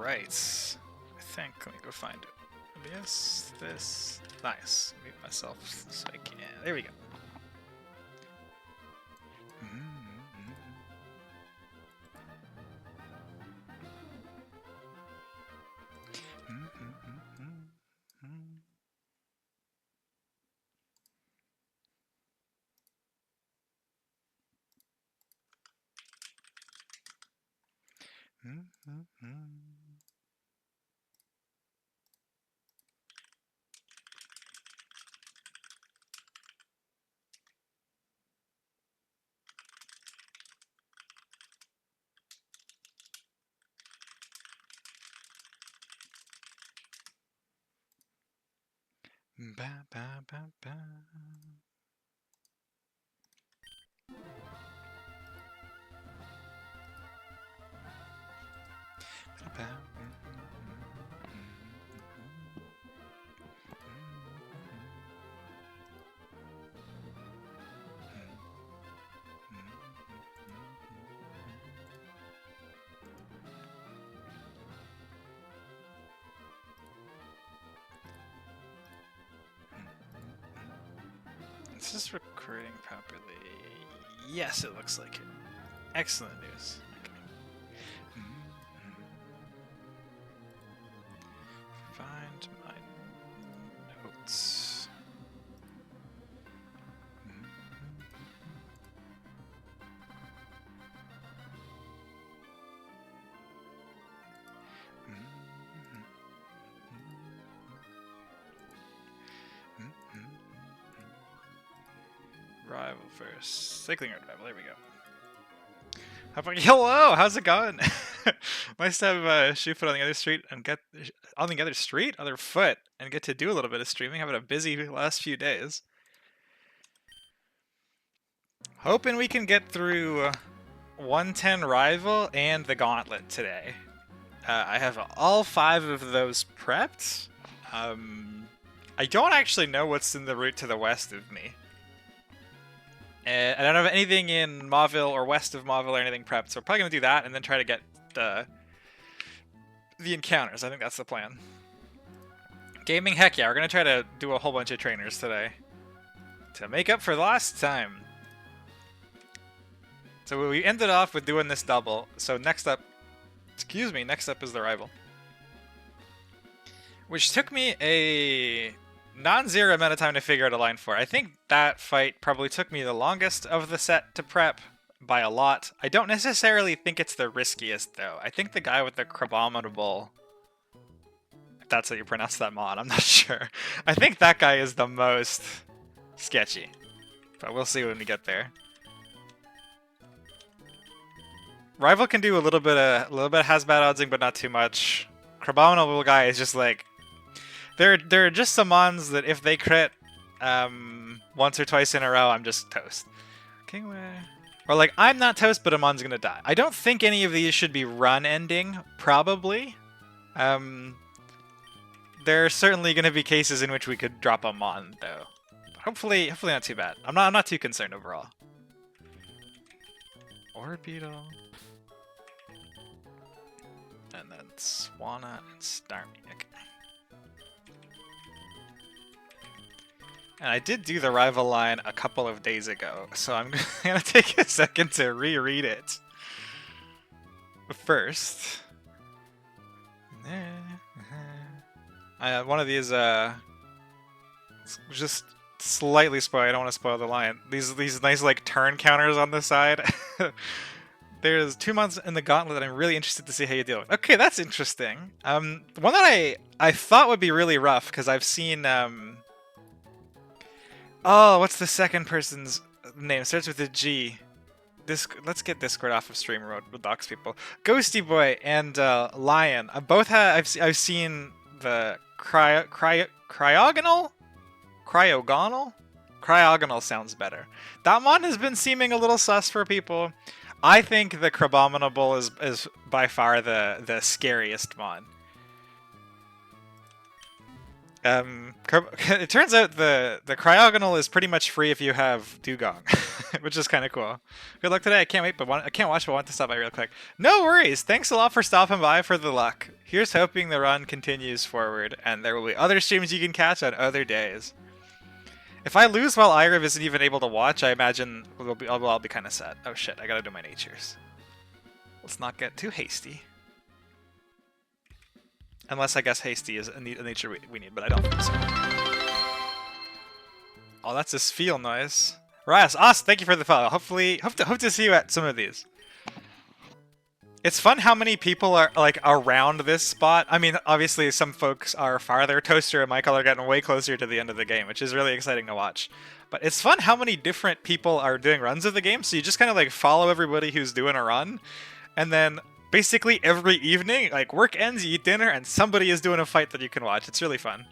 right. I think. Let me go find it. This. Nice. Mute myself so I can. There we go. Ba, ba, ba, ba. Ba, Is this recording properly? Yes, it looks like it. Excellent news. Okay. Find my notes. Rival first. Cycling rival. There we go. Hello, how's it going? Nice to have shoe foot on the other street and get on the other street, other foot, and get to do a little bit of streaming. Having a busy last few days. Hoping we can get through 110 rival and the gauntlet today. I have all 5 of those prepped. I don't actually know what's in the route to the west of me. I don't have anything in Mauville or west of Mauville or anything prepped, so we're probably going to do that and then try to get the encounters. I think that's the plan. Gaming, heck yeah, we're going to try to do a whole bunch of trainers today to make up for last time. So we ended off with doing this double, so next up is the rival. Which took me a non-zero amount of time to figure out a line for. I think that fight probably took me the longest of the set to prep by a lot. I don't necessarily think it's the riskiest, though. I think the guy with the Crabominable, if that's how you pronounce that mod, I'm not sure. I think that guy is the most sketchy. But we'll see when we get there. Rival can do a little bit of has-bad oddsing, but not too much. Crabominable guy is just like, there are just some mons that if they crit once or twice in a row, I'm just toast. Okay, or like, I'm not toast, but a mon's gonna die. I don't think any of these should be run ending, probably. There are certainly gonna be cases in which we could drop a mon, though. Hopefully not too bad. I'm not too concerned overall. Orbeetle. And then Swanna and Starmie. Okay. And I did do the rival line a couple of days ago, so I'm gonna take a second to reread it. First, one of these just slightly spoil. I don't want to spoil the line. These nice like turn counters on the side. There's 2 months in the gauntlet that I'm really interested to see how you deal with. Okay, that's interesting. One that I thought would be really rough because I've seen oh, what's the second person's name? Starts with a G. Let's get Discord off of stream mode with dox people. Ghosty Boy and Lion. Both have I've seen the cryogonal. Cryogonal sounds better. That mon has been seeming a little sus for people. I think the Crabominable is by far the scariest mon. It turns out the cryogonal is pretty much free if you have Dugong, which is kind of cool. Good luck today. I can't wait, I can't watch, but I want to stop by real quick. No worries. Thanks a lot for stopping by for the luck. Here's hoping the run continues forward, and there will be other streams you can catch on other days. If I lose while Iriv isn't even able to watch, I imagine I'll be kind of sad. Oh shit! I gotta do my natures. Let's not get too hasty. Unless I guess hasty is a nature we need, but I don't think so. Oh, that's this feel noise. Ras, thank you for the follow. Hopefully, hope to see you at some of these. It's fun how many people are like around this spot. I mean, obviously some folks are farther. Toaster and Michael are getting way closer to the end of the game, which is really exciting to watch. But it's fun how many different people are doing runs of the game. So you just kind of like follow everybody who's doing a run, and then basically every evening, like work ends, you eat dinner, and somebody is doing a fight that you can watch. It's really fun.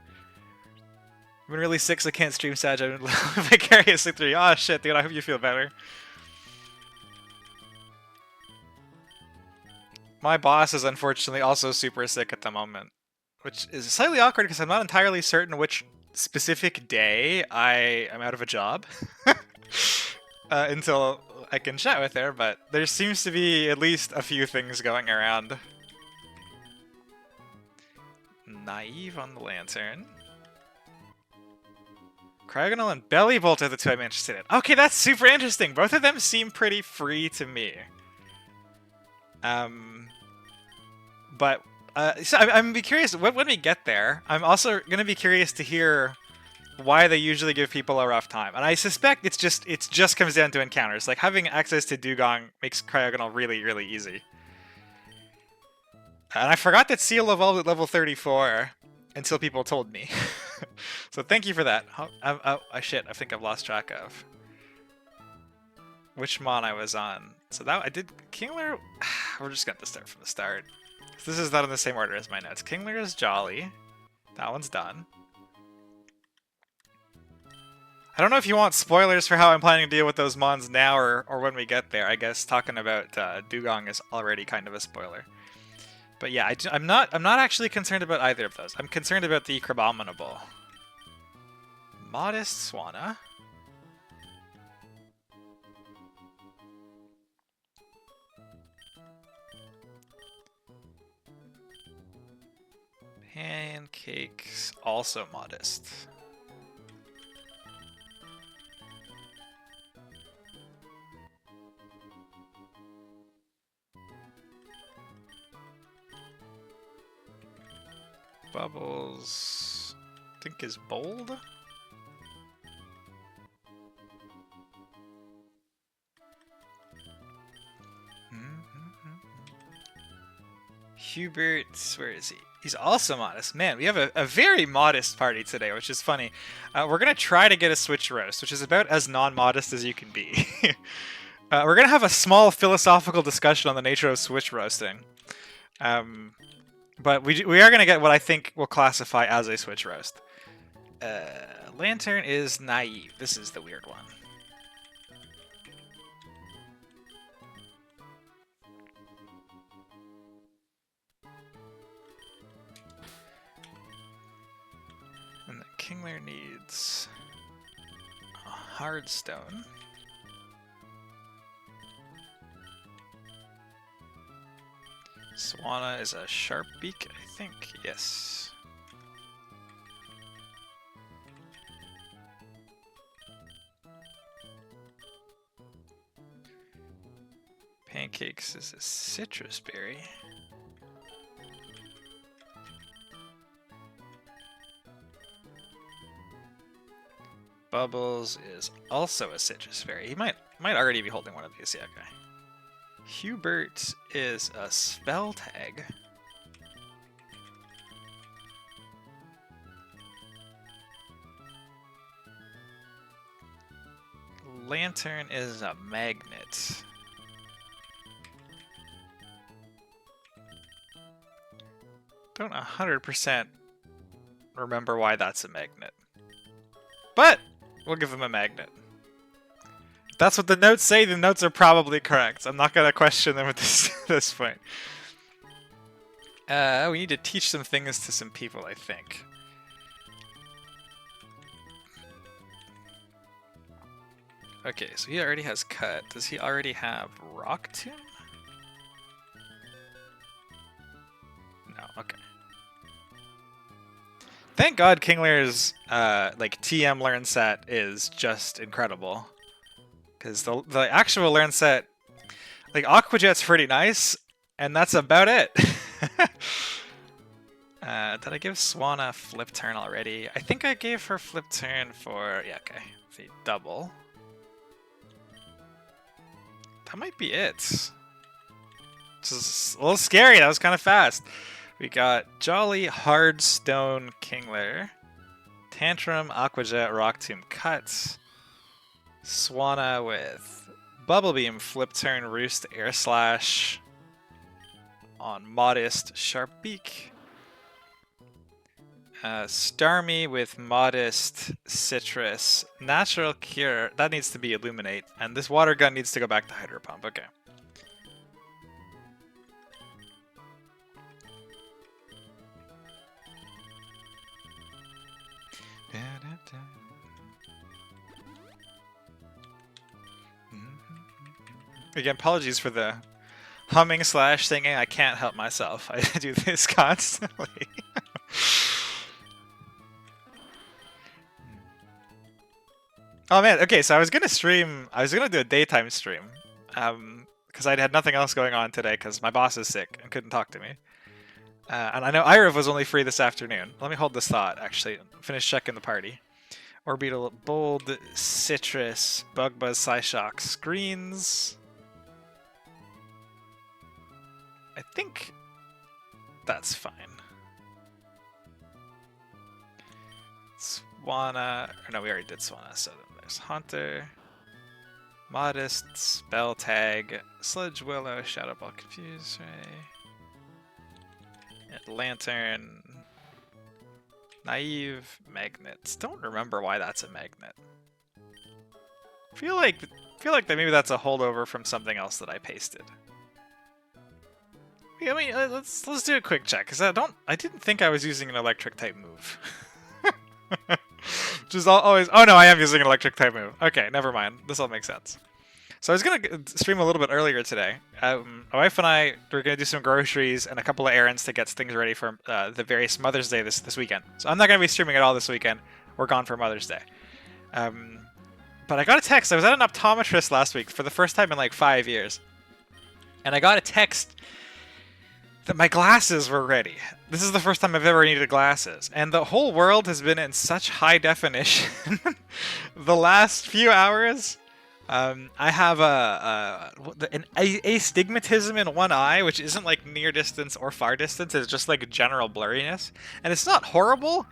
I've been really sick, so I can't stream Sag. I've been vicariously through you. Oh shit, dude, I hope you feel better. My boss is unfortunately also super sick at the moment, which is slightly awkward because I'm not entirely certain which specific day I am out of a job until I can chat with her, but there seems to be at least a few things going around. Naive on the lantern. Cryogonal and Belly Bolt are the two I'm interested in. Okay, that's super interesting. Both of them seem pretty free to me. But so I'm be curious when we get there. I'm also gonna be curious to hear why they usually give people a rough time, and I suspect it just comes down to encounters. Like having access to Dugong makes Cryogonal really, really easy. And I forgot that Seal evolved at level 34 until people told me. So thank you for that. Shit, I think I've lost track of which mon I was on. So that I did Kingler. We're just gonna start from the start. This is not in the same order as my notes. Kingler is Jolly. That one's done. I don't know if you want spoilers for how I'm planning to deal with those mons now or when we get there. I guess talking about Dugong is already kind of a spoiler. But yeah, I'm not actually concerned about either of those. I'm concerned about the Crabominable. Modest Swanna. Pancakes, also modest. Bubbles, I think is bold. Hubert, where is he? He's also modest. Man, we have a very modest party today, which is funny. We're going to try to get a Switch roast, which is about as non-modest as you can be. We're going to have a small philosophical discussion on the nature of Switch roasting. But we are going to get what I think we'll classify as a Switch roast. Lantern is naive. This is the weird one. And the Kingler needs a hard stone. Swanna is a sharp beak, I think. Yes. Pancakes is a citrus berry. Bubbles is also a citrus berry. He might already be holding one of these. Yeah, okay. Hubert is a spell tag. Lantern is a magnet. Don't 100% remember why that's a magnet. But we'll give him a magnet. If that's what the notes say, the notes are probably correct. I'm not going to question them at this point. We need to teach some things to some people, I think. Okay, so he already has cut. Does he already have Rock Tomb? No, okay. Thank God King Lear's like TM learn set is just incredible. Because the actual learn set, like Aqua Jet's pretty nice, and that's about it. Did I give Swanna flip turn already? I think I gave her flip turn for, yeah, okay, the double. That might be it. Which is a little scary, that was kind of fast. We got Jolly, Hardstone, Kingler, Tantrum, Aqua Jet, Rock Tomb, Cut, Swanna with Bubble Beam, Flip Turn, Roost, Air Slash on Modest, Sharp Beak. Starmie with Modest, Citrus, Natural Cure, that needs to be Illuminate, and this Water Gun needs to go back to Hydro Pump, okay. Again, apologies for the humming slash singing, I can't help myself, I do this constantly. Oh man, okay, so I was gonna do a daytime stream, because I had nothing else going on today because my boss is sick and couldn't talk to me. And I know Irav was only free this afternoon. Let me hold this thought, actually, finish checking the party. Orbital, Bold, Citrus, Bug Buzz, Psyshock, Screens. I think that's fine. Swanna, or no, we already did Swanna, so there's Haunter, Modest, Spell Tag, Sludge Willow, Shadow Ball, Confuse Ray, Lantern, Naive, Magnets. Don't remember why that's a magnet. Feel like that maybe that's a holdover from something else that I pasted. Yeah, I mean, let's do a quick check, because I didn't think I was using an electric type move. Which is always, oh no, I am using an electric type move. Okay, never mind. This all makes sense. So I was gonna stream a little bit earlier today. My wife and I were gonna do some groceries and a couple of errands to get things ready for the various Mother's Day this weekend. So I'm not gonna be streaming at all this weekend. We're gone for Mother's Day. But I got a text. I was at an optometrist last week for the first time in like 5 years, and I got a text that my glasses were ready. This is the first time I've ever needed glasses, and the whole world has been in such high definition the last few hours. I have an astigmatism in one eye, which isn't like near distance or far distance. It's just like general blurriness, and it's not horrible,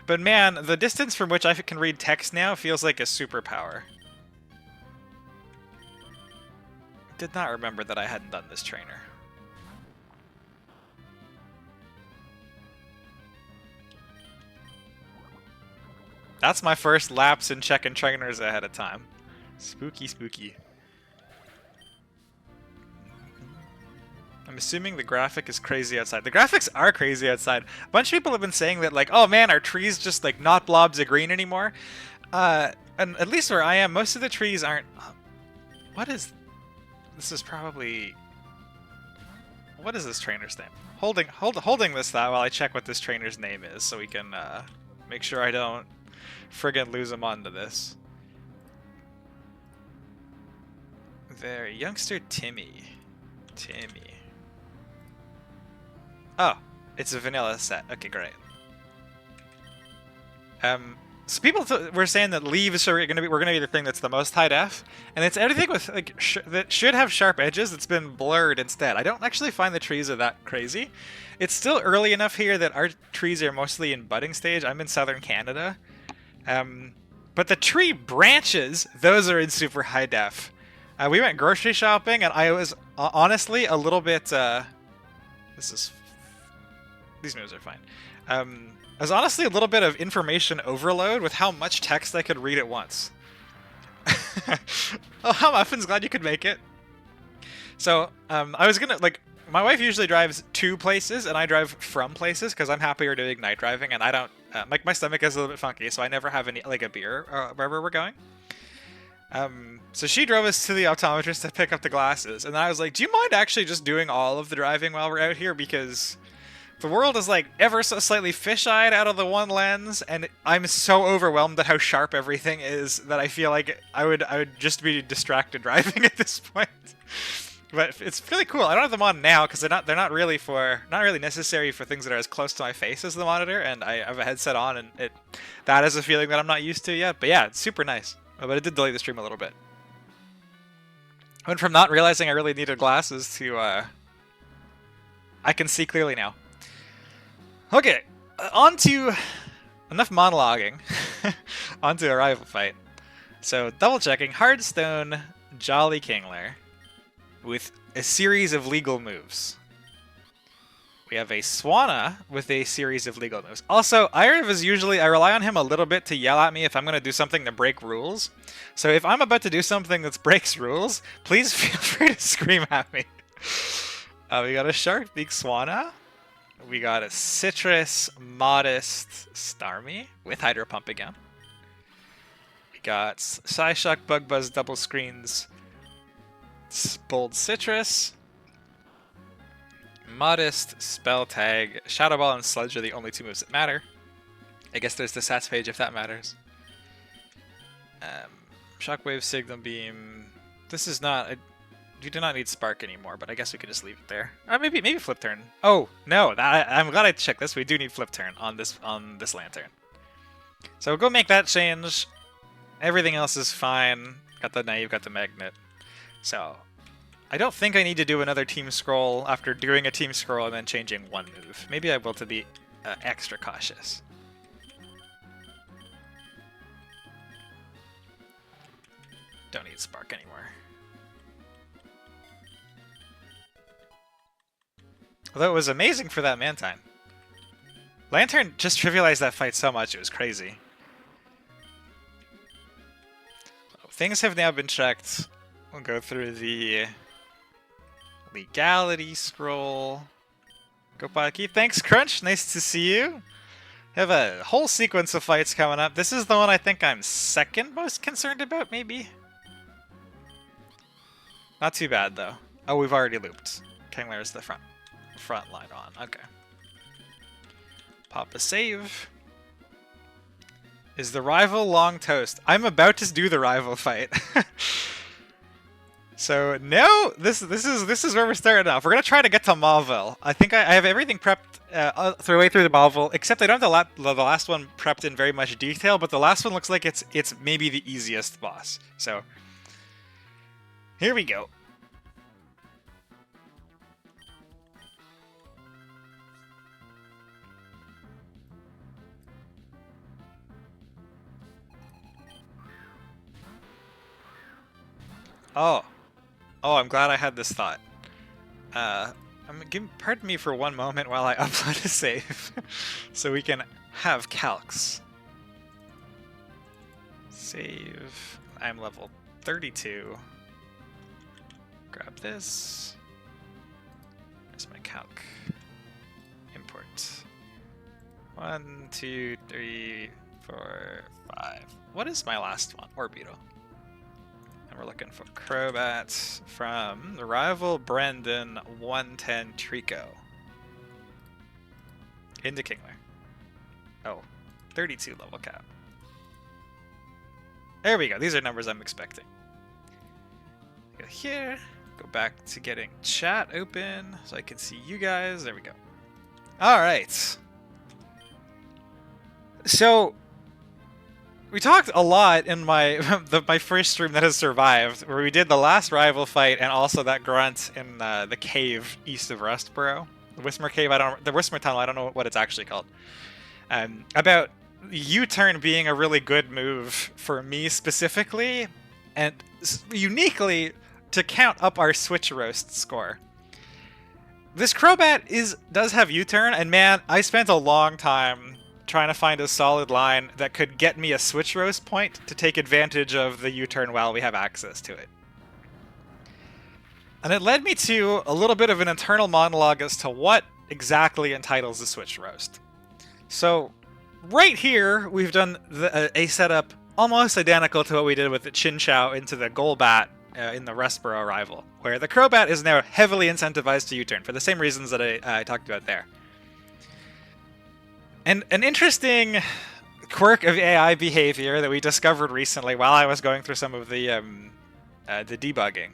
but man, the distance from which I can read text now feels like a superpower. Did not remember that I hadn't done this trainer. That's my first lapse in checking trainers ahead of time. Spooky, spooky. I'm assuming the graphic is crazy outside. The graphics are crazy outside. A bunch of people have been saying that, like, oh man, our trees just like not blobs of green anymore. And at least where I am, most of the trees aren't. What is? This is probably. What is this trainer's name? Holding this thought while I check what this trainer's name is, so we can make sure I don't friggin' lose him onto this. There, youngster Timmy. Oh, it's a vanilla set. Okay, great. So people were saying that leaves are gonna be the thing that's the most high def, and it's everything with like that should have sharp edges that's been blurred instead. I don't actually find the trees are that crazy. It's still early enough here that our trees are mostly in budding stage. I'm in southern Canada, but the tree branches, those are in super high def. We went grocery shopping, and I was honestly a little bit. These moves are fine. I was honestly a little bit of information overload with how much text I could read at once. Oh, how Muffin's glad you could make it. So I was gonna my wife usually drives to places, and I drive from places because I'm happier doing night driving, and I don't my stomach is a little bit funky, so I never have any a beer wherever we're going. So she drove us to the optometrist to pick up the glasses, and I was like, do you mind actually just doing all of the driving while we're out here? Because the world is like ever so slightly fisheyed out of the one lens, and I'm so overwhelmed at how sharp everything is that I feel like I would just be distracted driving at this point. But it's really cool. I don't have them on now because they're not really necessary for things that are as close to my face as the monitor, and I have a headset on, and that is a feeling that I'm not used to yet. But yeah, it's super nice. But it did delay the stream a little bit. I went from not realizing I really needed glasses to I can see clearly now. Okay, on to enough monologuing. On to a rival fight. So double checking Hardstone Jolly Kingler with a series of legal moves. We have a Swanna with a series of legal moves. Also, Iriv is usually, I rely on him a little bit to yell at me if I'm going to do something to break rules. So if I'm about to do something that breaks rules, please feel free to scream at me. We got a Sharkbeak Swanna. We got a Citrus Modest Starmie with Hydro Pump again. We got Psyshock Bug Buzz Double Screens Bold Citrus. Modest, Spell Tag, Shadow Ball, and Sludge are the only two moves that matter. I guess there's the stats page if that matters. Shockwave, Signal Beam. This is not... You do not need Spark anymore, but I guess we could just leave it there. Maybe Flip Turn. Oh, no, I'm glad I checked this. We do need Flip Turn on this Lantern. So we'll go make that change. Everything else is fine. Got the Naive, got the Magnet. So... I don't think I need to do another team scroll after doing a team scroll and then changing one move. Maybe I will to be extra cautious. Don't need Spark anymore. Although it was amazing for that Mantine. Lantern just trivialized that fight so much, it was crazy. Things have now been checked. We'll go through the... legality scroll. Gopaki, thanks Crunch, nice to see you. Have a whole sequence of fights coming up. This is the one I think I'm second most concerned about, maybe? Not too bad though. Oh, we've already looped. Kingler is the front line on, okay. Pop a save. Is the rival long toast? I'm about to do the rival fight. So no, this is where we're starting off. We're gonna try to get to Mauville. I think I have everything prepped through the Mauville, except I don't have the last one prepped in very much detail. But the last one looks like it's maybe the easiest boss. So here we go. Oh, I'm glad I had this thought. Pardon me for one moment while I upload a save, so we can have calcs. Save. I'm level 32. Grab this. There's my calc. Import. 1, 2, 3, 4, 5. What is my last one? Orbeetle. And we're looking for Crobat from the rival Brendan 110 Trico. Into Kingler. Oh, 32 level cap. There we go. These are numbers I'm expecting. Go here. Go back to getting chat open so I can see you guys. There we go. All right. So we talked a lot in my my first stream that has survived, where we did the last rival fight and also that grunt in the cave east of Rustboro, the Whismer Cave. The Whismer Tunnel. I don't know what it's actually called. About U-turn being a really good move for me specifically, and uniquely to count up our Switch Roast score. This Crobat does have U-turn, and man, I spent a long time trying to find a solid line that could get me a Switch Roast point to take advantage of the U-turn while we have access to it. And it led me to a little bit of an internal monologue as to what exactly entitles the Switch Roast. So right here, we've done a setup almost identical to what we did with the Chin Chow into the Golbat in the Rustboro rival, where the Crobat is now heavily incentivized to U-turn for the same reasons that I talked about there. And an interesting quirk of AI behavior that we discovered recently while I was going through some of the debugging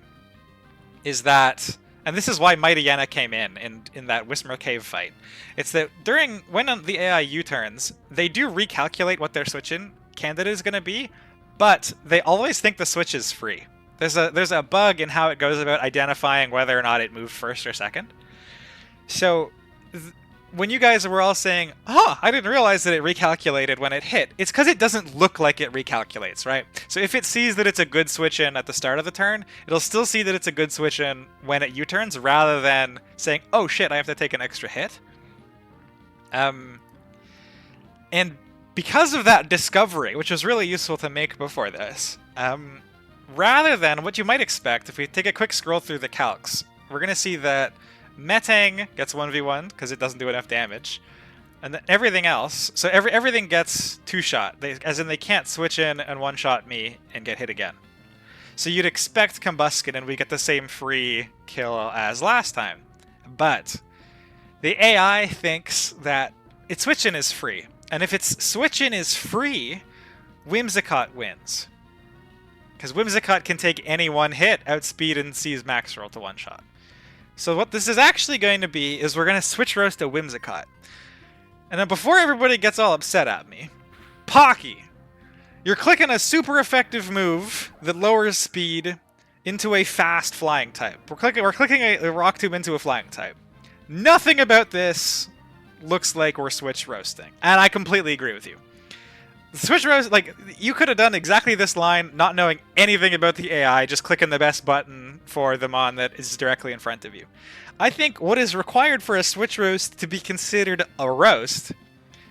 is that, and this is why Mighty Yenna came in that Whismur Cave fight, it's that when the AI U-turns, they do recalculate what their switch-in candidate is going to be, but they always think the switch is free. There's a bug in how it goes about identifying whether or not it moved first or second. So when you guys were all saying, "Oh, I didn't realize that it recalculated when it hit," it's because it doesn't look like it recalculates, right? So if it sees that it's a good switch-in at the start of the turn, it'll still see that it's a good switch-in when it U-turns, rather than saying, "Oh shit, I have to take an extra hit." And because of that discovery, which was really useful to make before this, rather than what you might expect, if we take a quick scroll through the calcs, we're going to see that Metang gets 1v1 because it doesn't do enough damage, and then everything else, so everything gets 2-shot, as in they can't switch in and 1-shot me and get hit again. So you'd expect Combuskin and we get the same free kill as last time, but the AI thinks that its switch-in is free, and if its switch-in is free, Whimsicott wins. Because Whimsicott can take any one hit, outspeed, and seize max roll to 1-shot. So what this is actually going to be is we're going to switch roast a Whimsicott. And then before everybody gets all upset at me, Pocky, you're clicking a super effective move that lowers speed into a fast flying type. We're clicking a Rock Tomb into a flying type. Nothing about this looks like we're switch roasting. And I completely agree with you. Switch roast, like, you could have done exactly this line, not knowing anything about the AI, just clicking the best button for the mon that is directly in front of you. I think what is required for a switch roast to be considered a roast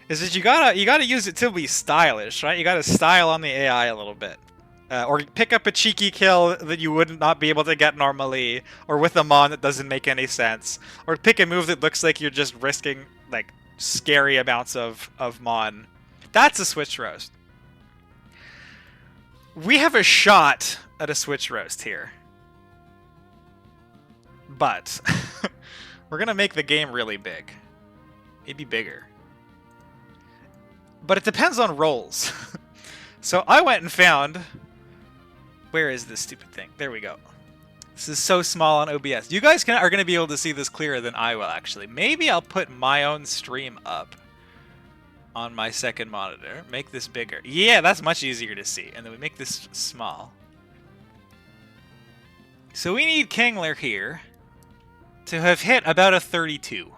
is that you gotta use it to be stylish, right? You gotta style on the AI a little bit. Or pick up a cheeky kill that you would not be able to get normally, or with a mon that doesn't make any sense. Or pick a move that looks like you're just risking, like, scary amounts of mon. That's a switch roast. We have a shot at a switch roast here. But we're going to make the game really big. Maybe bigger. But it depends on rolls. So I went and found... Where is this stupid thing? There we go. This is so small on OBS. You guys are going to be able to see this clearer than I will, actually. Maybe I'll put my own stream up on my second monitor. Make this bigger. Yeah, that's much easier to see. And then we make this small. So we need Kingler here to have hit about a 32.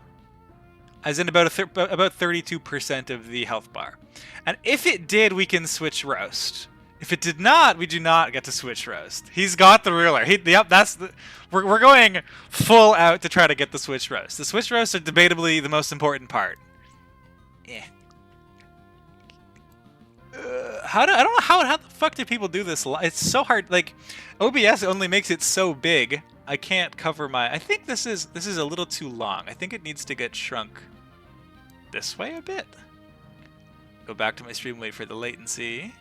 As in about 32% of the health bar. And if it did, we can switch roast. If it did not, we do not get to switch roast. He's got the ruler. Yep, that's the... We're going full out to try to get the switch roast. The switch roasts are debatably the most important part. Yeah. I don't know how the fuck do people do this? It's so hard. Like, OBS only makes it so big. I can't cover my... I think this is a little too long. I think it needs to get shrunk this way a bit. Go back to my stream, wait for the latency.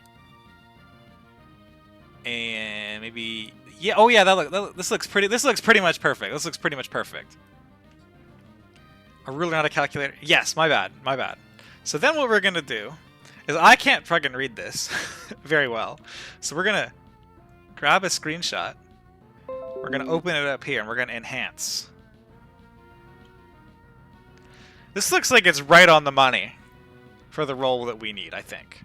And maybe... Yeah, oh yeah, this looks pretty much perfect. This looks pretty much perfect. A ruler, not a calculator. Yes, my bad. So then what we're going to do is I can't fucking read this very well. So we're going to grab a screenshot. We're going to open it up here and we're going to enhance. This looks like it's right on the money for the role that we need, I think.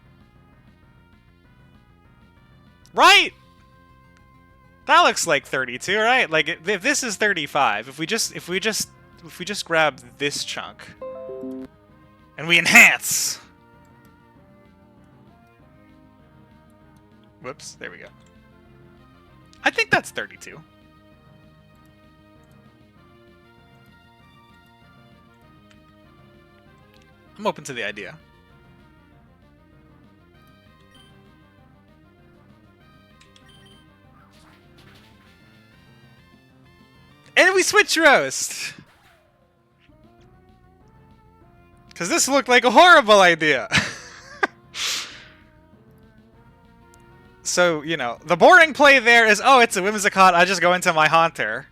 Right? That looks like 32, right? Like if this is 35, if we just grab this chunk and we enhance. Whoops, there we go. I think that's 32. I'm open to the idea. And we switch roast! Because this looked like a horrible idea. So, you know, the boring play there is, oh, it's a Whimsicott, I just go into my Haunter.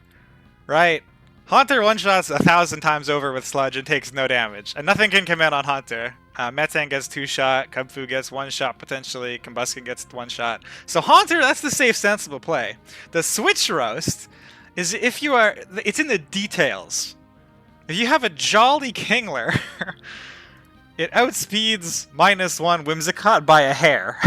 Right? Haunter one-shots 1,000 times over with Sludge and takes no damage. And nothing can command on Haunter. Metang gets 2-shot, Kubfu gets 1-shot potentially, Combuskin gets 1-shot. So Haunter, that's the safe, sensible play. The Switch Roast is if you are... It's in the details. If you have a Jolly Kingler, it outspeeds -1 Whimsicott by a hair.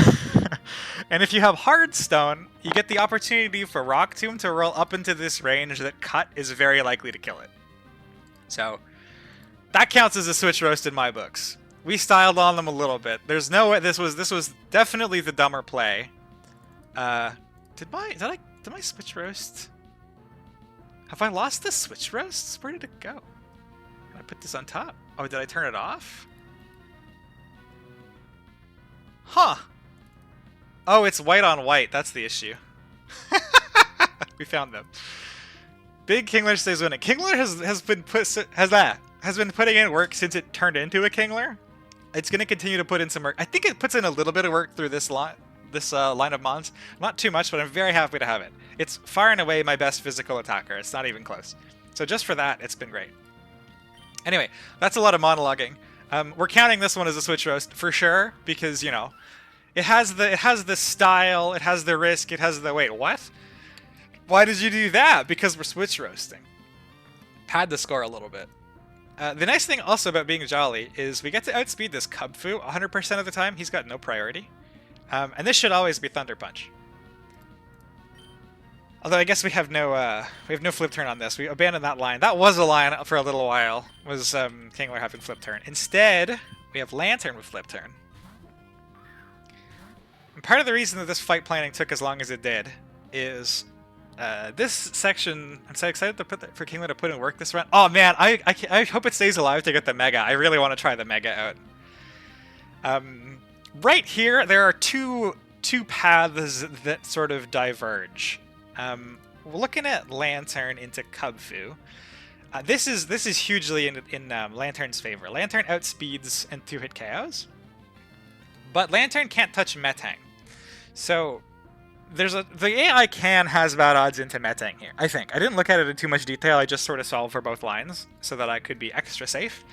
And if you have Hardstone, you get the opportunity for Rock Tomb to roll up into this range that Cut is very likely to kill it. So, that counts as a Switch Roast in my books. We styled on them a little bit. There's no way... This was definitely the dumber play. Did my Switch Roast... Have I lost the Switch Roasts? Where did it go? Did I put this on top? Oh, did I turn it off? Huh. Oh, it's white on white. That's the issue. We found them. Big Kingler stays winning. Kingler has been putting in work since it turned into a Kingler. It's going to continue to put in some work. I think it puts in a little bit of work through this line of mons. Not too much, but I'm very happy to have it. It's far and away my best physical attacker. It's not even close. So just for that, it's been great. Anyway, that's a lot of monologuing. We're counting this one as a Switch Roast for sure because, you know, it has the style, it has the risk, it has the... Wait, what? Why did you do that? Because we're Switch Roasting. Pad the score a little bit. The nice thing also about being Jolly is we get to outspeed this Kubfu 100% of the time. He's got no priority. And this should always be Thunder Punch. Although I guess we have no flip turn on this. We abandoned that line. That was a line for a little while, was Kingler having flip turn. Instead, we have Lantern with flip turn. And part of the reason that this fight planning took as long as it did is this section... I'm so excited for Kingler to put in work this run. Oh man, I hope it stays alive to get the Mega. I really want to try the Mega out. Right here, there are two paths that sort of diverge. We're looking at Lantern into Kubfu. This is hugely in Lantern's favor. Lantern outspeeds and 2-hit KOs, but Lantern can't touch Metang. So the AI has bad odds into Metang here. I think I didn't look at it in too much detail. I just sort of solved for both lines so that I could be extra safe.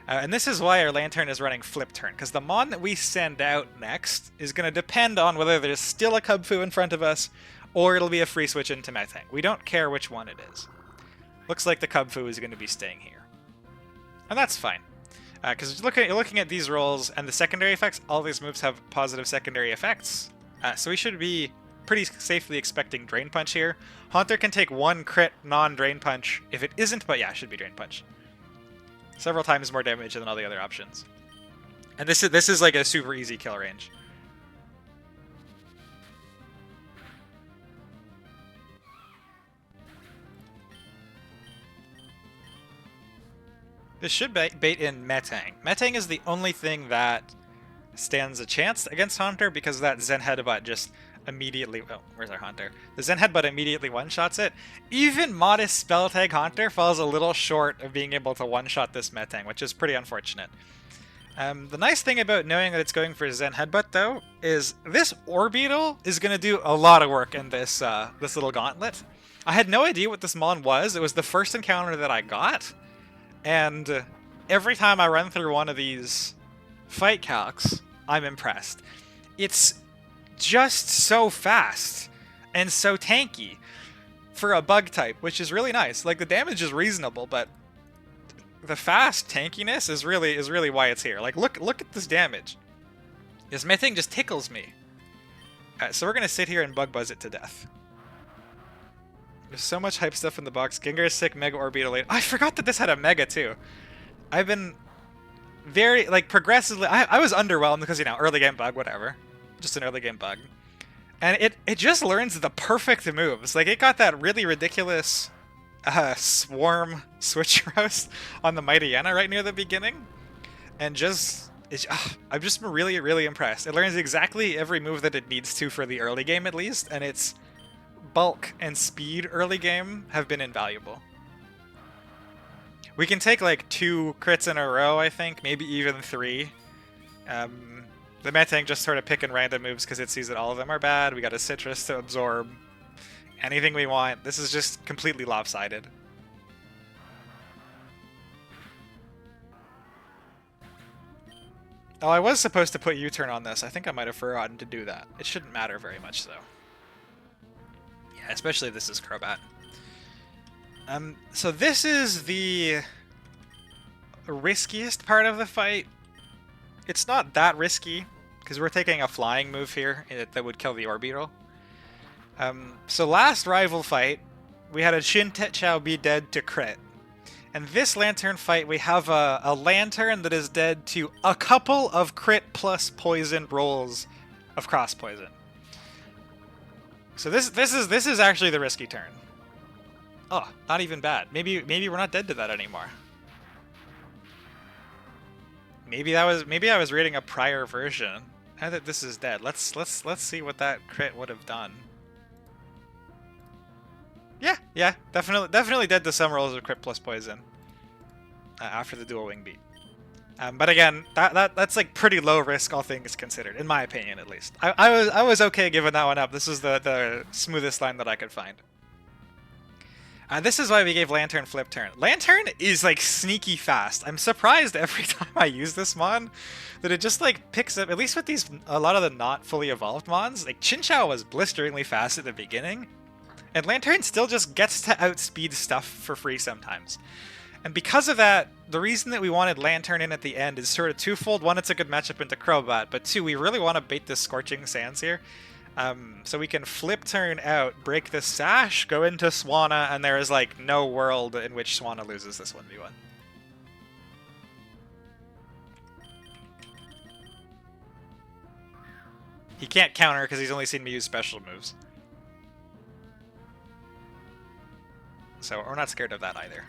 And this is why our Lantern is running flip turn, because the mon that we send out next is going to depend on whether there's still a Kubfu in front of us, or it'll be a free switch into Metang. We don't care which one it is. Looks like the Kubfu is going to be staying here. And that's fine. Because you're looking at these rolls and the secondary effects, all these moves have positive secondary effects. So we should be pretty safely expecting Drain Punch here. Haunter can take 1 crit non-Drain Punch. If it isn't, but yeah, it should be Drain Punch. Several times more damage than all the other options. And this is like a super easy kill range. This should bait in Metang. Metang is the only thing that stands a chance against Haunter because that Zen Headbutt just immediately... Oh, where's our Haunter? The Zen Headbutt immediately one-shots it. Even modest spell tag Haunter falls a little short of being able to one-shot this Metang, which is pretty unfortunate. The nice thing about knowing that it's going for Zen Headbutt, though, is this Orbeetle is going to do a lot of work in this this little gauntlet. I had no idea what this mon was. It was the first encounter that I got. And every time I run through one of these fight calcs, I'm impressed. It's just so fast and so tanky for a bug type, which is really nice. Like, the damage is reasonable, but the fast tankiness is really why it's here. Like, look at this damage. This thing just tickles me. So we're gonna sit here and bug buzz it to death. There's so much hype stuff in the box. Gengar is sick, Mega Orbeetle. I forgot that this had a Mega too. I've been very, like, progressively... I was underwhelmed because, you know, early game bug, whatever. Just an early game bug. And it just learns the perfect moves. Like, it got that really ridiculous Swarm Switch Roast on the Mighty Yana right near the beginning. And just... I've just been really impressed. It learns exactly every move that it needs to for the early game, at least. And its bulk and speed early game have been invaluable. We can take like 2 crits in a row, I think, maybe even 3. The Metang just sort of picking random moves because it sees that all of them are bad. We got a Citrus to absorb anything we want. This is just completely lopsided. Oh, I was supposed to put U-turn on this. I think I might have forgotten to do that. It shouldn't matter very much, though. Yeah, especially if this is Crobat. So this is the riskiest part of the fight. It's not that risky, because we're taking a flying move here that would kill the Orbeetle. So last rival fight, we had a Shin Tetchao be dead to crit. And this Lantern fight, we have a Lantern that is dead to a couple of crit plus poison rolls of cross poison. So this is actually the risky turn. Oh, not even bad. Maybe we're not dead to that anymore. Maybe I was reading a prior version. Now that this is dead, let's see what that crit would have done. Yeah, definitely dead to some rolls of crit plus poison after the dual wing beat. But again, that's like pretty low risk, all things considered, in my opinion at least. I was okay giving that one up. This is the smoothest line that I could find. This is why we gave Lantern Flip Turn. Lantern is like sneaky fast. I'm surprised every time I use this mon that it just like picks up, at least with a lot of the not fully evolved mons. Like Chinchou was blisteringly fast at the beginning, and Lantern still just gets to outspeed stuff for free sometimes. And because of that, the reason that we wanted Lantern in at the end is sort of twofold. One, it's a good matchup into Crobat, but two, we really want to bait this Scorching Sands here. So we can flip turn out, break the Sash, go into Swanna, and there is like no world in which Swanna loses this 1v1. He can't counter because he's only seen me use special moves. So we're not scared of that either.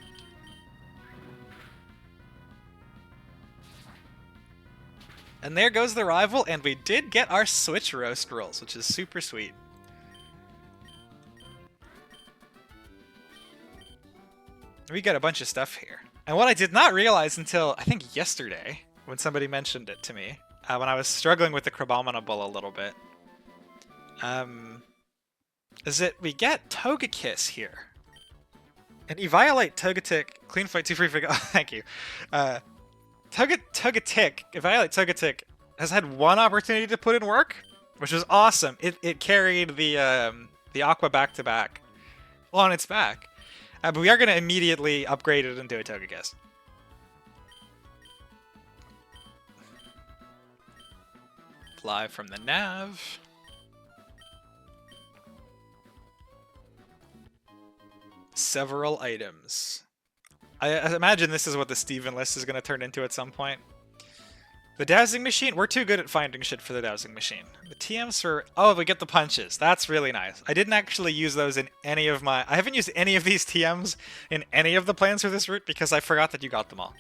And there goes the rival, and we did get our Switch Roast rolls, which is super sweet. We got a bunch of stuff here. And what I did not realize until, I think yesterday, when somebody mentioned it to me, when I was struggling with the Crabominable a little bit, is that we get Togekiss here. And Eviolite Togetic, Clean Fight 2 free for oh, thank you. Togetic, Eviolite Togetic has had one opportunity to put in work, which was awesome. It carried the Aqua back-to-back on its back. But we are going to immediately upgrade it into a Togekiss. Live from the nav. Several items. I imagine this is what the Steven list is going to turn into at some point. The Dowsing Machine, we're too good at finding shit for the Dowsing Machine. The TMs for, oh, we get the punches. That's really nice. I didn't actually use those in any of my, I haven't used any of these TMs in any of the plans for this route because I forgot that you got them all.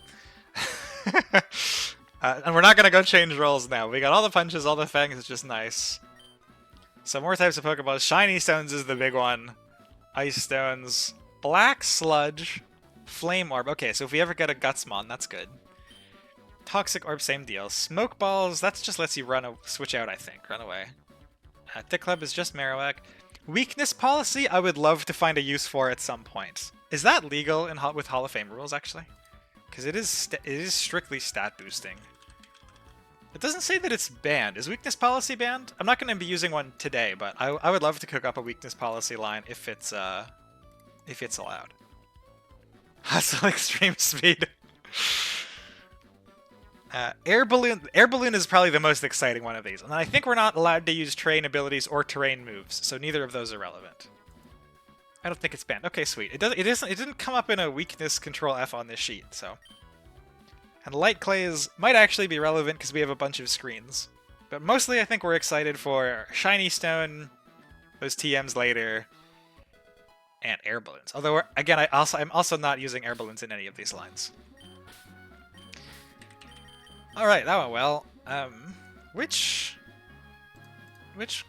And we're not going to go change roles now. We got all the punches, all the fangs, it's just nice. So more types of Pokeballs. Shiny Stones is the big one. Ice Stones. Black Sludge. Flame Orb. Okay, so if we ever get a Gutsmon, that's good. Toxic Orb, same deal. Smoke Balls, that just lets you switch out, I think. Run away. Thick Club is just Marowak. Weakness Policy, I would love to find a use for at some point. Is that legal with Hall of Fame rules, actually? Because it is strictly stat boosting. It doesn't say that it's banned. Is Weakness Policy banned? I'm not going to be using one today, but I would love to cook up a Weakness Policy line if it's allowed. Hustle Extreme Speed. Air Balloon is probably the most exciting one of these. And I think we're not allowed to use terrain abilities or terrain moves, so neither of those are relevant. I don't think it's banned. Okay, sweet. It didn't come up in a weakness control F on this sheet, so. And Light Clays might actually be relevant because we have a bunch of screens. But mostly I think we're excited for Shiny Stone, those TMs later, and Air Balloons. Although, again, I'm also not using Air Balloons in any of these lines. Alright, that went well. Which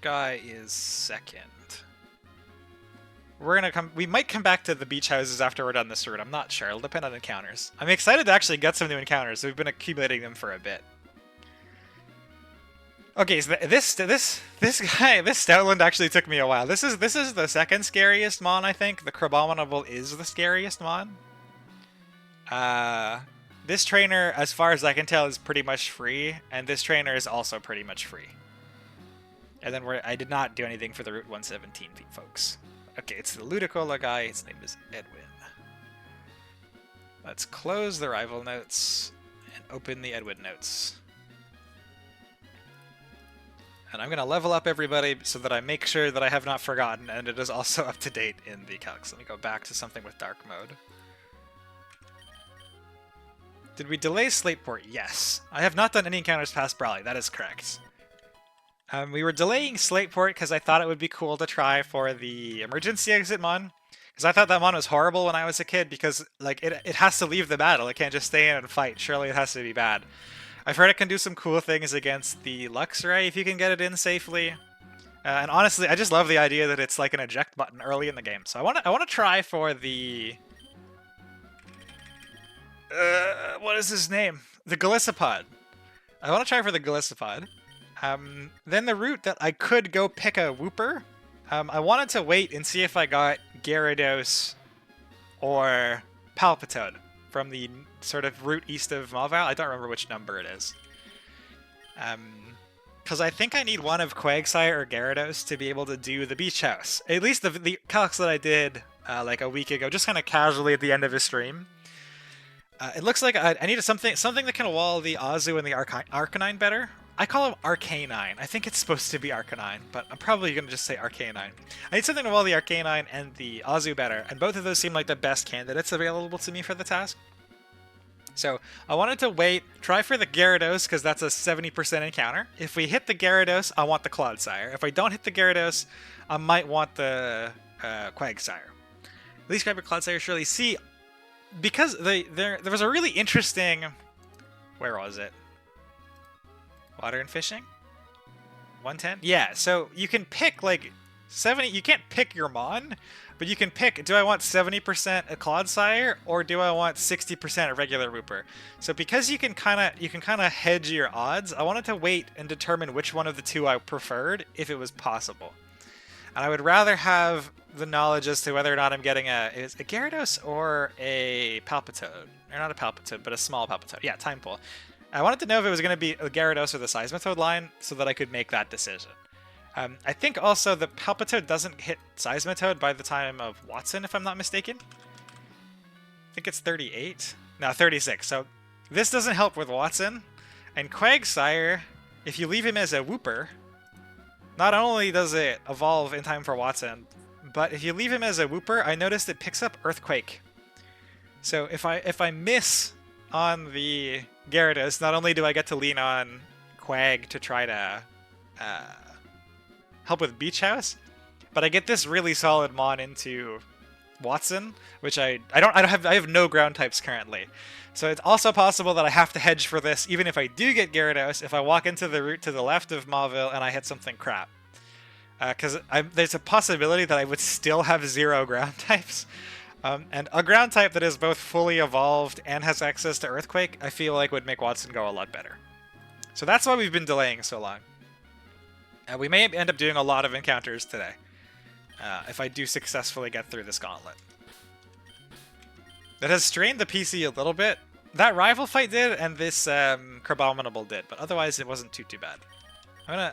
guy is second? We might come back to the beach houses after we're done this route. I'm not sure. It'll depend on encounters. I'm excited to actually get some new encounters. We've been accumulating them for a bit. Okay, so this guy, this Stoutland actually took me a while. This is the second scariest mon, I think. The Crabominable is the scariest mon. Uh, this trainer, as far as I can tell, is pretty much free, and this trainer is also pretty much free. And then I did not do anything for the Route 117 folks. Okay, it's the Ludicolo guy. His name is Edwin. Let's close the rival notes and open the Edwin notes. And I'm going to level up everybody so that I make sure that I have not forgotten, and it is also up to date in the calcs. Let me go back to something with dark mode. Did we delay Slateport? Yes. I have not done any encounters past Brawley. That is correct. We were delaying Slateport because I thought it would be cool to try for the emergency exit mon. Because I thought that mon was horrible when I was a kid because like it has to leave the battle. It can't just stay in and fight. Surely it has to be bad. I've heard it can do some cool things against the Luxray if you can get it in safely. And honestly, I just love the idea that it's like an eject button early in the game. So I want to try for the what is his name? The Golisopod. I want to try for the Golisopod. Then the route that I could go pick a Wooper. I wanted to wait and see if I got Gyarados or Palpitoad from the sort of route east of Mauville. I don't remember which number it is. Because I think I need one of Quagsire or Gyarados to be able to do the Beach House. At least the calcs that I did like a week ago, just kind of casually at the end of a stream. It looks like I need something that can wall the Azu and the Arcanine better. I call him Arcanine. I think it's supposed to be Arcanine, but I'm probably going to just say Arcanine. I need something to wall the Arcanine and the Azu better, and both of those seem like the best candidates available to me for the task. So I wanted to wait, try for the Gyarados, because that's a 70% encounter. If we hit the Gyarados, I want the Clodsire. If I don't hit the Gyarados, I might want the Quagsire. At least grab your Clodsire, surely. See, because there was a really interesting... Where was it? Water and fishing? 110? Yeah, so you can pick like 70, you can't pick your mon, but you can pick, do I want 70% a Clodsire or do I want 60% a regular Wooper? So because you can kind of hedge your odds, I wanted to wait and determine which one of the two I preferred if it was possible. And I would rather have the knowledge as to whether or not I'm getting a Gyarados or a Palpitoad. Or not a Palpitoad, but a small Palpitoad. Yeah, Time Pull. I wanted to know if it was going to be a Gyarados or the Seismitoad line so that I could make that decision. I think also the Palpitoad doesn't hit Seismitoad by the time of Watson, if I'm not mistaken. I think it's 38. No, 36. So this doesn't help with Watson. And Quagsire, if you leave him as a Wooper, not only does it evolve in time for Watson, but if you leave him as a Wooper, I noticed it picks up Earthquake. So if I miss on the Gyarados, not only do I get to lean on Quag to try to help with Beach House, but I get this really solid mon into Watson, which I have no ground types currently. So it's also possible that I have to hedge for this, even if I do get Gyarados, if I walk into the route to the left of Mauville and I hit something crap. Because there's a possibility that I would still have 0 ground types. And a ground type that is both fully evolved and has access to Earthquake, I feel like would make Watson go a lot better. So that's why we've been delaying so long. We may end up doing a lot of encounters today, if I do successfully get through this gauntlet. That has strained the PC a little bit. That rival fight did, and this Crabominable did, but otherwise it wasn't too bad.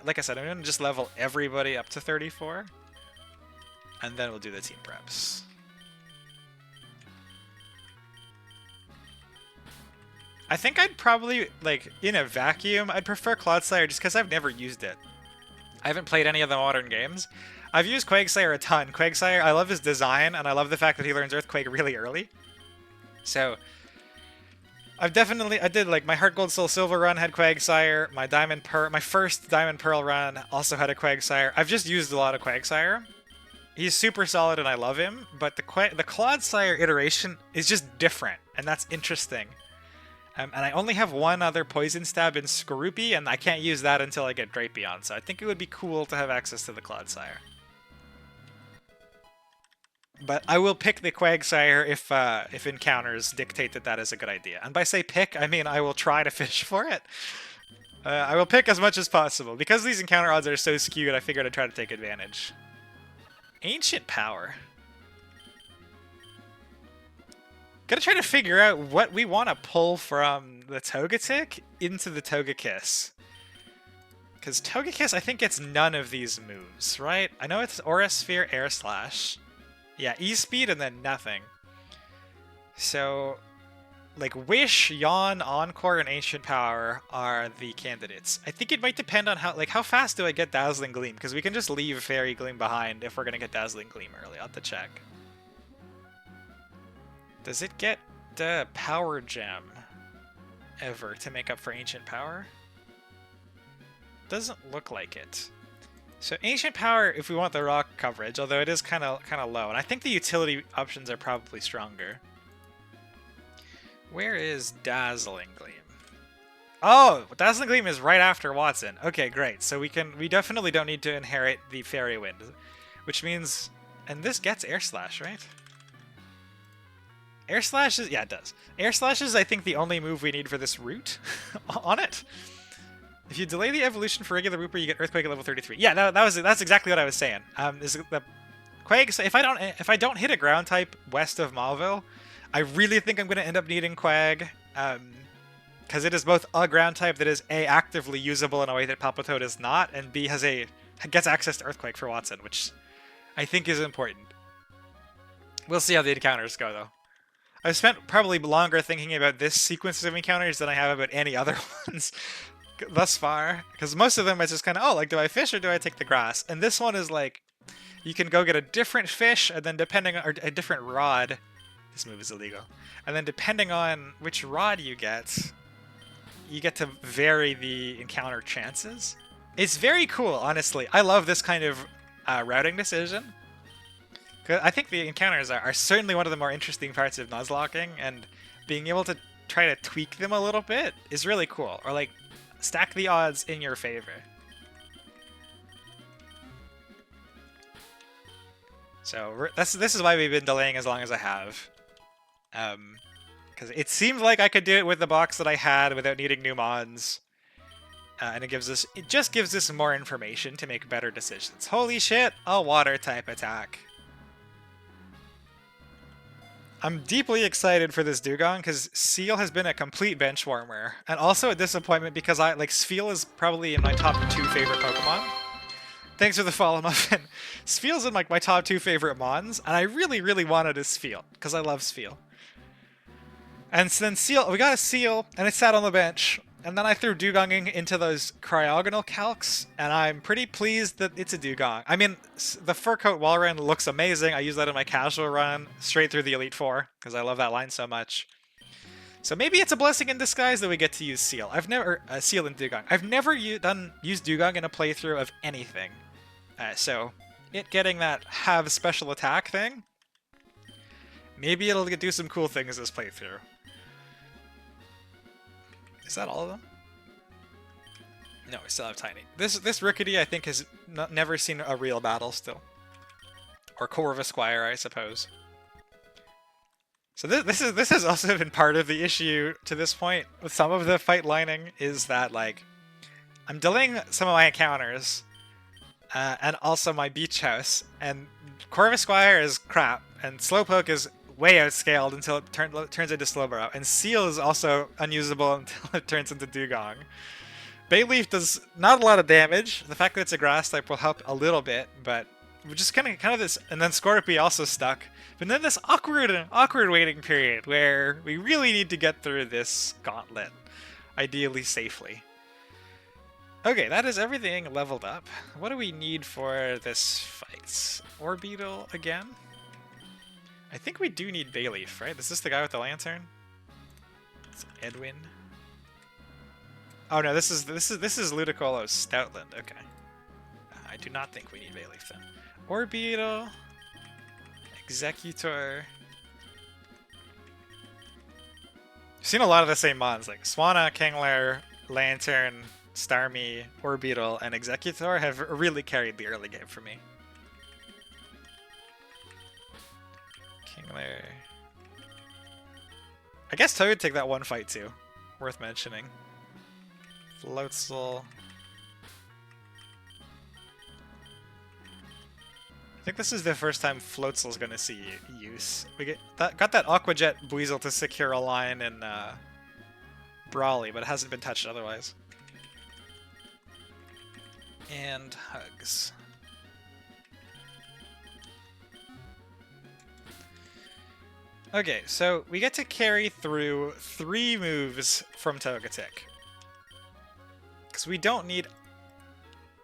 Like I said, I'm gonna just level everybody up to 34, and then we'll do the team preps. I think I'd probably, like, in a vacuum, I'd prefer Clodsire just because I've never used it. I haven't played any of the modern games. I've used Quagsire a ton. Quagsire, I love his design, and I love the fact that he learns Earthquake really early. So, I did, like, my Heart Gold Soul Silver run had Quagsire, my first Diamond Pearl run also had a Quagsire. I've just used a lot of Quagsire. He's super solid and I love him, but the Clodsire iteration is just different, and that's interesting. And I only have one other Poison Stab in Skorupi, and I can't use that until I get Drapion, so I think it would be cool to have access to the Clodsire. But I will pick the Quagsire if encounters dictate that that is a good idea. And by say pick, I mean I will try to fish for it. I will pick as much as possible. Because these encounter odds are so skewed, I figured I'd try to take advantage. Ancient Power. Gotta try to figure out what we want to pull from the Togetic into the Togekiss. Because Togekiss, I think, gets none of these moves, right? I know it's Aura Sphere, Air Slash. Yeah, E-Speed and then nothing. So, like, Wish, Yawn, Encore, and Ancient Power are the candidates. I think it might depend on how fast do I get Dazzling Gleam, because we can just leave Fairy Gleam behind if we're going to get Dazzling Gleam early. I'll have to check. Does it get the Power Gem ever to make up for Ancient Power? Doesn't look like it. So Ancient Power, if we want the rock coverage, although it is kind of low, and I think the utility options are probably stronger. Where is Dazzling Gleam? Oh, Dazzling Gleam is right after Watson. Okay, great. So we definitely don't need to inherit the Fairy Wind, which means, and this gets Air Slash, right? Air Slash is, yeah, it does. Air Slash is, I think, the only move we need for this route on it. If you delay the evolution for regular Rooper, you get Earthquake at level 33. Yeah, that's exactly what I was saying. Is the Quake? So if I don't hit a ground type west of Mauville, I really think I'm going to end up needing Quag, because it is both a ground type that is A, actively usable in a way that Palpitoad is not, and B, gets access to Earthquake for Watson, which I think is important. We'll see how the encounters go, though. I've spent probably longer thinking about this sequence of encounters than I have about any other ones thus far, because most of them is just kind of, oh, like, do I fish or do I take the grass? And this one is like, you can go get a different fish, and then depending on, or a different rod. This move is illegal. And then depending on which rod you get to vary the encounter chances. It's very cool, honestly. I love this kind of routing decision. I think the encounters are certainly one of the more interesting parts of Nuzlocking, and being able to try to tweak them a little bit is really cool. Or, like, stack the odds in your favor. So this is why we've been delaying as long as I have. Because it seemed like I could do it with the box that I had without needing new mons. And it just gives us more information to make better decisions. Holy shit, a water type attack. I'm deeply excited for this Dugong because Seal has been a complete bench warmer, and also a disappointment because Spheal is probably in my top 2 favorite Pokemon. Thanks for the follow, Muffin. Spheal's in like my top 2 favorite Mons, and I really, really wanted a Spheal because I love Spheal. And so then we got a Seal, and it sat on the bench, and then I threw Dugonging into those Cryogonal calcs, and I'm pretty pleased that it's a Dugong. I mean, the Fur Coat Wall Run looks amazing. I use that in my casual run, straight through the Elite Four, because I love that line so much. So maybe it's a blessing in disguise that we get to use Seal. Seal and Dugong. I've never used Dugong in a playthrough of anything. So it getting that have special attack thing, maybe it'll do some cool things this playthrough. Is that all of them? No, we still have Tiny. This Rickety, I think, has never seen a real battle still. Or Corvisquire, I suppose. So this has also been part of the issue to this point with some of the fight lining, is that, like, I'm delaying some of my encounters, and also my beach house, and Corvisquire is crap, and Slowpoke is way outscaled until it turns into Slowbro, and Seal is also unusable until it turns into Dugong. Bayleaf does not a lot of damage. The fact that it's a grass type will help a little bit, but we're just kind of this, and then Scorpy also stuck. But then this awkward waiting period where we really need to get through this gauntlet, ideally safely. Okay, that is everything leveled up. What do we need for this fight? Orbeetle again? I think we do need Bayleaf, right? Is this the guy with the lantern? It's Edwin. Oh no, this is Ludicolo's Stoutland. Okay, I do not think we need Bayleaf then. Orbeetle, Executor. I've seen a lot of the same mons, like Swanna, Kingler, Lantern, Starmie, Orbeetle, and Executor have really carried the early game for me. Kingler. I guess Toad would take that one fight too. Worth mentioning. Floatzel. I think this is the first time Floatzel's gonna see use. We got that Aqua Jet Buizel to secure a line in Brawly, but it hasn't been touched otherwise. And Hugs. Okay, so we get to carry through 3 moves from Togetic. Because we don't need...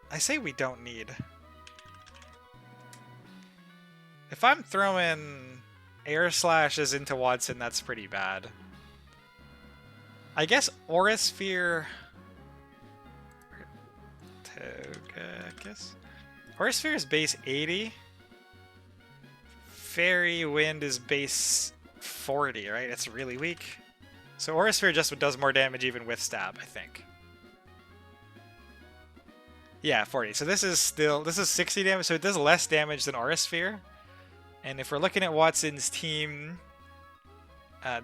I say we don't need... If I'm throwing Air Slashes into Watson, that's pretty bad. I guess Aura Sphere... Togekiss? Aura Sphere is base 80. Fairy Wind is base 40, right? It's really weak. So Aura Sphere just does more damage even with stab, I think. Yeah, 40. So this is 60 damage, so it does less damage than Aura Sphere. And if we're looking at Watson's team,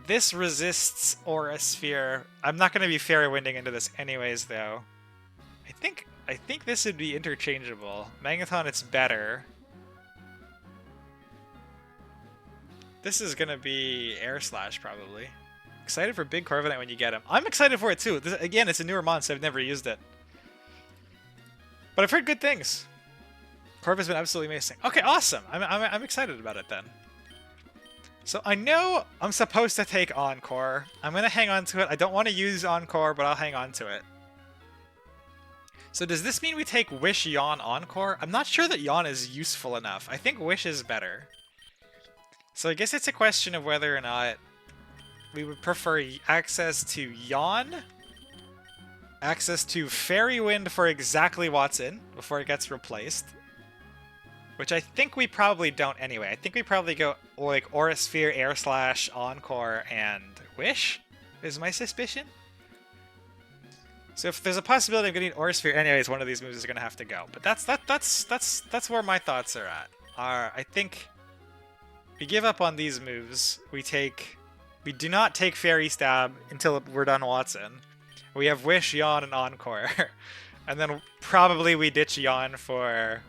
this resists Aura Sphere. I'm not going to be Fairy Winding into this anyways, though. I think this would be interchangeable. Magneton, it's better. This is gonna be Air Slash, probably. Excited for Big Corviknight when you get him. I'm excited for it too. Again, it's a newer monster. I've never used it. But I've heard good things. Corvik's been absolutely amazing. Okay, awesome. I'm excited about it then. So I know I'm supposed to take Encore. I'm gonna hang on to it. I don't want to use Encore, but I'll hang on to it. So does this mean we take Wish, Yawn, Encore? I'm not sure that Yawn is useful enough. I think Wish is better. So I guess it's a question of whether or not we would prefer access to Yawn, access to Fairy Wind for exactly Watson before it gets replaced, which I think we probably don't anyway. I think we probably go like Aura Sphere, Air Slash, Encore, and Wish is my suspicion. So if there's a possibility of getting Aura Sphere anyways, one of these moves is going to have to go. But that's where my thoughts are at. I think we give up on these moves. We do not take Fairy Stab until we're done Watson. We have Wish, Yawn, and Encore. And then probably we ditch Yawn for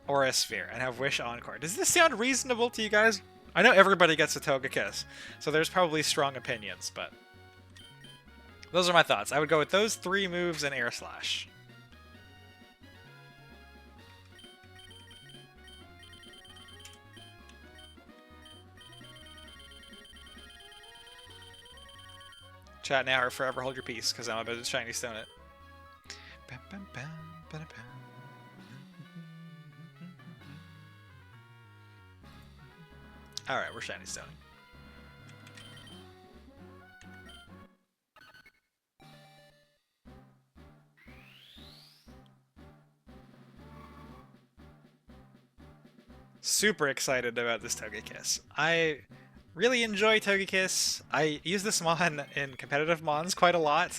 Aura Sphere and have Wish, Encore. Does this sound reasonable to you guys? I know everybody gets a Togekiss, so there's probably strong opinions, but those are my thoughts. I would go with those 3 moves and Air Slash. Chat now or forever hold your peace, because I'm about to shiny stone it. Alright, we're shiny stoning. Super excited about this Togekiss. I really enjoy Togekiss. I use this Mon in competitive Mons quite a lot.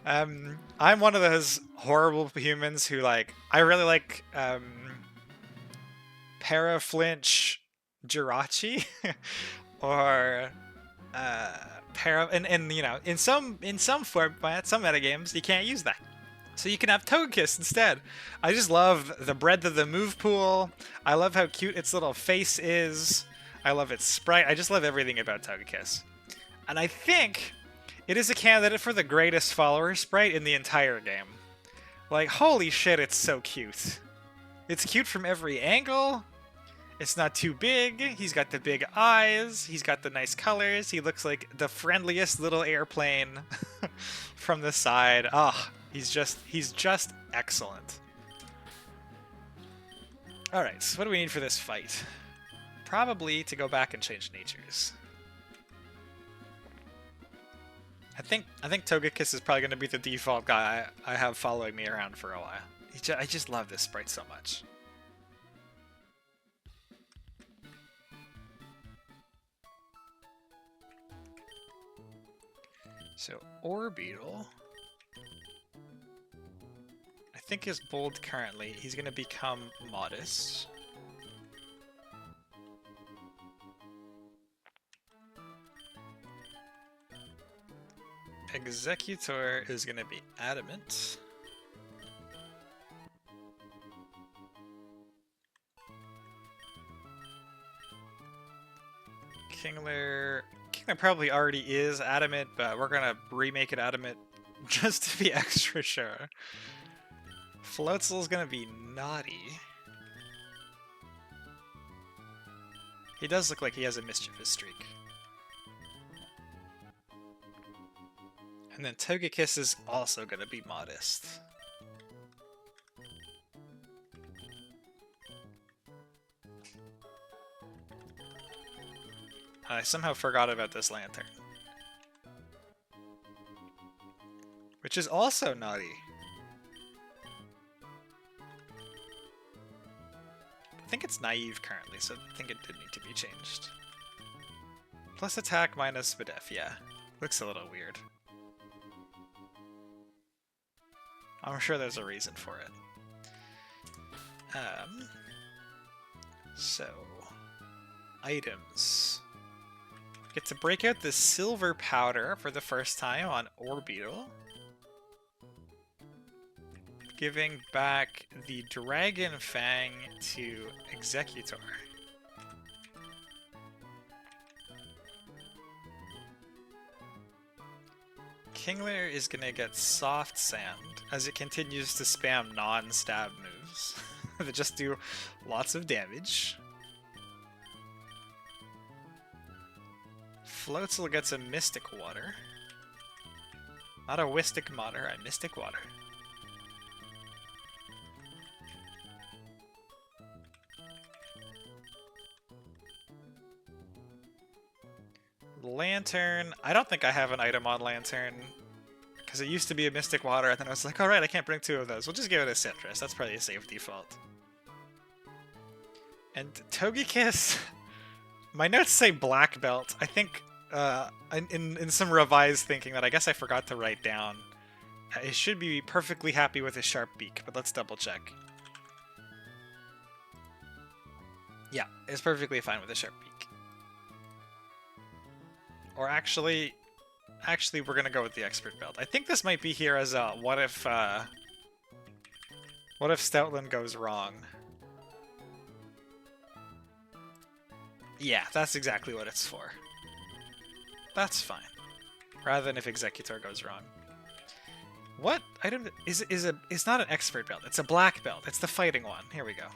I'm one of those horrible humans who I really like Paraflinch Jirachi or and you know, in some formats, some metagames, you can't use that. So you can have Togekiss instead. I just love the breadth of the move pool. I love how cute its little face is. I love its sprite. I just love everything about Togekiss. And I think it is a candidate for the greatest follower sprite in the entire game. Like, holy shit, it's so cute. It's cute from every angle. It's not too big. He's got the big eyes. He's got the nice colors. He looks like the friendliest little airplane from the side. Ah, he's just excellent. Alright, so what do we need for this fight? Probably to go back and change natures. I think Togekiss is probably going to be the default guy I have following me around for a while. I just love this sprite so much. So, Orbeetle, I think is bold currently. He's going to become Modest. Executor is gonna be adamant. Kingler probably already is adamant, but we're gonna remake it adamant just to be extra sure. Floatzel's gonna be naughty. He does look like he has a mischievous streak. And then Togekiss is also gonna be modest. I somehow forgot about this lantern. Which is also naughty. I think it's naive currently, so I think it did need to be changed. Plus attack minus Spadef, yeah. Looks a little weird. I'm sure there's a reason for it. So... items. Get to break out the silver powder for the first time on Orbeetle. Giving back the Dragon Fang to Executor. Kingler is gonna get Soft Sand as it continues to spam non-stab moves that just do lots of damage. Floatzel gets a Mystic Water. Not a Wistic Water, a Mystic Water. Lantern. I don't think I have an item on Lantern. Because it used to be a Mystic Water, and then I was like, alright, I can't bring 2 of those. We'll just give it a Citrus. That's probably a safe default. And Togekiss... My notes say Black Belt. I think, in some revised thinking that I guess I forgot to write down, it should be perfectly happy with a sharp beak, but let's double check. Yeah, it's perfectly fine with a sharp beak. Or actually we're gonna go with the Expert Belt. I think this might be here as a what if Stoutland goes wrong. Yeah, that's exactly what it's for. That's fine. Rather than if Executor goes wrong. What item it's not an Expert Belt, it's a Black Belt. It's the fighting one. Here we go.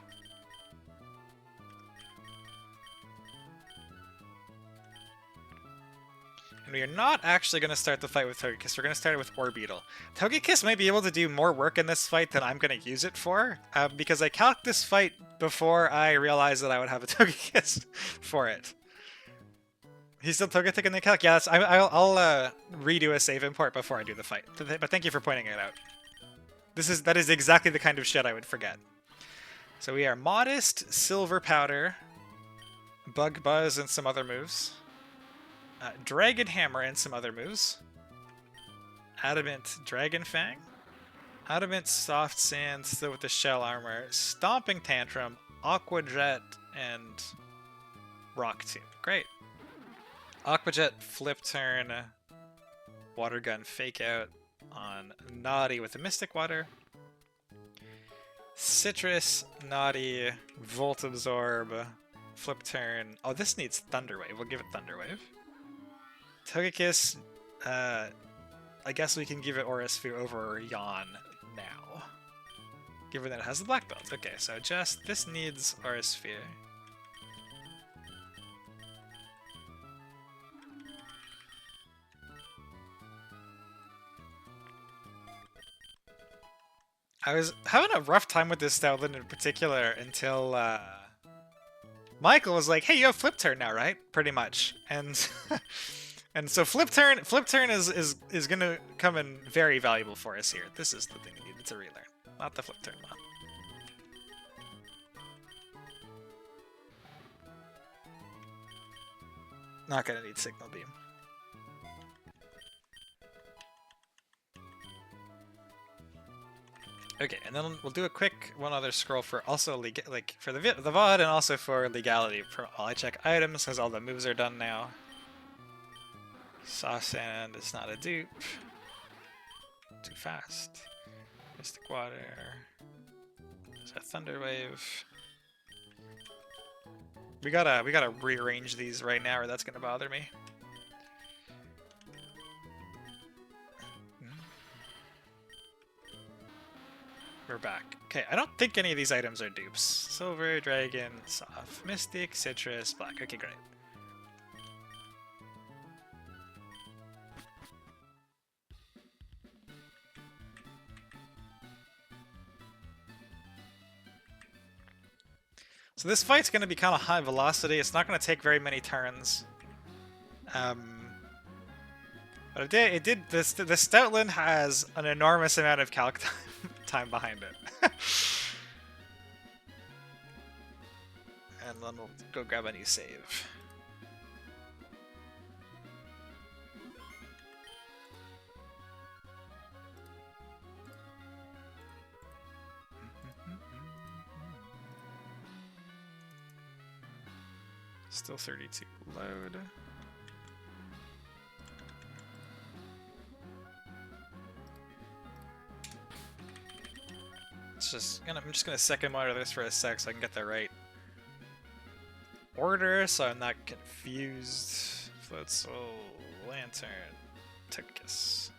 And we are not actually going to start the fight with Togekiss. We're going to start it with Orbeetle. Togekiss might be able to do more work in this fight than I'm going to use it for, because I calced this fight before I realized that I would have a Togekiss for it. He's still Togetic in the calc? Yeah, I'll redo a save import before I do the fight. But thank you for pointing it out. That is exactly the kind of shit I would forget. So we are Modest, Silver Powder, Bug Buzz, and some other moves. Dragon Hammer and some other moves. Adamant Dragon Fang. Adamant Soft Sand, still with the Shell Armor. Stomping Tantrum, Aqua Jet, and Rock Tomb. Great. Aqua Jet, Flip Turn, Water Gun Fake Out on Naughty with the Mystic Water. Citrus, Naughty, Volt Absorb, Flip Turn. Oh, this needs Thunder Wave. We'll give it Thunder Wave. Togekiss, I guess we can give it Orisfu over Yawn now. Given that it has the Black Belt. Okay, so just, this needs Orisfu. I was having a rough time with this Stoutland in particular until, Michael was like, hey, you have Flip Turn now, right? Pretty much. And... And so Flip Turn is gonna come in very valuable for us here. This is the thing we needed to relearn, not the Flip Turn one. Not gonna need Signal Beam. Okay, and then we'll do a quick one other scroll for also for the VOD and also for legality. For all I check items, because all the moves are done now. Saw Sand is not a dupe. Too fast. Mystic Water. There's a Thunder Wave. We gotta rearrange these right now or that's gonna bother me. We're back. Okay, I don't think any of these items are dupes. Silver, Dragon, Soft, Mystic, Citrus, Black. Okay, great. So this fight's going to be kind of high velocity. It's not going to take very many turns. But it did. The Stoutland has an enormous amount of calc time behind it. And then we'll go grab a new save. Still 32 load. I'm just gonna second monitor this for a sec so I can get the right order so I'm not confused. Floatzel, Lantern, Togekiss.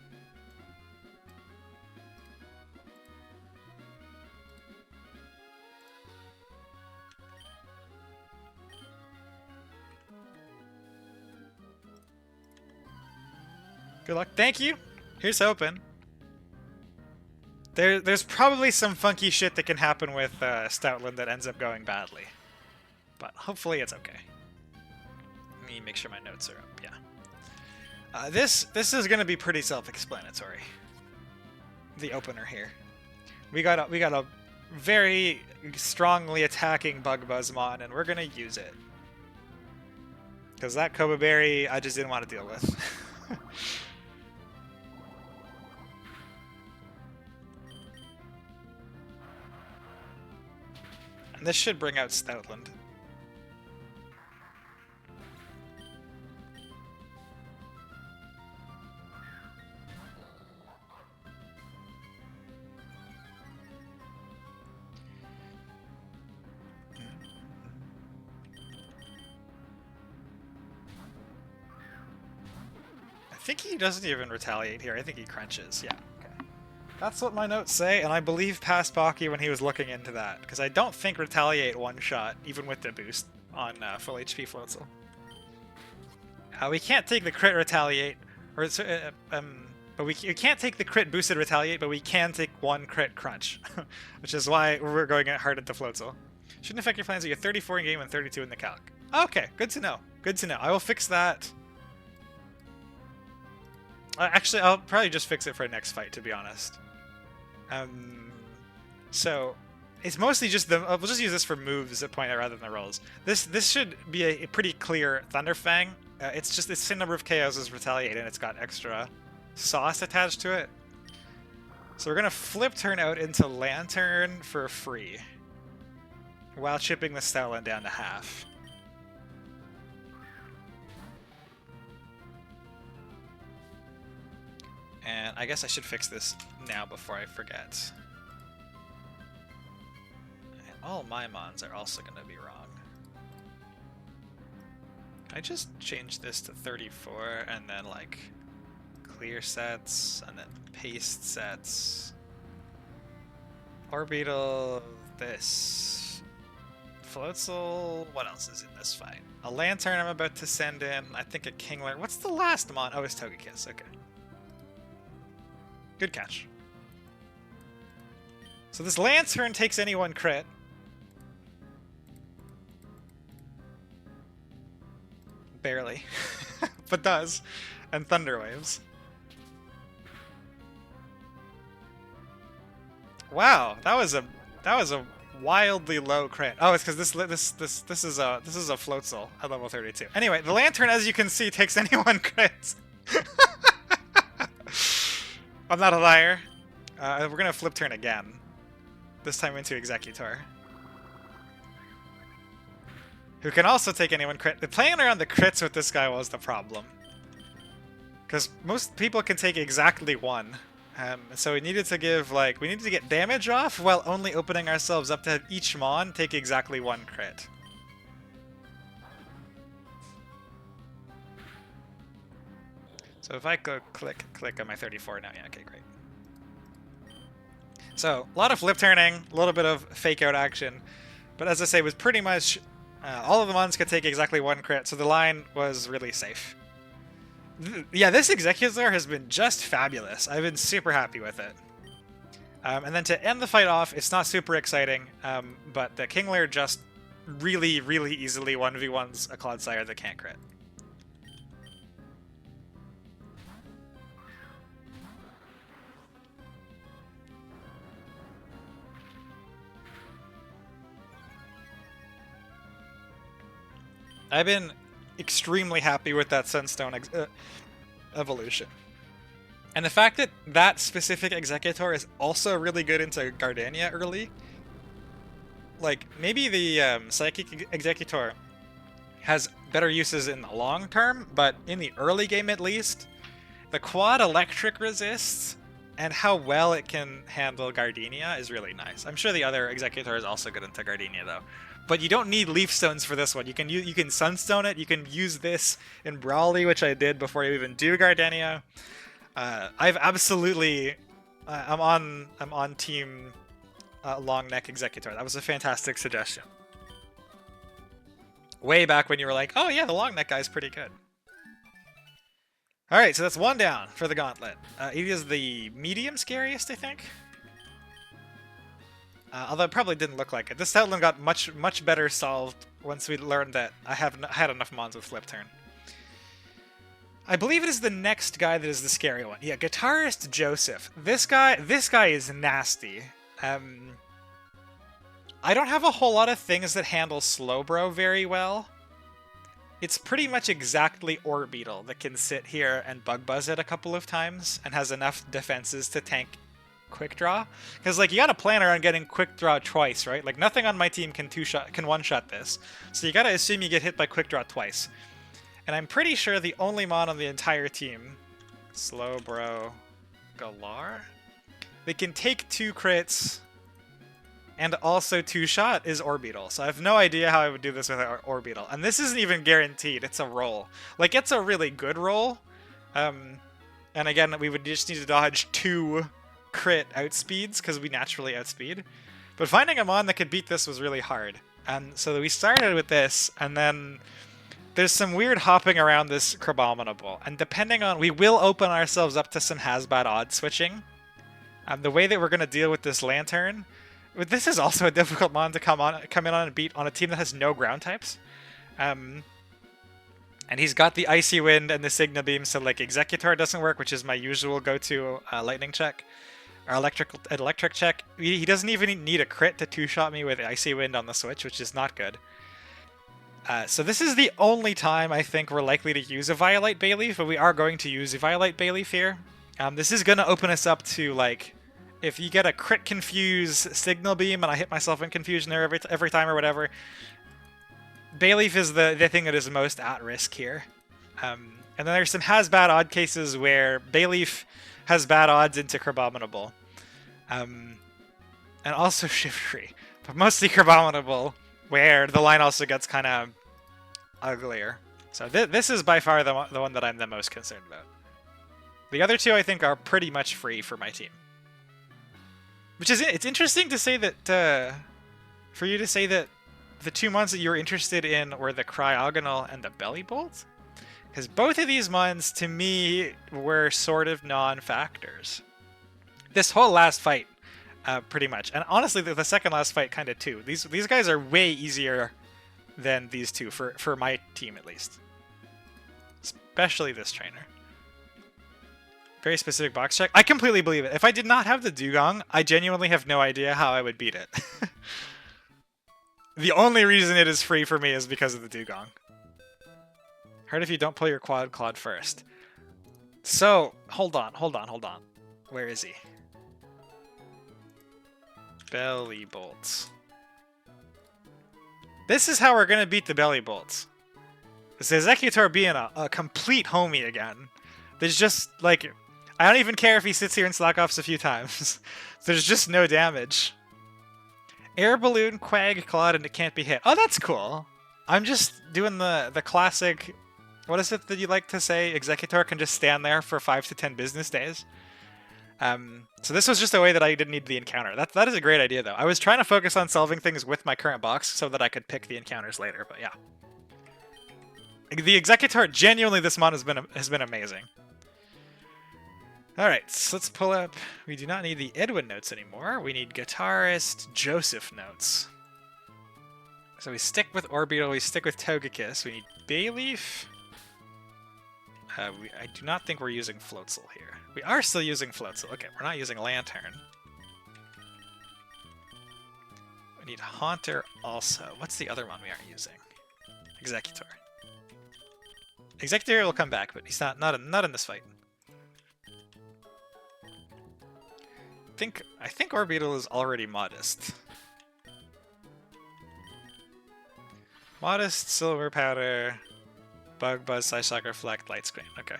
Good luck. Thank you. Here's hoping. There's probably some funky shit that can happen with Stoutland that ends up going badly. But hopefully it's okay. Let me make sure my notes are up, yeah. This is going to be pretty self-explanatory. The opener here. We got a very strongly attacking Bug Buzzmon, and we're going to use it. Because that Koba Berry, I just didn't want to deal with. This should bring out Stoutland. I think he doesn't even retaliate here. I think he crunches, yeah. That's what my notes say, and I believe past Baki when he was looking into that, because I don't think Retaliate one-shot, even with the boost, on full HP Floatzel. We can't take the crit Retaliate, or but we can't take the crit boosted Retaliate, but we can take one crit crunch, which is why we're going hard at the Floatzel. Shouldn't affect your plans. You get 34 in game and 32 in the calc. Okay, good to know. Good to know. I will fix that. Actually, I'll probably just fix it for next fight, to be honest. So it's mostly just we'll just use this for moves at point rather than the rolls. This should be a pretty clear Thunderfang. It's just the same number of KOs as Retaliate, and it's got extra sauce attached to it. So we're gonna flip turn out into Lantern for free, while chipping the Stoutland down to half. And I guess I should fix this now before I forget. And all my mons are also going to be wrong. Can I just change this to 34 and then like clear sets and then paste sets? Orbital, this. Floatzel, what else is in this fight? A Lantern I'm about to send in. I think a Kingler. What's the last mon? Oh, it's Togekiss. Okay. Good catch. So this Lantern takes any one crit. Barely. But does. And Thunder Waves. Wow, that was a wildly low crit. Oh, it's because this is a Floatzel at level 32. Anyway, the Lantern, as you can see, takes any one crit. I'm not a liar. We're gonna flip turn again. This time into Executor. Who can also take anyone crit. Playing around the crits with this guy was the problem. Because most people can take exactly one. So we needed to give, like, we needed to get damage off while only opening ourselves up to have each Mon take exactly one crit. So if I go click on my 34 now, yeah, okay, great. So, a lot of flip turning, a little bit of fake out action, but as I say, was pretty much all of the Mons could take exactly one crit, so the line was really safe. Yeah, this Executor has been just fabulous. I've been super happy with it. And then to end the fight off, it's not super exciting, but the King Lear just really, really easily 1v1s a Clodsire that can't crit. I've been extremely happy with that Sunstone evolution. And the fact that that specific Executor is also really good into Gardania early. Like, maybe the Psychic Executor has better uses in the long term, but in the early game at least, the quad electric resists and how well it can handle Gardenia is really nice. I'm sure the other Executor is also good into Gardenia though. But you don't need Leaf Stones for this one. You can Sunstone it. You can use this in Brawly, which I did before you even do Gardenia. I've absolutely, I'm on team Long Neck Executor. That was a fantastic suggestion. Way back when you were like, oh yeah, the Long Neck guy's pretty good. All right, so that's one down for the Gauntlet. It is the medium scariest, I think. Although it probably didn't look like it. This Outland got much better solved once we learned that I had enough Mons with Flip Turn. I believe it is the next guy that is the scary one. Yeah, Guitarist Joseph. This guy is nasty. I don't have a whole lot of things that handle Slowbro very well. It's pretty much exactly Orbeetle that can sit here and Bug Buzz it a couple of times and has enough defenses to tank Quick Draw. Because, like, you gotta plan around getting Quick Draw twice, right? Like, nothing on my team can one-shot this. So you gotta assume you get hit by Quick Draw twice. And I'm pretty sure the only Mon on the entire team, Slowbro Galar, they can take 2 crits and also 2-shot is Orbeetle. So I have no idea how I would do this with Orbeetle. And this isn't even guaranteed. It's a roll. Like, it's a really good roll. And again, we would just need to dodge 2 crit outspeeds because we naturally outspeed. But finding a Mon that could beat this was really hard. And so we started with this, and then there's some weird hopping around this Crabominable. And depending on... we will open ourselves up to some Hasbad odd switching. The way that we're going to deal with this Lantern... this is also a difficult Mon to come in on and beat on a team that has no ground types. And he's got the Icy Wind and the Signal Beam, so like Executor doesn't work, which is my usual go-to lightning check. Or electric check. He doesn't even need a crit to 2-shot me with Icy Wind on the switch, which is not good. So this is the only time I think we're likely to use a Violite Bayleaf, but we are going to use a Violite Bayleaf here. This is going to open us up to, like, if you get a crit confuse Signal Beam and I hit myself in confusion there every time or whatever, Bayleaf is the thing that is most at risk here. And then there's some has-bad odd cases where Bayleaf has bad odds into Crabominable. And also Shiftry. But mostly Crabominable, where the line also gets kind of uglier. So this is by far the one that I'm the most concerned about. The other two I think are pretty much free for my team. Which is, it's interesting to say that, for you to say that the 2 Mons that you were interested in were the Cryogonal and the Bellybolt. Because both of these Mons, to me, were sort of non-factors. This whole last fight, pretty much. And honestly, the second last fight kind of too. These guys are way easier than these two, for my team at least. Especially this trainer. Very specific box check. I completely believe it. If I did not have the Dugong, I genuinely have no idea how I would beat it. The only reason it is free for me is because of the Dugong. Hard if you don't pull your Quad first. So, hold on. Where is he? Belly Bolts. This is how we're going to beat the Belly Bolts. This Executor being a complete homie again. There's just, like, I don't even care if he sits here and slack offs a few times. There's just no damage. Air Balloon, Quag, Claude, and it can't be hit. Oh, that's cool. I'm just doing the classic, what is it that you like to say? Executor can just stand there for 5 to 10 business days. So this was just a way that I didn't need the encounter. That is a great idea, though. I was trying to focus on solving things with my current box so that I could pick the encounters later, but yeah. The Executor, genuinely, this mod has been amazing. Alright, so let's pull up... We do not need the Edwin notes anymore. We need Guitarist Joseph notes. So we stick with Orbital, we stick with Togekiss. We need Bayleaf. I do not think we're using Floatzel here. We are still using Floatzel. Okay, we're not using Lantern. We need Haunter also. What's the other one we aren't using? Executor. Executor will come back, but he's not in this fight. I think Orbital is already Modest. Modest, Silver Powder, Bug Buzz, Psyshock, Reflect, Light Screen. Okay.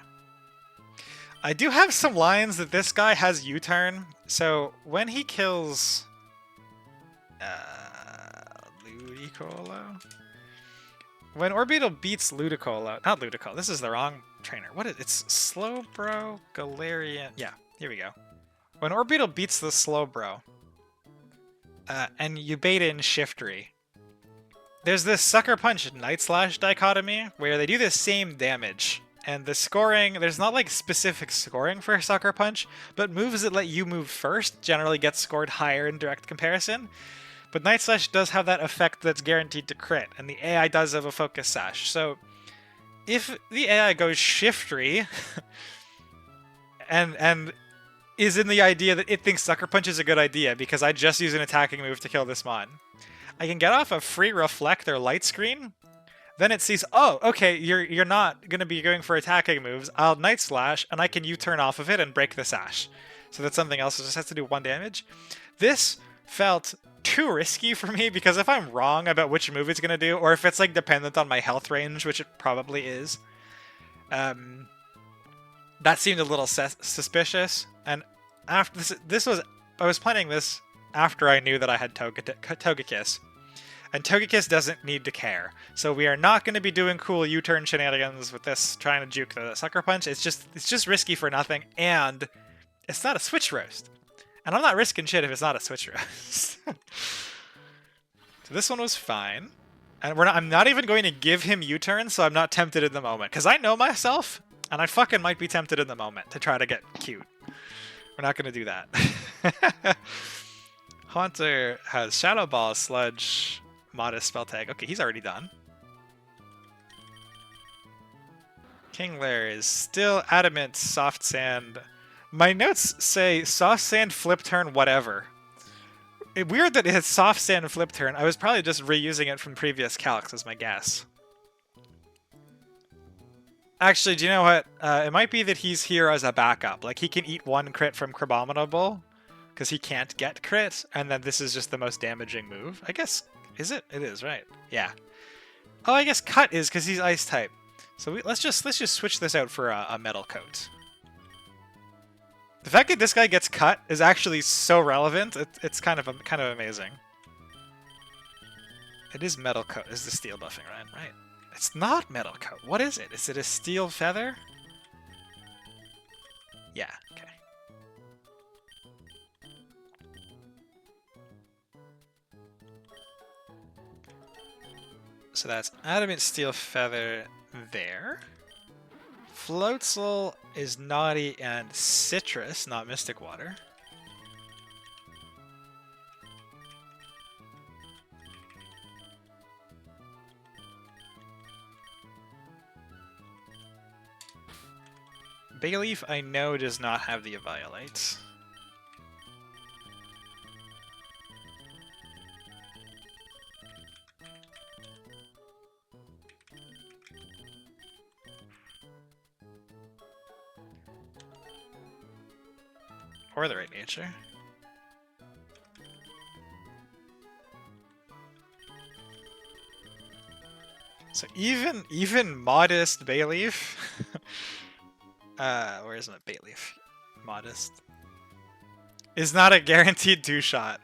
I do have some lines that this guy has U-turn, so when he kills Ludicolo? When Orbital beats Ludicolo, not Ludicolo, this is the wrong trainer. What is it's Slowbro, Galarian. Yeah, here we go. When Orbital beats the Slowbro, and you bait in Shiftry, there's this Sucker Punch Night Slash dichotomy where they do the same damage. And the scoring, there's not like specific scoring for Sucker Punch, but moves that let you move first generally get scored higher in direct comparison. But Night Slash does have that effect that's guaranteed to crit, and the AI does have a Focus Sash. So if the AI goes Shiftry, and is in the idea that it thinks Sucker Punch is a good idea because I just use an attacking move to kill this mon, I can get off a free Reflect or Light Screen. Then it sees, oh, okay, you're not going to be going for attacking moves. I'll Night Slash, and I can U-turn off of it and break the Sash. So that's something else. It just has to do 1 damage. This felt too risky for me, because if I'm wrong about which move it's going to do, or if it's like dependent on my health range, which it probably is, that seemed a little suspicious. And after I was planning this after I knew that I had Togekiss. And Togekiss doesn't need to care. So we are not going to be doing cool U-turn shenanigans with this, trying to juke the Sucker Punch. It's just risky for nothing, and it's not a Switch Roast. And I'm not risking shit if it's not a Switch Roast. So this one was fine. And I'm not even going to give him U-turn, so I'm not tempted in the moment. Because I know myself, and I fucking might be tempted in the moment to try to get cute. We're not going to do that. Haunter has Shadow Ball, Sludge, Modest, Spell Tag. Okay, he's already done. Kingler is still Adamant, Soft Sand. My notes say Soft Sand, Flip Turn, whatever. Weird that it has Soft Sand, Flip Turn. I was probably just reusing it from previous calcs as my guess. Actually, do you know what? It might be that he's here as a backup. Like, he can eat 1 crit from Crabominable, because he can't get crit, and then this is just the most damaging move. I guess, is it? It is, right? Yeah. Oh, I guess Cut is, because he's Ice type. So let's just switch this out for a Metal Coat. The fact that this guy gets Cut is actually so relevant. It's kind of amazing. It is Metal Coat. Is the Steel buffing, right? It's not Metal Coat. What is it? Is it a Steel Feather? Yeah, okay. So that's Adamant, Steel Feather there. Floatzel is Naughty and Citrus, not Mystic Water. Bayleaf, I know, does not have the Eviolite. Or the right nature. So even modest Bayleaf Where is my bait leaf? Modest. Is not a guaranteed 2-shot.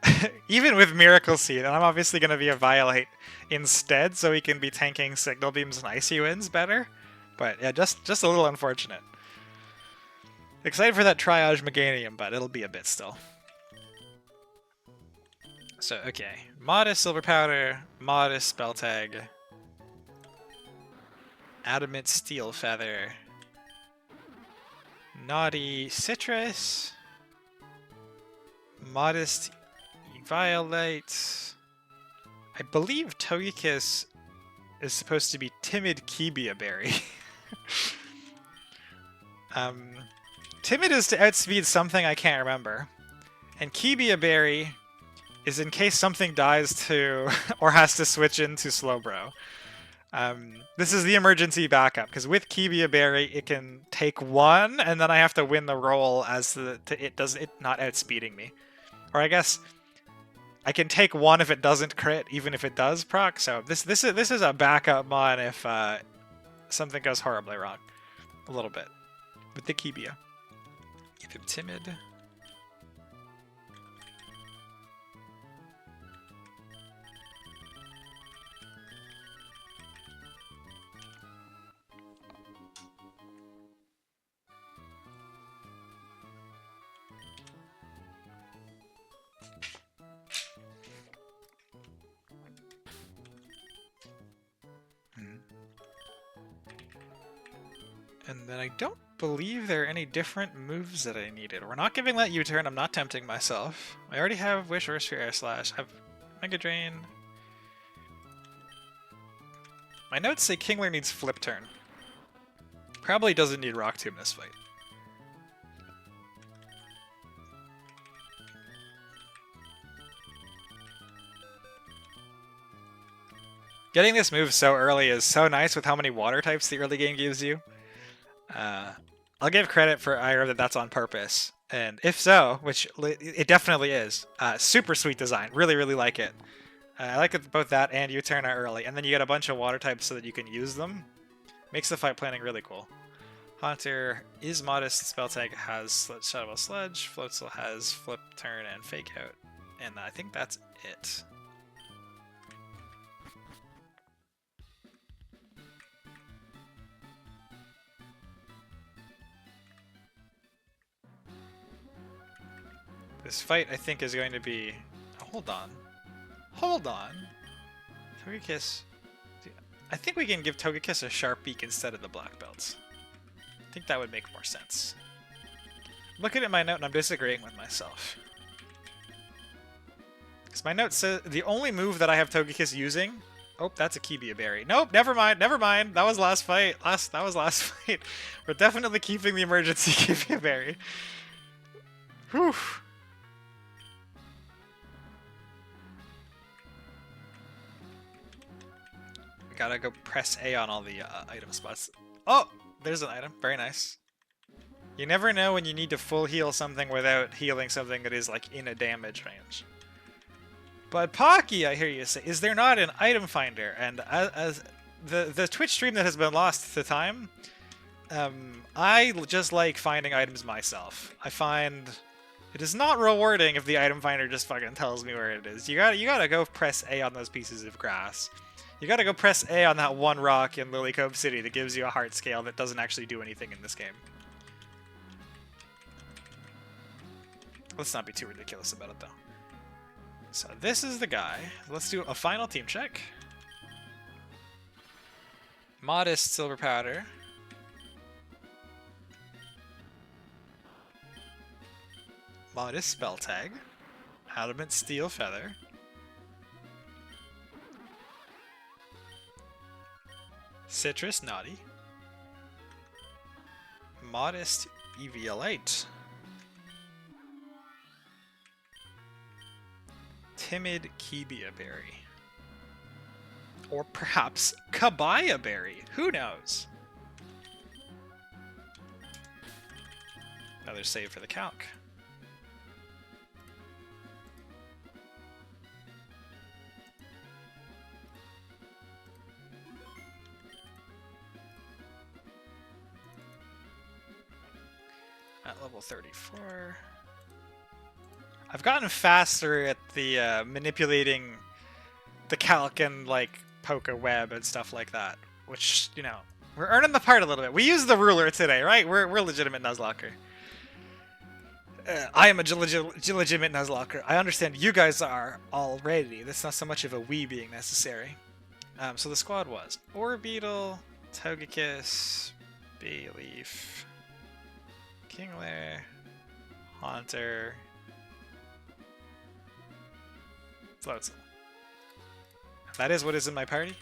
Even with Miracle Seed, and I'm obviously going to be a Violate instead, so he can be tanking Signal Beams and Icy Winds better. But yeah, just a little unfortunate. Excited for that Triage Meganium, but it'll be a bit still. So, okay. Modest Silver Powder, Modest Spell Tag, Adamant Steel Feather, Naughty Citrus, Modest Violate. I believe Togekiss is supposed to be Timid Kibia Berry. Timid is to outspeed something I can't remember. And Kibia Berry is in case something dies to or has to switch into Slowbro. This is the emergency backup, because with Kibia Berry, it can take 1, and then I have to win the roll as it not outspeeding me. Or I guess I can take 1 if it doesn't crit, even if it does proc. So this is a backup mon if something goes horribly wrong. A little bit. With the Kibia. Keep him timid. And then I don't believe there are any different moves that I needed. We're not giving that U-turn. I'm not tempting myself. I already have Wish, Wish, Air Slash. I have Mega Drain. My notes say Kingler needs Flip Turn. Probably doesn't need Rock Tomb this fight. Getting this move so early is so nice with how many water types the early game gives you. I'll give credit for Ira that that's on purpose. And if so, which it definitely is, super sweet design. Really, really like it. I like it, both that and U-turn are early. And then you get a bunch of water types so that you can use them. Makes the fight planning really cool. Haunter is modest, Spell Tag has Shadow Sledge, Floatzel has Flip Turn and Fake Out. And I think that's it. This fight, I think, is going to be... Hold on. Hold on. Togekiss... I think we can give Togekiss a Sharp Beak instead of the Black Belts. I think that would make more sense. Looking at my note and I'm disagreeing with myself. Because my note says the only move that I have Togekiss using... Oh, that's a Kibia Berry. Nope, never mind, never mind. That was last fight. That was last fight. We're definitely keeping the emergency Kibia Berry. Whew. Gotta go press A on all the item spots. Oh! There's an item. Very nice. You never know when you need to full heal something without healing something that is, like, in a damage range. But Pocky, I hear you say, is there not an item finder? And as the Twitch stream that has been lost to time, I just like finding items myself. I find it is not rewarding if the item finder just fucking tells me where it is. You gotta go press A on those pieces of grass. You gotta go press A on that one rock in Lily Cove City that gives you a heart scale that doesn't actually do anything in this game. Let's not be too ridiculous about it, though. So this is the guy. Let's do a final team check. Modest Silver Powder. Modest Spell Tag. Adamant Steel Feather. Citrus Naughty. Modest Eviolite. Timid Kibia Berry. Or perhaps Kabaya Berry. Who knows? Another save for the calc. at level 34. I've gotten faster at the manipulating the calc and like poke a web and stuff like that, which, you know, we're earning the part a little bit. We used the ruler today, right? We're legitimate Nuzlocker. I am a legitimate Nuzlocker. I understand you guys are already. That's not so much of a we being necessary. So the squad was Orbeetle, Togekiss, Bayleaf, Kingler, Haunter, Floatzel. That is what is in my party.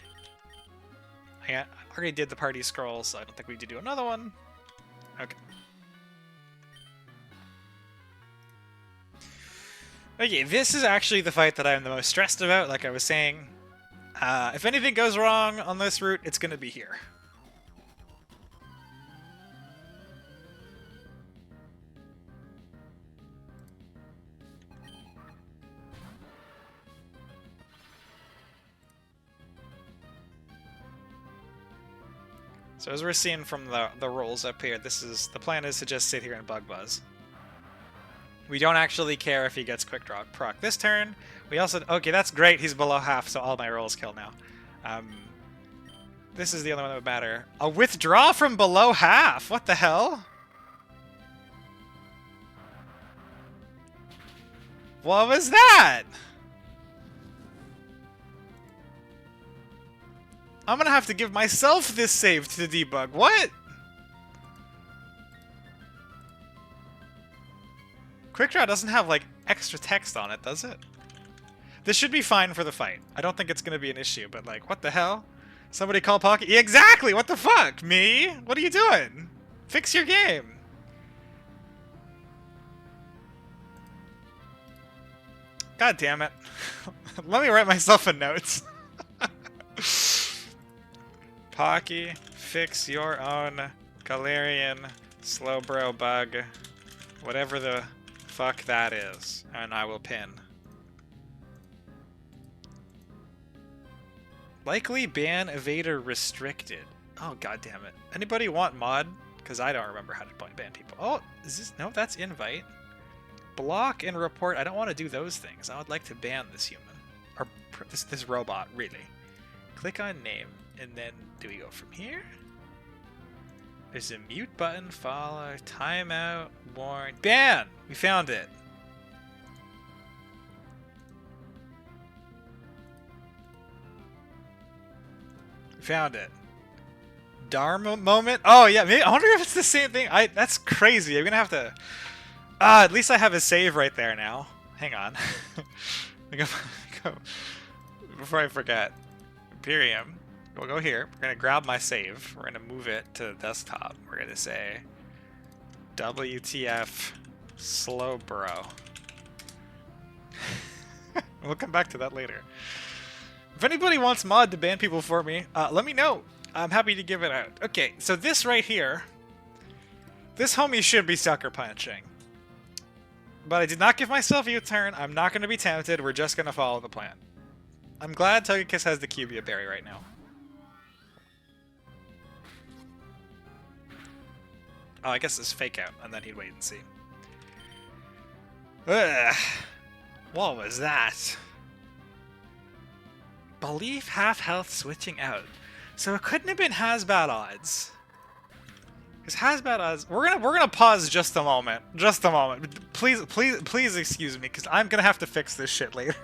I already did the party scroll, so I don't think we need to do another one. Okay. Okay, this is actually the fight that I'm the most stressed about, like I was saying. If anything goes wrong on this route, it's going to be here. So as we're seeing from the rolls up here, the plan is to just sit here and bug buzz. We don't actually care if he gets quick draw proc this turn. We also, okay, that's great. He's below half, so all my rolls kill now. This is the only one that would matter. A withdraw from below half. What the hell? What was that? I'm gonna have to give myself this save to debug. What? Quick Draw doesn't have, like, extra text on it, does it? This should be fine for the fight. I don't think it's gonna be an issue, but, like, what the hell? Somebody call Pocket? Yeah, exactly! What the fuck? Me? What are you doing? Fix your game! God damn it. Let me write myself a note. Pocky, fix your own Galarian Slowbro bug. Whatever the fuck that is. And I will pin. Likely ban evader restricted. Oh, god damn it. Anybody want mod? Because I don't remember how to ban people. Oh, is this... No, that's invite. Block and report. I don't want to do those things. I would like to ban this human. Or this robot, really. Click on name. And then, do we go from here? There's a mute button, follow, timeout, warn, ban! We found it. We found it. Dharma moment? Oh yeah, maybe, I wonder if it's the same thing. That's crazy. I'm gonna have to... at least I have a save right there now. Hang on. Before I forget. Imperium. We'll go here. We're going to grab my save. We're going to move it to the desktop. We're going to say WTF Slowbro. We'll come back to that later. If anybody wants mod to ban people for me, let me know. I'm happy to give it out. Okay, so this right here, this homie should be sucker punching. But I did not give myself a U-turn. I'm not going to be tempted. We're just going to follow the plan. I'm glad Togekiss has the Cubia Berry right now. Oh, I guess it's fake out, and then he'd wait and see. Ugh. What was that? Belief half health switching out. So it couldn't have been Hasbat odds. Because Hasbat odds... We're gonna pause just a moment. Just a moment. Please excuse me, because I'm gonna have to fix this shit later.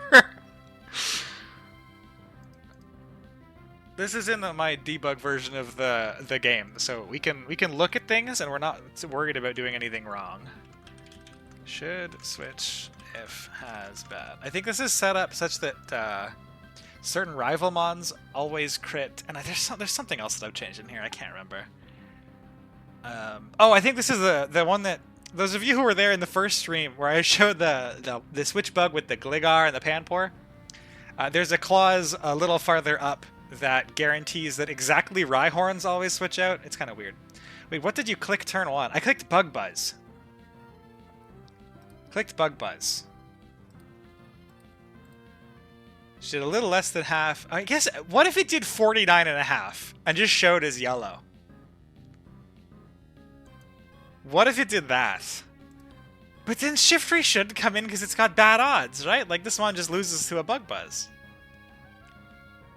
This is in my debug version of the game, so we can look at things and we're not worried about doing anything wrong. Should switch if has bad. I think this is set up such that certain rival mons always crit, and there's something else that I've changed in here. I can't remember. Oh, I think this is the one that those of you who were there in the first stream where I showed the switch bug with the Gligar and the Panpour. There's a clause a little farther up that guarantees that exactly Rhyhorns always switch out. It's kind of weird. Wait, what did you click turn 1? I clicked Bug Buzz. Clicked Bug Buzz. She did a little less than half. I guess, what if it did 49.5 and just showed as yellow? What if it did that? But then Shiftry should come in because it's got bad odds, right? Like, this one just loses to a Bug Buzz.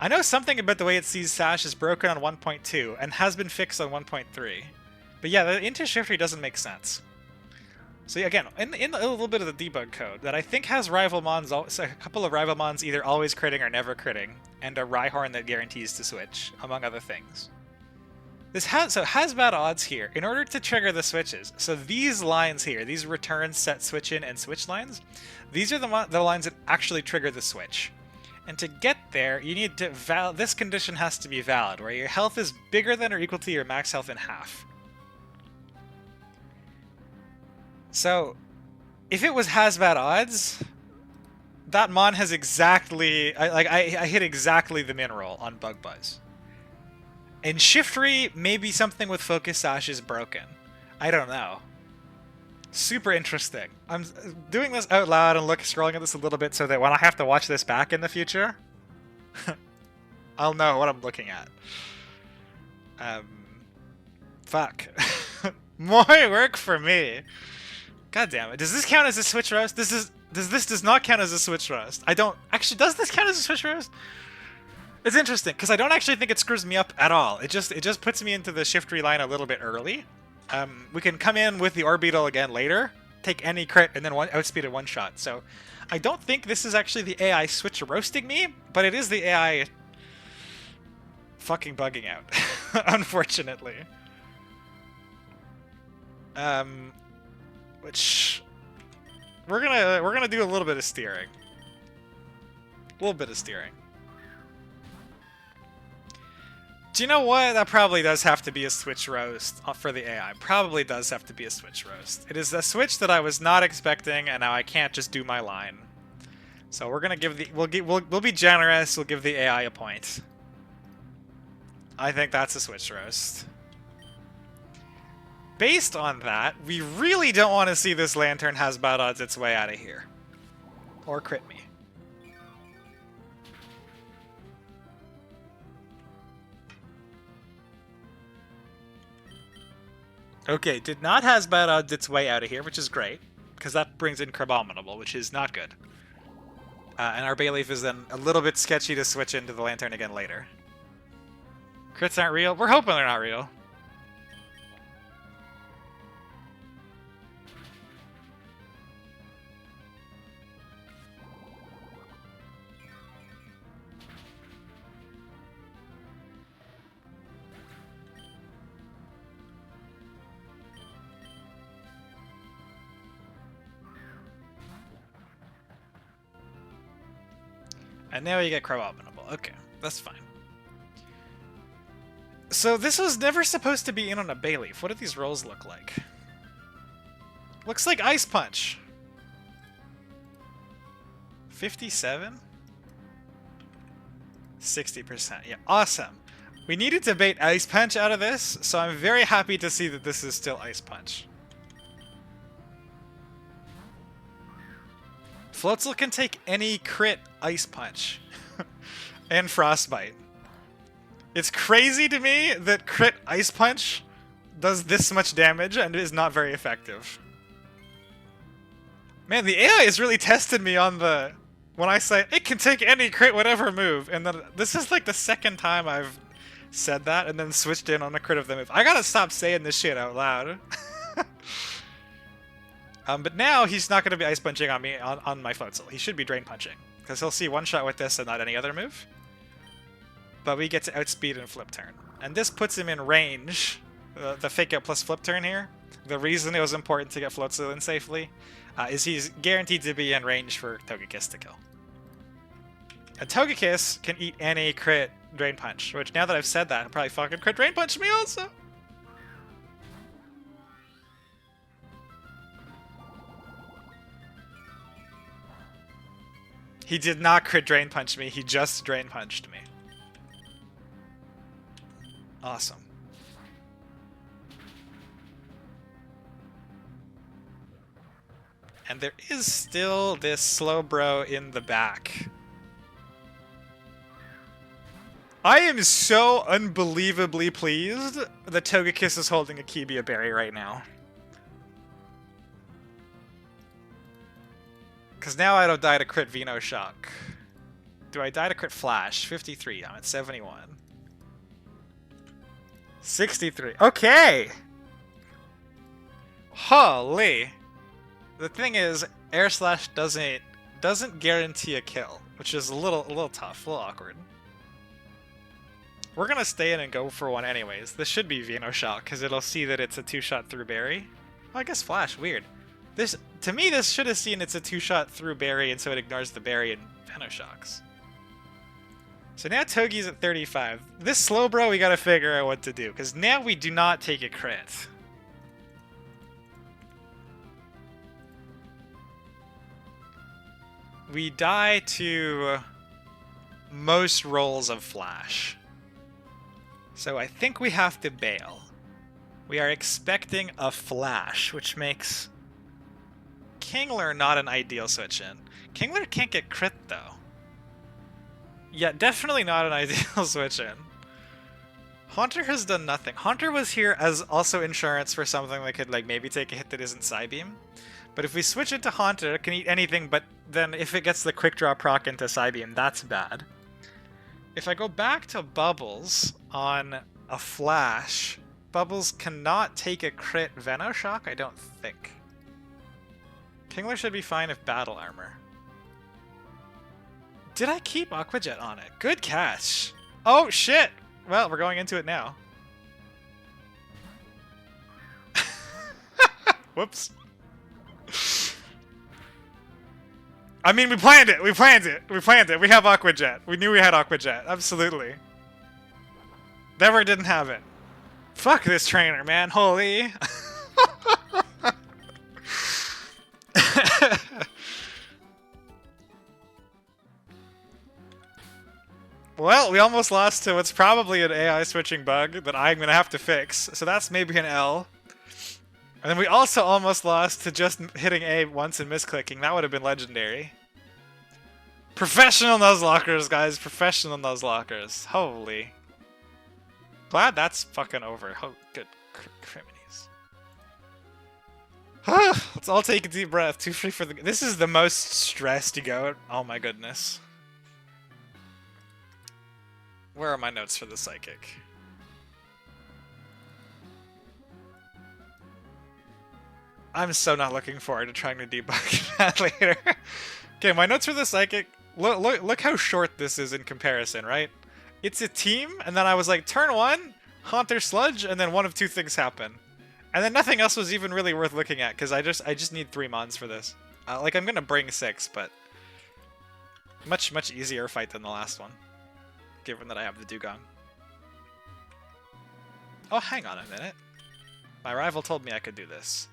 I know something about the way it sees Sash is broken on 1.2 and has been fixed on 1.3. But yeah, the into Shiftry doesn't make sense. So again, in a little bit of the debug code that I think has rival mons, so a couple of rival mons either always critting or never critting, and a Rhyhorn that guarantees to switch, among other things. This has bad odds here. In order to trigger the switches, so these lines here, these return, set, switch in, and switch lines, these are the lines that actually trigger the switch. And to get there, you need to this condition has to be valid, where your health is bigger than or equal to your max health in half. So, if it has bad odds, that mon has exactly... I hit exactly the min roll on Bug Buzz. And Shiftry, maybe something with Focus Sash is broken. I don't know. Super interesting. I'm doing this out loud and scrolling at this a little bit so that when I have to watch this back in the future, I'll know what I'm looking at. Fuck. More work for me. God damn it. Does this count as a switch roast? Does not count as a switch roast. I don't... Actually, does this count as a switch roast? It's interesting, because I don't actually think it screws me up at all. It just puts me into the Shiftry line a little bit early. We can come in with the Orbital again later, take any crit, and then outspeed it one shot. So I don't think this is actually the AI switch roasting me, but it is the AI fucking bugging out, unfortunately. Which we're gonna do a little bit of steering. A little bit of steering. Do you know what? That probably does have to be a switch roast for the AI. Probably does have to be a switch roast. It is a switch that I was not expecting, and now I can't just do my line. So we're gonna give the we'll be generous. We'll give the AI a point. I think that's a switch roast. Based on that, we really don't want to see this Lantern has bad odds its way out of here, or crit me. Okay, did not has bad odds its way out of here, which is great, because that brings in Crabominable, which is not good. And our Bayleaf is then a little bit sketchy to switch into the Lantern again later. Crits aren't real? We're hoping they're not real. And now you get Crabominable. Okay, that's fine. So this was never supposed to be in on a Bayleaf. What do these rolls look like? Looks like Ice Punch. 57? 60%. Yeah, awesome. We needed to bait Ice Punch out of this, so I'm very happy to see that this is still Ice Punch. Floatzel can take any crit Ice Punch. And Frostbite. It's crazy to me that crit Ice Punch does this much damage and is not very effective. Man, the AI has really tested me on the... When I say, it can take any crit whatever move, and then this is like the second time I've said that and then switched in on a crit of the move. I gotta stop saying this shit out loud. But now he's not going to be Ice Punching on me on my Floatzel. He should be Drain Punching, because he'll see one shot with this and not any other move. But we get to outspeed and flip turn. And this puts him in range, the Fake Out plus flip turn here. The reason it was important to get Floatzel in safely is he's guaranteed to be in range for Togekiss to kill. And Togekiss can eat any crit Drain Punch, which now that I've said that, he'll probably fucking crit Drain Punch me also. He did not crit Drain Punch me, he just Drain Punched me. Awesome. And there is still this Slowbro in the back. I am so unbelievably pleased that Togekiss is holding a Kibia Berry right now. Because now I don't die to crit Veno Shock. Do I die to crit Flash? 53. I'm at 71. 63. Okay! Holy! The thing is, Air Slash doesn't guarantee a kill, which is a little tough, a little awkward. We're gonna stay in and go for one anyways. This should be Veno Shock, because it'll see that it's a 2-shot through Berry. Oh, I guess Flash, weird. To me, this should have seen it's a 2-shot through Berry, and so it ignores the Berry and Veno Shocks. So now Togi's at 35. This slow bro, we gotta figure out what to do, because now we do not take a crit. We die to most rolls of Flash. So I think we have to bail. We are expecting a Flash, which makes Kingler not an ideal switch in. Kingler can't get crit though. Yeah, definitely not an ideal switch in. Haunter has done nothing. Haunter was here as also insurance for something that could like maybe take a hit that isn't Psybeam. But if we switch into Haunter, it can eat anything, but then if it gets the quick draw proc into Psybeam, that's bad. If I go back to Bubbles on a Flash, Bubbles cannot take a crit Veno Shock, I don't think. Kingler should be fine if Battle Armor. Did I keep Aqua Jet on it? Good catch. Oh, shit! Well, we're going into it now. Whoops. I mean, we planned it! We planned it! We planned it! We have Aqua Jet. We knew we had Aqua Jet. Absolutely. Never didn't have it. Fuck this trainer, man. Holy. Well, we almost lost to what's probably an AI switching bug that I'm going to have to fix. So that's maybe an L. And then we also almost lost to just hitting A once and misclicking. That would have been legendary. Professional Nuzlockers, guys. Professional Nuzlockers. Holy. Glad that's fucking over. Oh, good criminies. Let's all take a deep breath. Too free for the... This is the most stressed you go. Oh my goodness. Where are my notes for the Psychic? I'm so not looking forward to trying to debug that later. Okay, my notes for the Psychic. Look how short this is in comparison, right? It's a team, and then I was like, turn 1, Haunter Sludge, and then one of two things happen. And then nothing else was even really worth looking at, because I just need 3 mons for this. Like, I'm gonna bring 6, but... Much easier fight than the last one. Given that I have the Dugong. Oh, hang on a minute. My rival told me I could do this.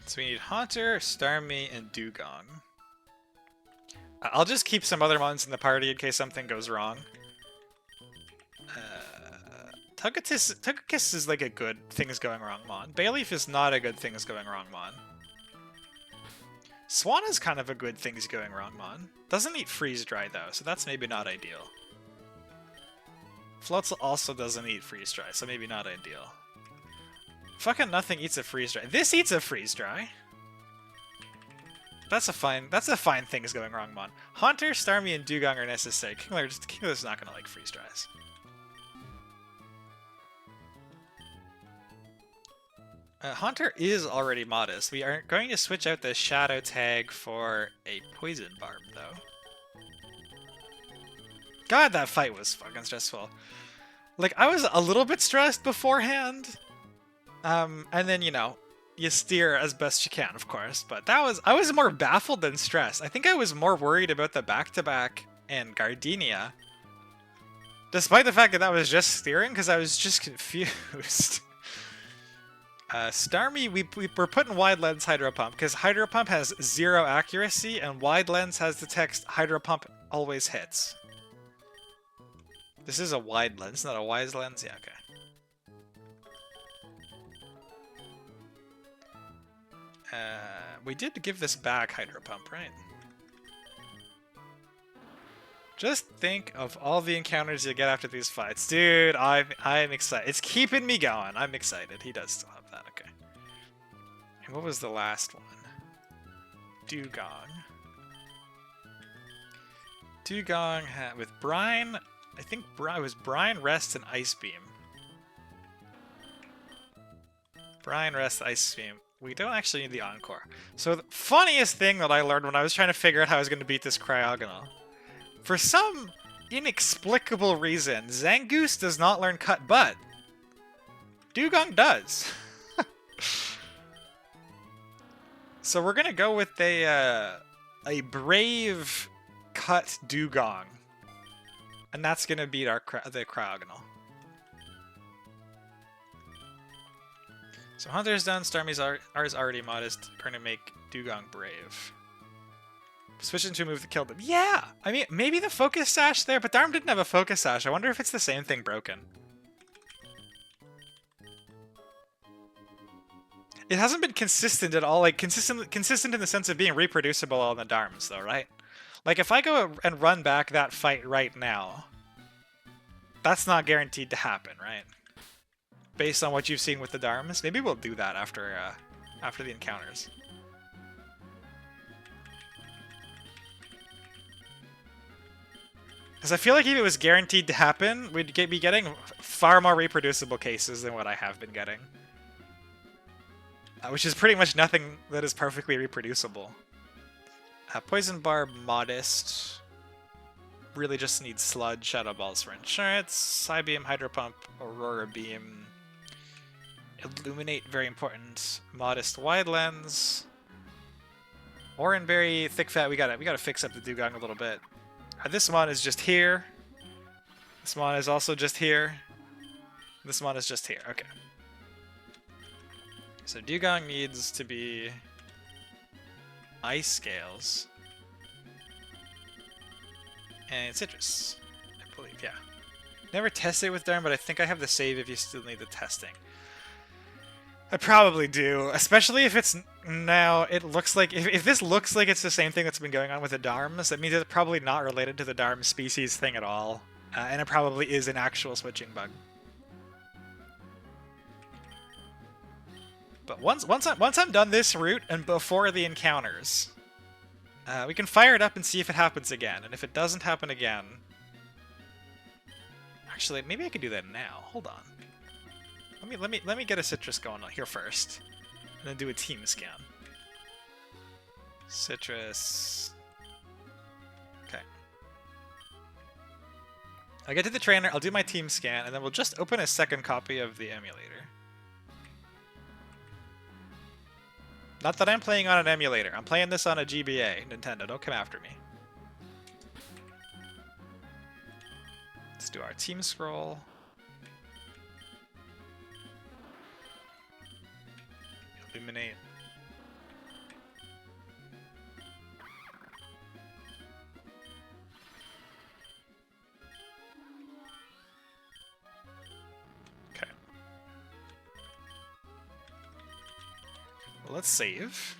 So we need Haunter, Starmie, and Dugong. I'll just keep some other mons in the party in case something goes wrong. Togekiss is like a good things going wrong mon. Bayleaf is not a good things going wrong mon. Swan is kind of a good things going wrong mon. Doesn't eat Freeze Dry though, so that's maybe not ideal. Floatzel also doesn't eat Freeze Dry, so maybe not ideal. Fucking nothing eats a Freeze Dry. This eats a Freeze Dry. That's a fine things going wrong mon. Haunter, Starmie, and Dugong are necessary. Kingler's not gonna like Freeze Dries. Haunter is already modest. We are going to switch out the Shadow tag for a Poison Barb, though. God, that fight was fucking stressful. Like, I was a little bit stressed beforehand. And then, you know, you steer as best you can, of course. But I was more baffled than stressed. I think I was more worried about the back-to-back and Gardenia. Despite the fact that that was just steering, because I was just confused. Starmie, we're putting Wide Lens Hydro Pump, because Hydro Pump has 0 accuracy, and Wide Lens has the text, Hydro Pump always hits. This is a Wide Lens, not a Wise Lens? Yeah, okay. We did give this back Hydro Pump, right? Just think of all the encounters you get after these fights. Dude, I'm excited. It's keeping me going. I'm excited. He does still have that, okay. And what was the last one? Dugong. Dugong with Brine. I think it was Brine, Rest, and Ice Beam. Brine, Rest, Ice Beam. We don't actually need the Encore. So the funniest thing that I learned when I was trying to figure out how I was going to beat this Cryogonal. For some inexplicable reason, Zangoose does not learn Cut Butt. Dugong does. So we're gonna go with a brave Cut Dugong, and that's gonna beat the Cryogonal. So Hunter's done. Starmie's ours already modest. We're gonna make Dugong brave. Switch into a move that killed him. Yeah! I mean, maybe the Focus Sash there, but Darm didn't have a Focus Sash. I wonder if it's the same thing broken. It hasn't been consistent at all, like, consistent in the sense of being reproducible on the Darms, though, right? Like, if I go and run back that fight right now, that's not guaranteed to happen, right? Based on what you've seen with the Darms. Maybe we'll do that after the encounters. Because I feel like if it was guaranteed to happen, we'd be getting far more reproducible cases than what I have been getting. Which is pretty much nothing that is perfectly reproducible. Poison Barb, modest. Really just needs Sludge, Shadow Balls for insurance. Psybeam, Hydro Pump, Aurora Beam. Illuminate, very important. Modest, Wide Lens. Oranberry, Thick Fat. We gotta fix up the Dugong a little bit. This one is just here. This one is also just here. This one is just here. Okay. So Dugong needs to be Ice Scales and Citrus, I believe. Yeah. Never tested it with Darm, but I think I have the save if you still need the testing. I probably do, especially if it's now, it looks like, if this looks like it's the same thing that's been going on with the Darms, that means it's probably not related to the Darm species thing at all, and it probably is an actual switching bug. But once I'm done this route and before the encounters, we can fire it up and see if it happens again, and if it doesn't happen again, actually, maybe I could do that now. Hold on. Let me get a Citrus going here first, and then do a team scan. Citrus. Okay. I'll get to the trainer, I'll do my team scan, and then we'll just open a second copy of the emulator. Not that I'm playing on an emulator, I'm playing this on a GBA. Nintendo, don't come after me. Let's do our team scroll. Illuminate. Okay. Well, let's save.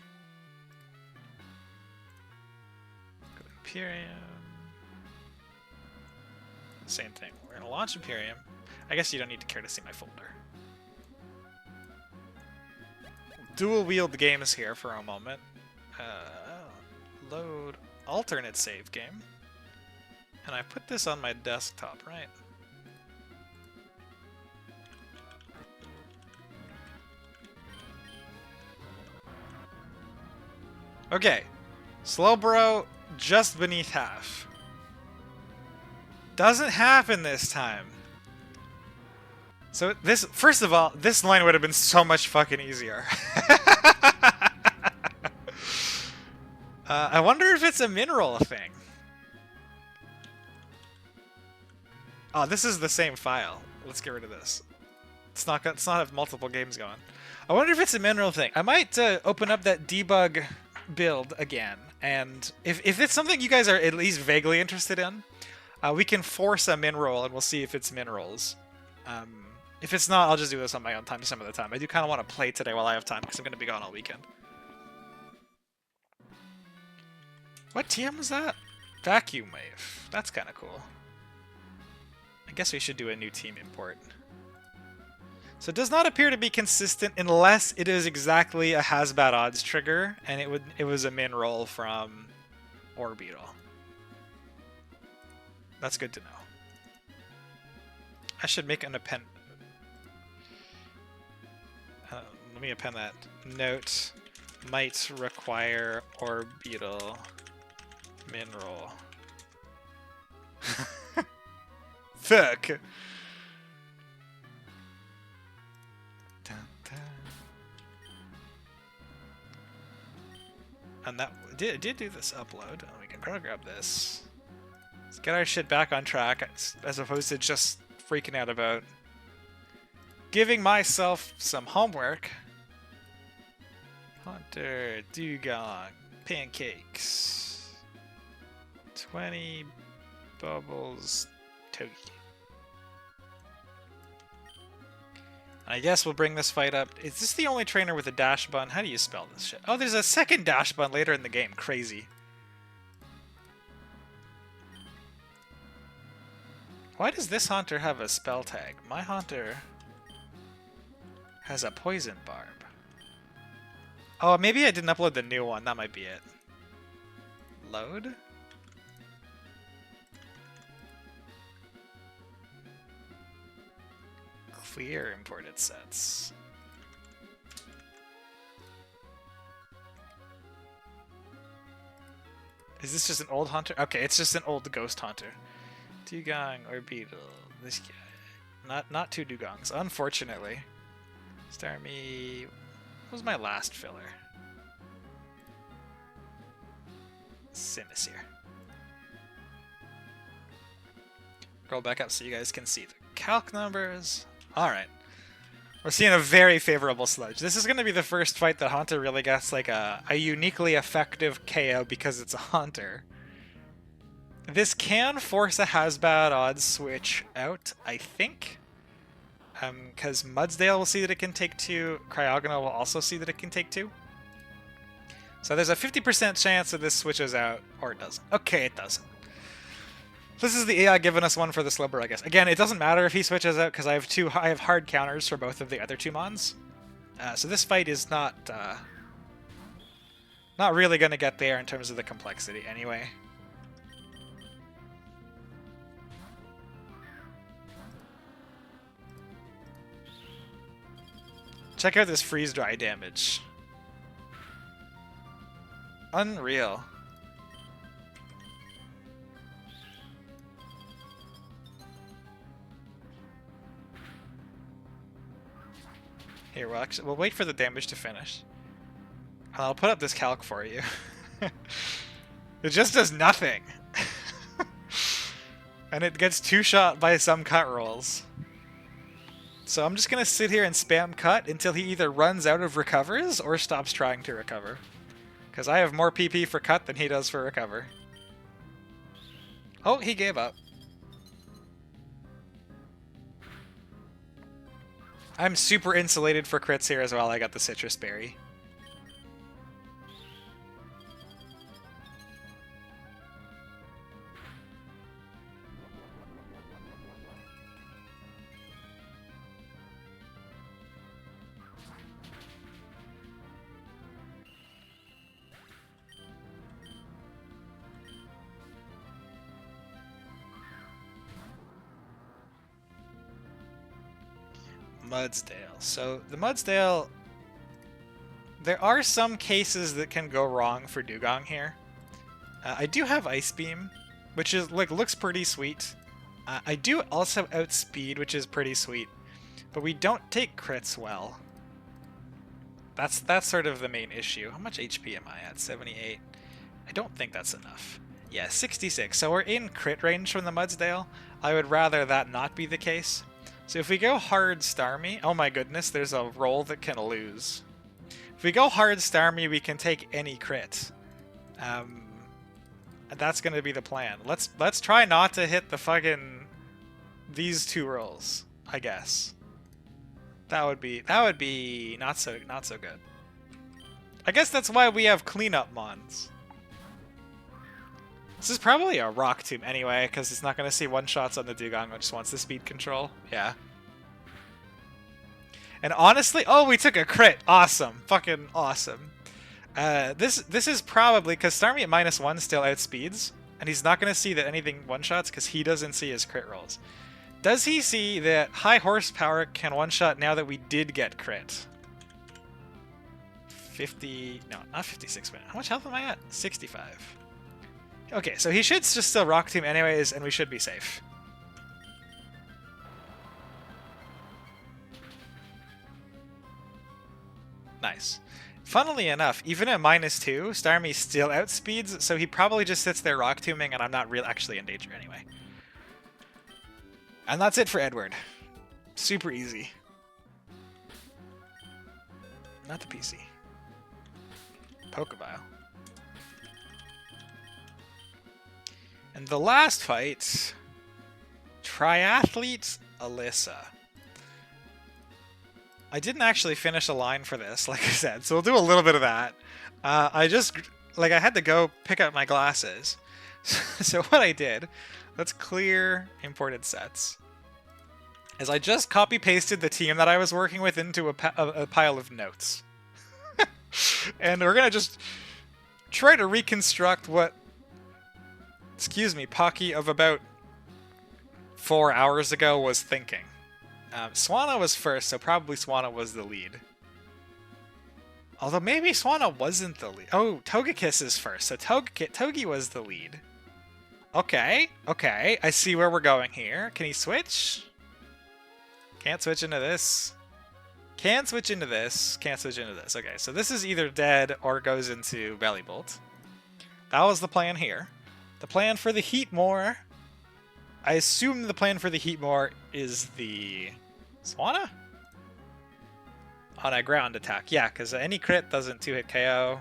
Go to Imperium. Same thing. We're gonna launch Imperium. I guess you don't need to care to see my folder. Dual wield games here for a moment. Load alternate save game. And I put this on my desktop, right? Okay. Slowbro just beneath half. Doesn't happen this time. So this, first of all, this line would have been so much fucking easier. I wonder if it's a mineral thing. Oh, this is the same file. Let's get rid of this. Let's not have multiple games going. I wonder if it's a mineral thing. I might open up that debug build again, and if it's something you guys are at least vaguely interested in, we can force a mineral, and we'll see if it's minerals. If it's not, I'll just do this on my own time some of the time. I do kind of want to play today while I have time, because I'm going to be gone all weekend. What TM was that? Vacuum Wave. That's kind of cool. I guess we should do a new team import. So it does not appear to be consistent unless it is exactly a has bad odds trigger, and it was a min roll from Orbital. That's good to know. I should make an append. Let me append that. Note might require Orbital min roll. Fuck. And that did do this upload. We can grab this. Let's get our shit back on track, as opposed to just freaking out about giving myself some homework. Hunter, Dugong, pancakes, 20 bubbles, Togi. I guess we'll bring this fight up. Is this the only trainer with a dash bun? How do you spell this shit? Oh, there's a second dash bun later in the game. Crazy. Why does this Haunter have a spell tag? My Haunter has a poison barb. Oh, maybe I didn't upload the new one. That might be it. Load? Clear imported sets. Is this just an old Haunter? Okay, it's just an old ghost Haunter. Dugong or Beetle. This guy. Not two Dugongs, unfortunately. Starmie. What was my last filler? Sinister. Scroll back up so you guys can see the calc numbers. Alright. We're seeing a very favorable sludge. This is going to be the first fight that Haunter really gets like a uniquely effective KO because it's a Haunter. This can force a has-bad odds switch out, I think. Because Mudsdale will see that it can take 2. Cryogonal will also see that it can take 2. So there's a 50% chance that this switches out, or it doesn't. Okay, it doesn't. This is the AI giving us one for the Slubber, I guess. Again, it doesn't matter if he switches out, because I have hard counters for both of the other 2 mons. So this fight is not really going to get there in terms of the complexity anyway. Check out this freeze dry damage. Unreal. Here, we'll wait for the damage to finish. I'll put up this calc for you. It just does nothing. And it gets 2-shot by some cut rolls. So I'm just going to sit here and spam cut until he either runs out of recovers or stops trying to recover. Because I have more PP for cut than he does for recover. Oh, he gave up. I'm super insulated for crits here as well. I got the Citrus Berry. Mudsdale. So the Mudsdale, there are some cases that can go wrong for Dugong here. I do have Ice Beam, which is looks pretty sweet. I do also outspeed, which is pretty sweet, but we don't take crits well. That's sort of the main issue. How much HP am I at? 78. I don't think that's enough. Yeah, 66. So we're in crit range from the Mudsdale. I would rather that not be the case. So if we go hard Starmie, oh my goodness, there's a roll that can lose. If we go hard Starmie, we can take any crit. That's gonna be the plan. Let's try not to hit the fucking these 2 rolls, I guess. That would be not so good. I guess that's why we have cleanup mons. This is probably a Rock Tomb anyway, because it's not going to see one-shots on the Dugong, it just wants the speed control. Yeah. And honestly, oh, we took a crit. Awesome. Fucking awesome. This is probably, because Starmie at -1 still outspeeds, and he's not going to see that anything one-shots because he doesn't see his crit rolls. Does he see that high horsepower can one-shot now that we did get crit? 50... No, not 56 minutes. How much health am I at? 65. Okay, so he should just still Rock Tomb anyways, and we should be safe. Nice. Funnily enough, even at -2, Starmie still outspeeds, so he probably just sits there Rock Tombing, and I'm not actually in danger anyway. And that's it for Edward. Super easy. Not the PC. Pokebile. And the last fight, Triathlete Alyssa. I didn't actually finish a line for this, like I said, so we'll do a little bit of that. I had to go pick up my glasses. So what I did, let's clear imported sets, is I just copy-pasted the team that I was working with into a pile of notes. And we're gonna just try to reconstruct what, excuse me, Pocky of about 4 hours ago was thinking. Swanna was first, so probably Swanna was the lead. Although maybe Swanna wasn't the lead. Oh, Togekiss is first, so Togi was the lead. Okay, okay, I see where we're going here. Can he switch? Can't switch into this. Can switch into this. Can't switch into this. Okay, so this is either dead or goes into Belly Bolt. That was the plan here. The plan for the Heatmore. I assume the plan for the Heatmore is the Swanna? On a ground attack. Yeah, because any crit doesn't 2-hit KO.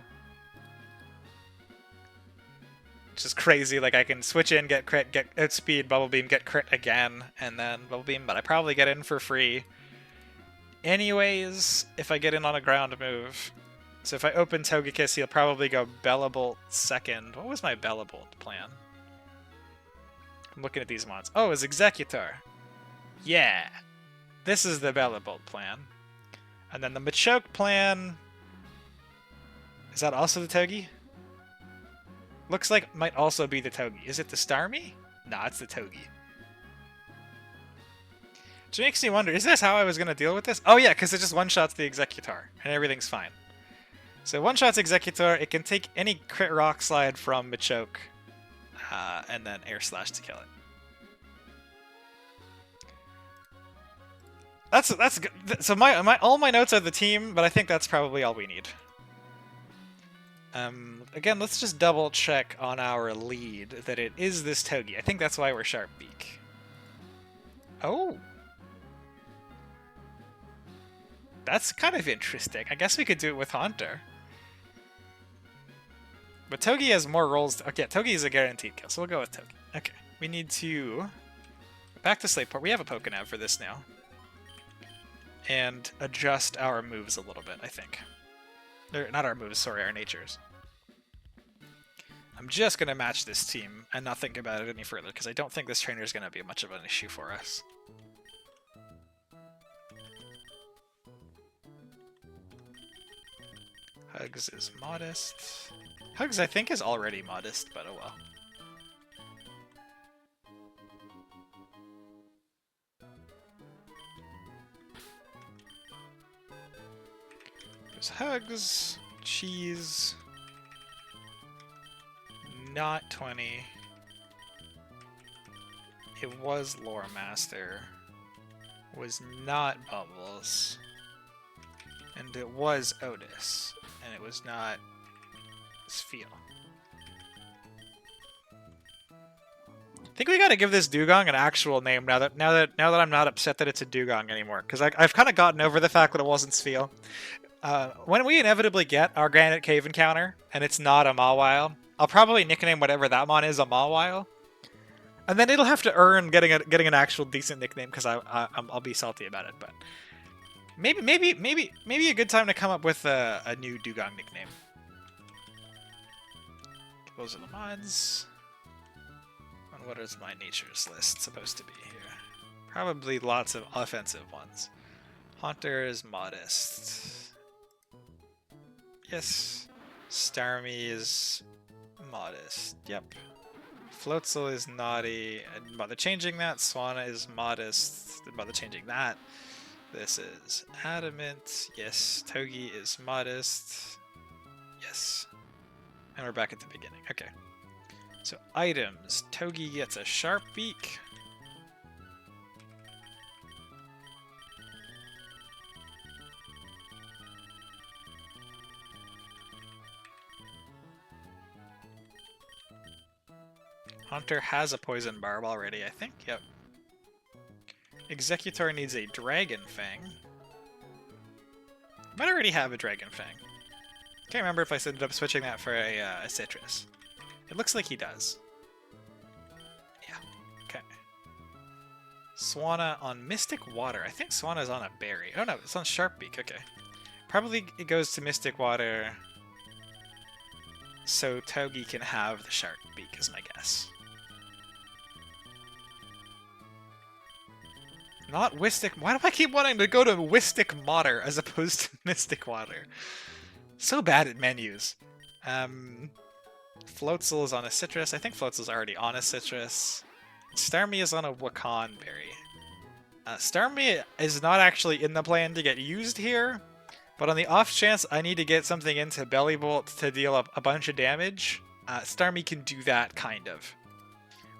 Which is crazy. Like, I can switch in, get crit, get outspeed, Bubble Beam, get crit again, and then Bubble Beam, but I probably get in for free. Anyways, if I get in on a ground move. So if I open Togekiss, he'll probably go Bellabolt second. What was my Bellabolt plan? I'm looking at these mods. Oh, it's Executor. Yeah. This is the Bellabolt plan. And then the Machoke plan... Is that also the Togi? Looks like it might also be the Togi. Is it the Starmie? Nah, it's the Togi. Which makes me wonder, is this how I was going to deal with this? Oh yeah, because it just one-shots the Executor, and everything's fine. So one-shots Executor, it can take any crit Rock Slide from Machoke, and then Air Slash to kill it. That's good. So all my notes are the team, but I think that's probably all we need. Again, let's just double check on our lead that it is this Togi. I think that's why we're Sharp Beak. Oh. That's kind of interesting. I guess we could do it with Haunter. But Togi has more rolls. Okay, Togi is a guaranteed kill, so we'll go with Togi. Okay, we need to... Back to Slateport. We have a Pokénav for this now. And adjust our moves a little bit, I think. Not our moves, sorry, our natures. I'm just going to match this team and not think about it any further, because I don't think this trainer is going to be much of an issue for us. Hugs is modest. Hugs, I think, is already modest, but oh well. There's Hugs, Cheese, not 20. It was Lore Master. Was not Bubbles. And it was Otis. And it was not Spheal. I think we gotta give this Dugong an actual name now that I'm not upset that it's a Dugong anymore, because I've kind of gotten over the fact that it wasn't Spheal. When we inevitably get our Granite Cave encounter and it's not a Mawile, I'll probably nickname whatever that mon is a Mawile, and then it'll have to earn getting an actual decent nickname, because I'll be salty about it. But maybe a good time to come up with a new Dugong nickname. Those are the mods. what is my natures list supposed to be here? Probably lots of offensive ones. Haunter is modest. Yes. Starmie is modest. Yep. Floatzel is naughty. I'd bother changing that. Swanna is modest. I'd bother changing that. This is adamant. Yes. Togi is modest. Yes. And we're back at the beginning. Okay. So items. Togi gets a sharp beak. Hunter has a poison barb already, I think. Yep. Executor needs a Dragon Fang. Might already have a Dragon Fang. Can't remember if I ended up switching that for a Citrus. It looks like he does. Yeah. Okay. Swanna on Mystic Water. I think Swanna's on a berry. Oh no, it's on Sharpbeak. Okay. Probably it goes to Mystic Water so Togi can have the Sharpbeak, is my guess. Not Wistic. Why do I keep wanting to go to Wistic Water as opposed to Mystic Water? So bad at menus. Floatzel is on a Citrus. I think Floatzel's already on a Citrus. Starmie is on a Wakan Berry. Starmie is not actually in the plan to get used here, but on the off chance I need to get something into Bellybolt to deal a bunch of damage, Starmie can do that, kind of.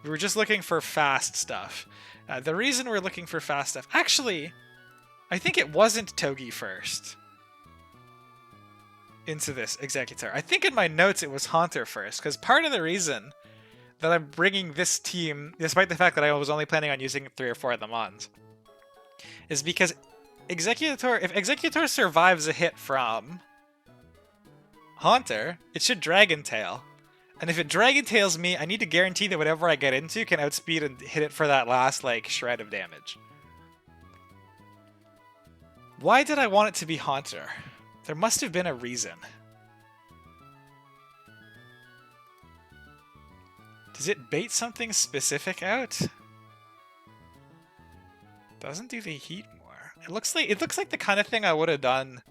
We were just looking for fast stuff. The reason we're looking for fast stuff... Actually, I think it wasn't Togi first into this Executor. I think in my notes it was Haunter first, because part of the reason that I'm bringing this team, despite the fact that I was only planning on using 3 or 4 of them on, is because if Executor survives a hit from Haunter, it should Dragon Tail. And if it Dragon Tails me, I need to guarantee that whatever I get into can outspeed and hit it for that last, like, shred of damage. Why did I want it to be Haunter? There must have been a reason. Does it bait something specific out? Doesn't do the heat more. It looks like the kind of thing I would have done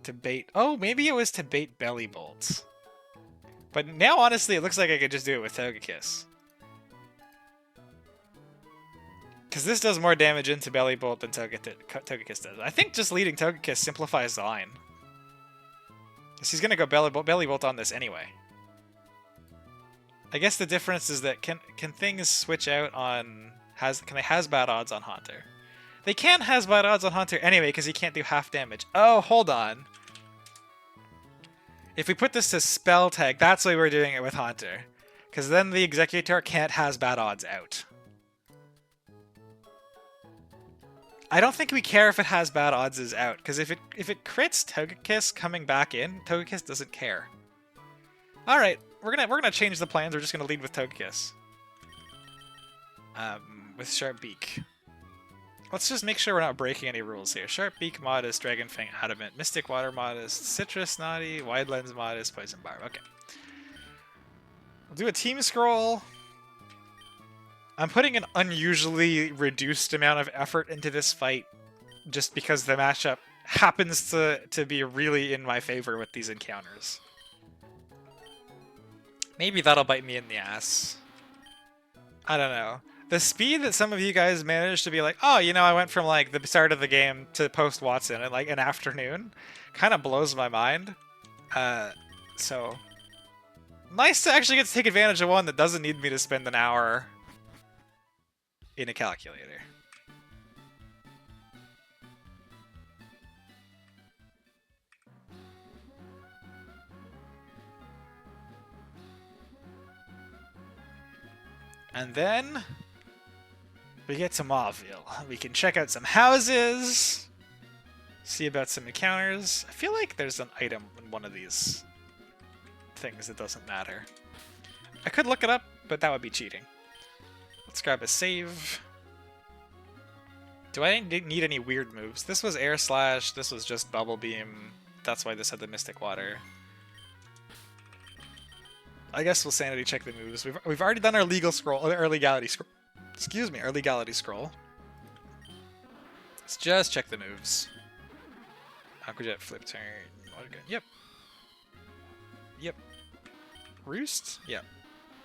to bait. Oh, maybe it was to bait belly bolts. But now, honestly, it looks like I could just do it with Togekiss. Because this does more damage into Belly Bolt than Togekiss does. I think just leading Togekiss simplifies the line. Because he's going to go Belly Bolt on this anyway. I guess the difference is that can things switch out on... Can they has bad odds on Haunter? They can has bad odds on Haunter anyway because he can't do half damage. Oh, hold on. If we put this to spell tag, that's why we're doing it with Haunter. Because then the Executor can't has bad odds out. I don't think we care if it has bad odds is out, because if it crits Togekiss coming back in, Togekiss doesn't care. Alright, we're gonna change the plans, we're just gonna lead with Togekiss. With Sharp Beak. Let's just make sure we're not breaking any rules here. Sharp Beak, Modest, Dragon Fang, Adamant, Mystic Water, Modest, Citrus, Naughty, Wide Lens, Modest, Poison Barb. Okay. We'll do a team scroll. I'm putting an unusually reduced amount of effort into this fight just because the matchup happens to be really in my favor with these encounters. Maybe that'll bite me in the ass. I don't know. The speed that some of you guys managed to be like, oh, you know, I went from like the start of the game to post Watson in like an afternoon, kind of blows my mind. So nice to actually get to take advantage of one that doesn't need me to spend an hour in a calculator. And then we get to Mauville. We can check out some houses, see about some encounters. I feel like there's an item in one of these things that doesn't matter. I could look it up, but that would be cheating. Let's grab a save. Do I need any weird moves? This was Air Slash, this was just Bubble Beam. That's why this had the Mystic Water. I guess we'll sanity check the moves. We've already done our legal scroll, our legality scroll. Excuse me, our legality scroll. Let's just check the moves. Aquajet, flip turn. Yep. Yep. Roost? Yep.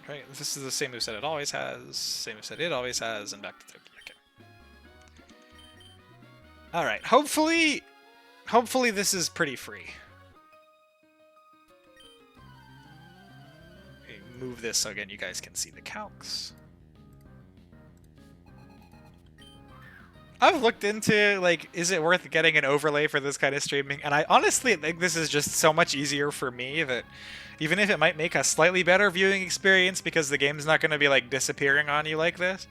Right. This is the same moveset it always has. Same moveset it always has, and back to Toki. Okay. All right. Hopefully this is pretty free. Okay, move this so again you guys can see the calcs. I've looked into, like, is it worth getting an overlay for this kind of streaming? And I honestly think this is just so much easier for me that even if it might make a slightly better viewing experience because the game's not going to be, like, disappearing on you like this,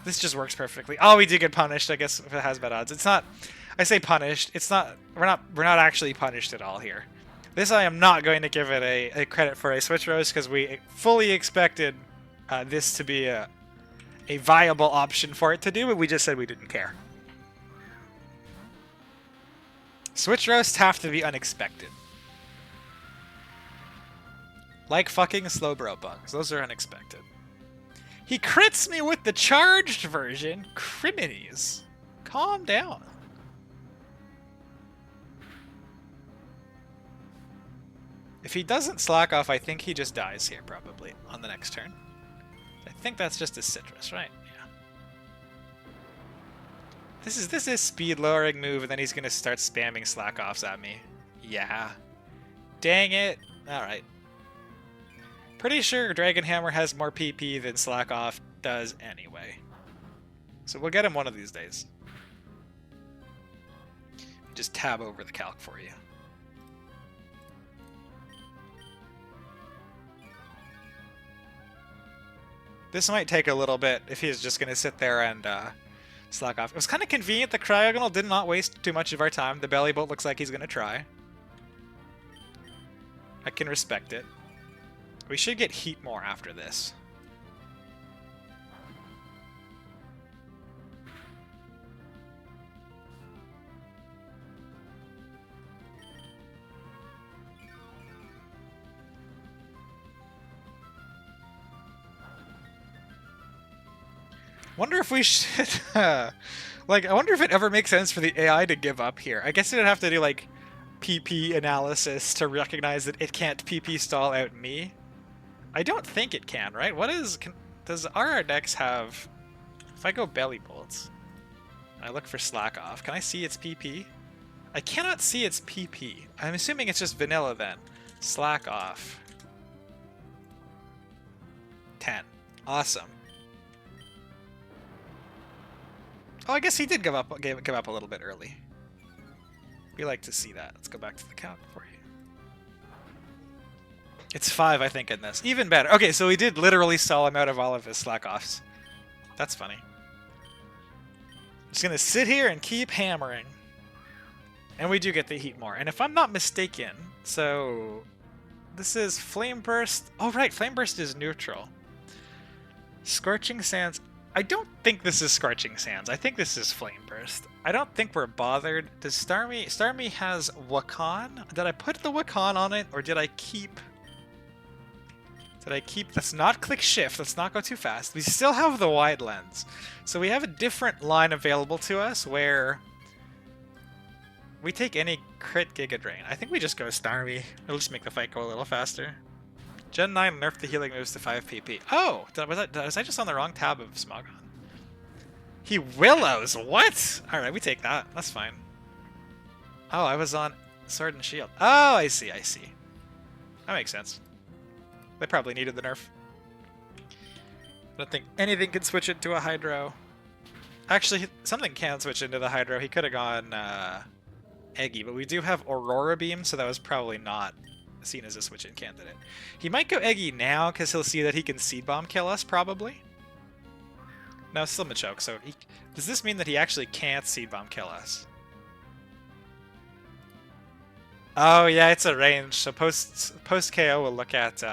this just works perfectly. Oh, we do get punished, I guess, if it has bad odds. It's not, I say punished, it's not, we're not actually punished at all here. This I am not going to give it a credit for a switch roast because we fully expected this to be a viable option for it to do, but we just said we didn't care. Switch roasts have to be unexpected. Like fucking Slowbro bugs. Those are unexpected. He crits me with the charged version. Criminies. Calm down. If he doesn't slack off, I think he just dies here, probably, on the next turn. I think that's just his citrus, right? Yeah. This is speed lowering move, and then he's gonna start spamming slack offs at me. Yeah. Dang it. Alright. Pretty sure Dragon Hammer has more PP than slack off does anyway. So we'll get him one of these days. Just tab over the calc for you. This might take a little bit if he's just going to sit there and slack off. It was kind of convenient. The Cryogonal did not waste too much of our time. The Belly Bolt looks like he's going to try. I can respect it. We should get heat more after this. Wonder if we should, like, I wonder if it ever makes sense for the AI to give up here. I guess it'd have to do, like, PP analysis to recognize that it can't PP stall out me. I don't think it can, right? Does RRDex have, if I go Belly Bolts, and I look for slack off, can I see its PP? I cannot see its PP. I'm assuming it's just vanilla then. Slack off. 10. Awesome. Oh, I guess he did give up a little bit early. We like to see that. Let's go back to the count for you. It's 5, I think, in this. Even better. Okay, so we did literally stall him out of all of his slack offs. That's funny. Just gonna sit here and keep hammering. And we do get the heat more. And if I'm not mistaken, so this is Flame Burst. Oh, right, Flame Burst is neutral. Scorching Sands. I don't think this is Scorching Sands. I think this is Flame Burst. I don't think we're bothered. Does Starmie has Wakan? Did I put the Wakan on it, or did I keep... Let's not click shift. Let's not go too fast. We still have the wide lens. So we have a different line available to us where we take any crit Giga Drain. I think we just go Starmie. It'll just make the fight go a little faster. Gen 9 nerfed the healing moves to 5 PP. Oh! Was I just on the wrong tab of Smogon? He Willows! What? Alright, we take that. That's fine. Oh, I was on Sword and Shield. Oh, I see, I see. That makes sense. They probably needed the nerf. I don't think anything can switch into a Hydro. Actually, something can switch into the Hydro. He could have gone Eggy, but we do have Aurora Beam, so that was probably not seen as a switch-in candidate. He might go Eggy now, because he'll see that he can Seed Bomb kill us, probably. No, still Machoke, so does this mean that he actually can't Seed Bomb kill us? Oh, yeah, it's a range, so post-KO will look at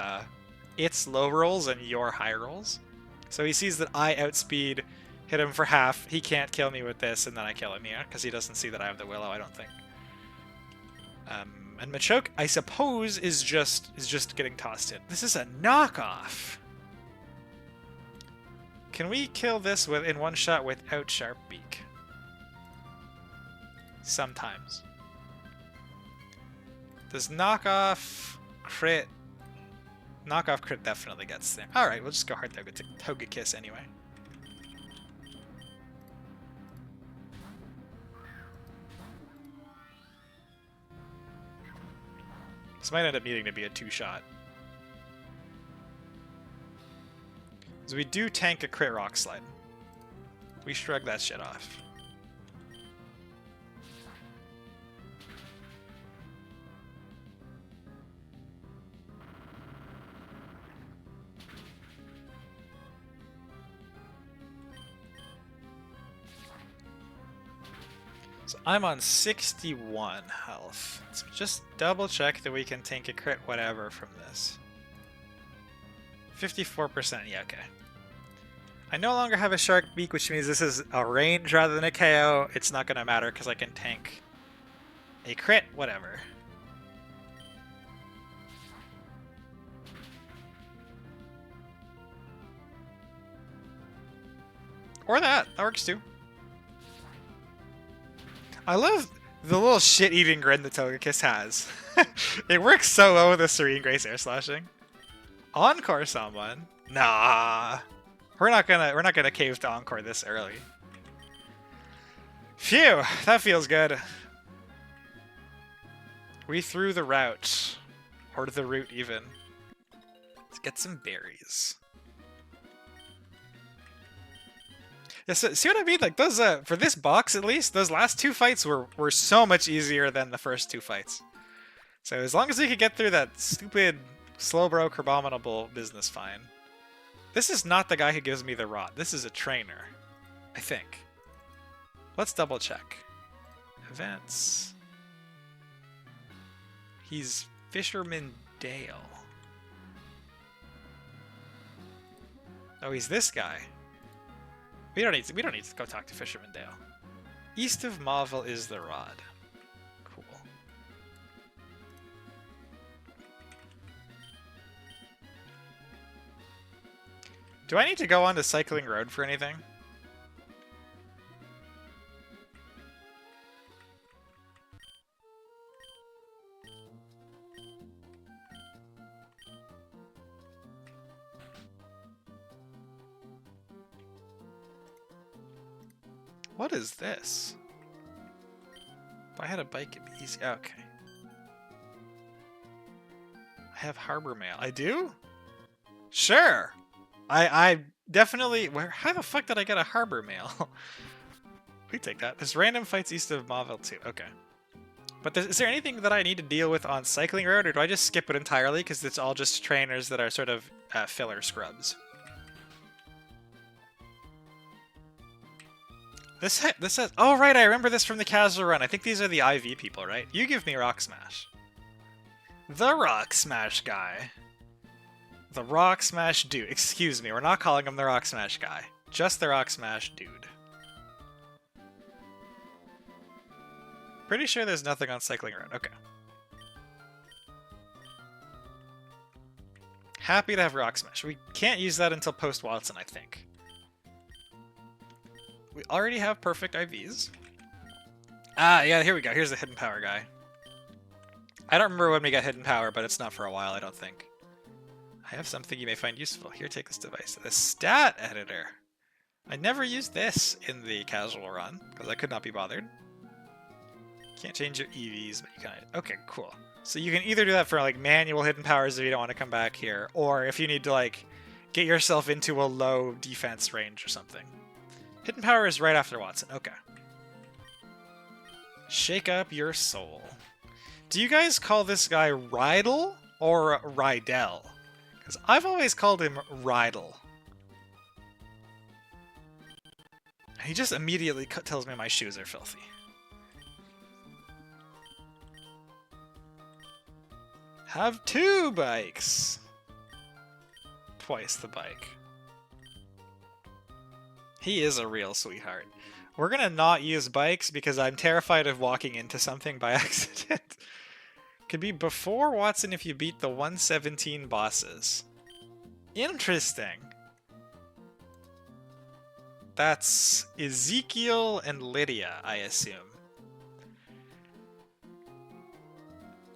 its low rolls and your high rolls. So he sees that I outspeed, hit him for half, he can't kill me with this, and then I kill him here, because he doesn't see that I have the Willow, I don't think. And Machoke, I suppose, is just getting tossed in. This is a knockoff. Can we kill this in one shot without Sharp Beak? Sometimes. Does knockoff crit? Knockoff crit definitely gets there. Alright, we'll just go hard Togekiss anyway. This might end up needing to be a 2-shot. So we do tank a crit Rock Slide. We shrug that shit off. So I'm on 61 health. So just double check that we can tank a crit whatever from this. 54%, yeah, okay. I no longer have a Shark Beak, which means this is a range rather than a KO. It's not going to matter because I can tank a crit, whatever. Or that works too. I love the little shit-eating grin that Togekiss has. It works so well with the Serene Grace Air Slashing. Encore someone? Nah. We're not gonna cave to Encore this early. Phew, that feels good. We threw the route. Or the route even. Let's get some berries. Yeah, so, see what I mean? Like those for this box at least, those last 2 fights were so much easier than the first 2 fights. So as long as we could get through that stupid Slowbro Crabominable business, fine. This is not the guy who gives me the rod. This is a trainer, I think. Let's double check. Events. He's Fisherman Dale. Oh, he's this guy. We don't need to go talk to Fisherman Dale. East of Mauville is the rod. Cool. Do I need to go on to Cycling Road for anything? What is this? If I had a bike, it'd be easy. Okay. I have Harbor Mail. I do? Sure. I definitely... How the fuck did I get a Harbor Mail? We take that. There's random fights east of Mauville too. Okay. But is there anything that I need to deal with on Cycling Road, or do I just skip it entirely because it's all just trainers that are sort of filler scrubs? This says... Oh, right, I remember this from the casual run. I think these are the IV people, right? You give me Rock Smash. The Rock Smash guy. The Rock Smash dude. Excuse me, we're not calling him the Rock Smash guy. Just the Rock Smash dude. Pretty sure there's nothing on Cycling Road. Okay. Happy to have Rock Smash. We can't use that until post-Watson, I think. We already have perfect IVs. Ah, yeah, here we go. Here's the Hidden Power guy. I don't remember when we got Hidden Power, but it's not for a while, I don't think. I have something you may find useful. Here, take this device. The Stat Editor. I never used this in the casual run, because I could not be bothered. Can't change your EVs, but you can... Okay, cool. So you can either do that for, like, manual Hidden Powers if you don't want to come back here, or if you need to, like, get yourself into a low defense range or something. Hidden Power is right after Watson. Okay. Shake up your soul. Do you guys call this guy Rydell or Rydell? Because I've always called him Rydell. He just immediately tells me my shoes are filthy. Have 2 bikes. Twice the bike. He is a real sweetheart. We're gonna not use bikes because I'm terrified of walking into something by accident. Could be before Watson if you beat the 117 bosses. Interesting. That's Ezekiel and Lydia, I assume.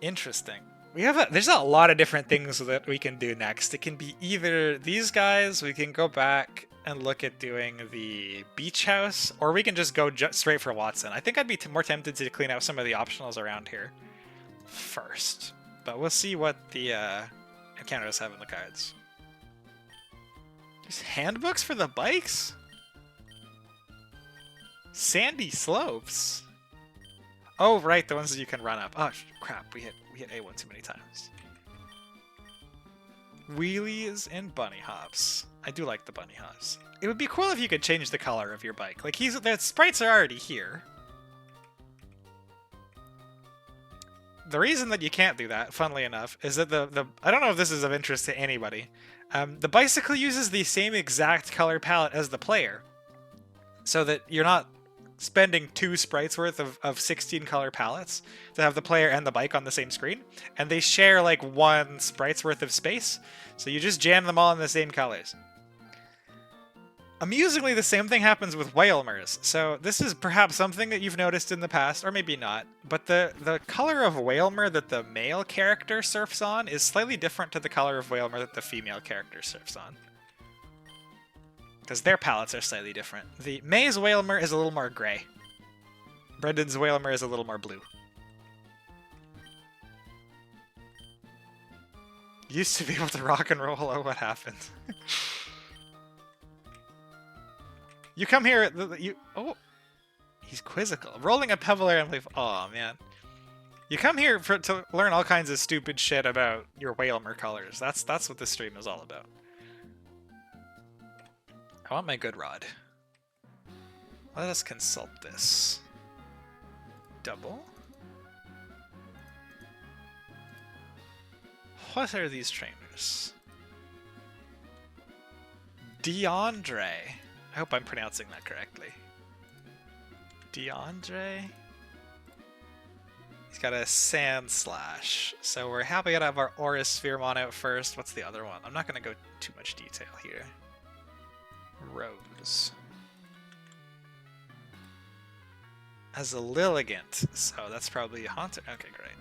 Interesting. There's a lot of different things that we can do next. It can be either these guys, we can go back and look at doing the beach house, or we can just go straight for Watson. I think I'd be more tempted to clean out some of the optionals around here first. But we'll see what the encounters have in the cards. There's handbooks for the bikes? Sandy slopes? Oh, right, the ones that you can run up. Oh, crap, we hit A1 too many times. Wheelies and bunny hops. I do like the bunny hops. It would be cool if you could change the color of your bike. Like, the sprites are already here. The reason that you can't do that, funnily enough, is that I don't know if this is of interest to anybody. The bicycle uses the same exact color palette as the player. So that you're not spending 2 sprites worth of 16 color palettes to have the player and the bike on the same screen. And they share like 1 sprite's worth of space. So you just jam them all in the same colors. Amusingly, the same thing happens with Whalmers. So this is perhaps something that you've noticed in the past, or maybe not. But the color of Whalmer that the male character surfs on is slightly different to the color of Whalmer that the female character surfs on. Because their palettes are slightly different. The May's Whalmer is a little more gray. Brendan's Whalmer is a little more blue. Used to be able to rock and roll. Oh, what happened? You come here. Oh, he's quizzical. Rolling a pebble air and leave. Oh man, you come here to learn all kinds of stupid shit about your Whalmer colors. That's what this stream is all about. I want my good rod. Let us consult this. Double. What are these trainers? DeAndre. I hope I'm pronouncing that correctly. DeAndre? He's got a Sand Slash. So we're happy to have our Aura Sphere mon out first. What's the other one? I'm not going to go too much detail here. Rose. As a Lilligant. So that's probably a Haunter. Okay, great.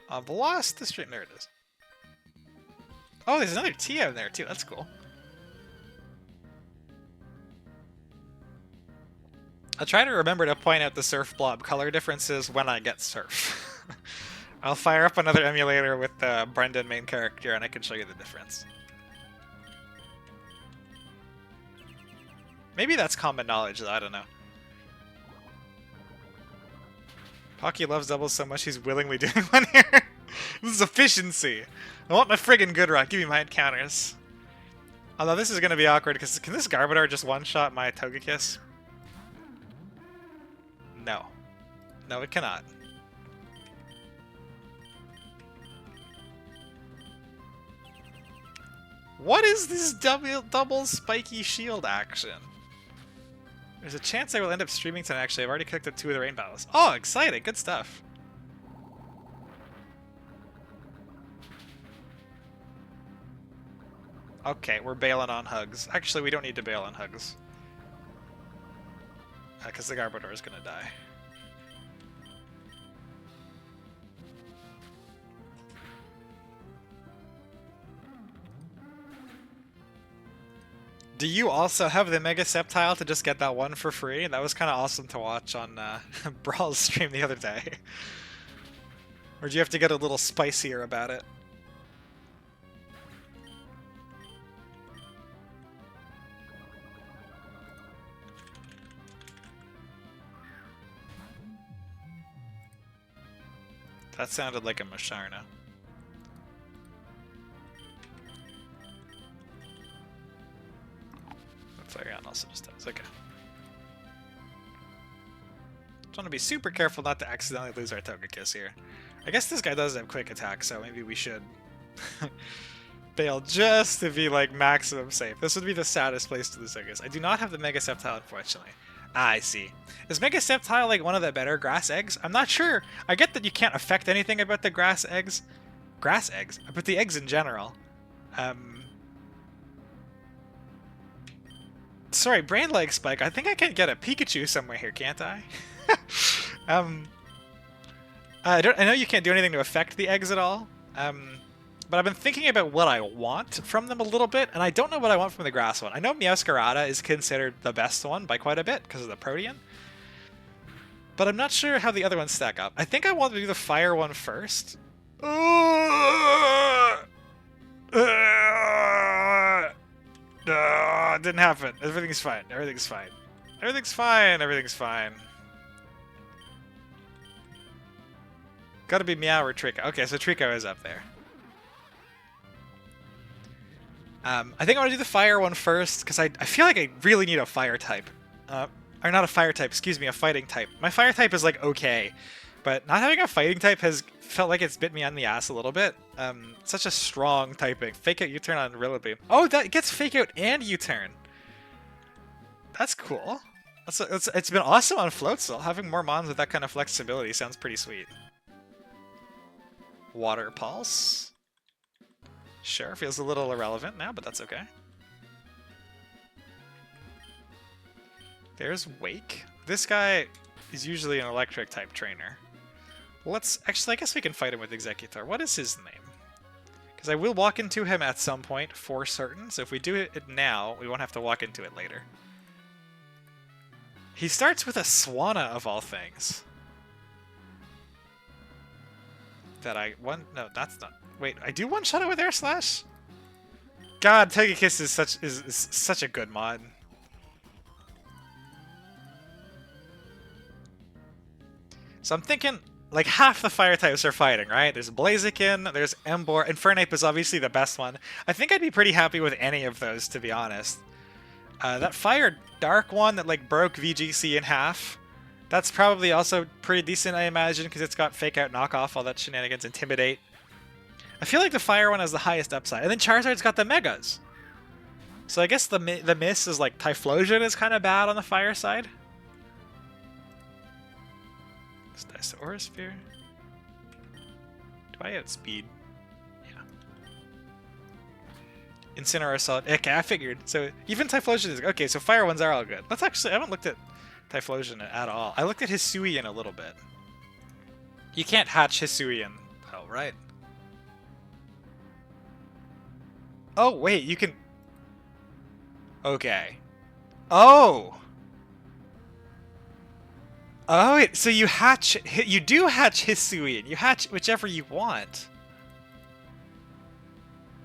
I've lost the stream. There it is. Oh, there's another T out there too. That's cool. I'll try to remember to point out the Surf Blob color differences when I get Surf. I'll fire up another emulator with the Brendan main character and I can show you the difference. Maybe that's common knowledge, though. I don't know. Pocky loves doubles so much he's willingly doing one here. This is efficiency. I want my friggin' good rock. Give me my encounters. Although this is going to be awkward, because can this Garbodor just one-shot my Togekiss? No. No, it cannot. What is this double spiky shield action? There's a chance I will end up streaming tonight, actually. I've already cooked up 2 of the rain battles. Oh, exciting. Good stuff. Okay, we're bailing on hugs. Actually, we don't need to bail on hugs. Because the Garbodor is going to die. Do you also have the Mega Sceptile to just get that one for free? That was kind of awesome to watch on Brawl's stream the other day. Or do you have to get a little spicier about it? That sounded like a Musharna. Flareon also just does. Okay. Just want to be super careful not to accidentally lose our Togekiss here. I guess this guy does have quick attack, so maybe we should Bail just to be like maximum safe. This would be the saddest place to lose eggs. I do not have the Mega Sceptile, unfortunately. Ah, I see. Is Mega Sceptile like one of the better grass eggs? I'm not sure. I get that you can't affect anything about the grass eggs. Grass eggs? But the eggs in general. Sorry, Brain Leg Spike. I think I can get a Pikachu somewhere here, can't I? I know you can't do anything to affect the eggs at all. But I've been thinking about what I want from them a little bit, and I don't know what I want from the grass one. I know Meowscarada is considered the best one by quite a bit because of the Protean. But I'm not sure how the other ones stack up. I think I want to do the fire one first. Didn't happen. Everything's fine. Everything's fine. Everything's fine. Everything's fine. Gotta be Meow or Trico. Okay, so Trico is up there. I think I want to do the fire one first, because I feel like I really need a fire type. Or not a fire type, excuse me, a fighting type. My fire type is like okay, but not having a fighting type has felt like it's bit me on the ass a little bit. Such a strong typing. Fake out U-turn on Rillaboom. Oh, that gets fake out and U-turn. That's cool. It's been awesome on Floatzel. Having more mons with that kind of flexibility sounds pretty sweet. Water Pulse. Sure, feels a little irrelevant now, but that's okay. There's Wake. This guy is usually an electric type trainer. Let's actually, I guess we can fight him with Executor. What is his name? Because I will walk into him at some point for certain, so if we do it now, we won't have to walk into it later. He starts with a Swanna of all things. That I no, that's not. Wait, I do one shot it with Air Slash? God, Togekiss is such a good mod. So I'm thinking, like, half the fire types are fighting, right? There's Blaziken, there's Emboar, Infernape is obviously the best one. I think I'd be pretty happy with any of those, to be honest. That Fire Dark one that, like, broke VGC in half, that's probably also pretty decent, I imagine, because it's got Fake Out, Knockoff, all that shenanigans, Intimidate. I feel like the Fire one has the highest upside. And then Charizard's got the Megas. So I guess the miss is, like, Typhlosion is kind of bad on the Fire side. Is Aura Sphere? Do I outspeed? Yeah. Incineroar Solid. Okay, I figured. So even Typhlosion is okay. So fire ones are all good. Let's actually. I haven't looked at Typhlosion at all. I looked at Hisuian a little bit. You can't hatch Hisuian. Oh right. Oh wait, you can. Okay. Oh. Oh, so you do hatch Hisuian. You hatch whichever you want.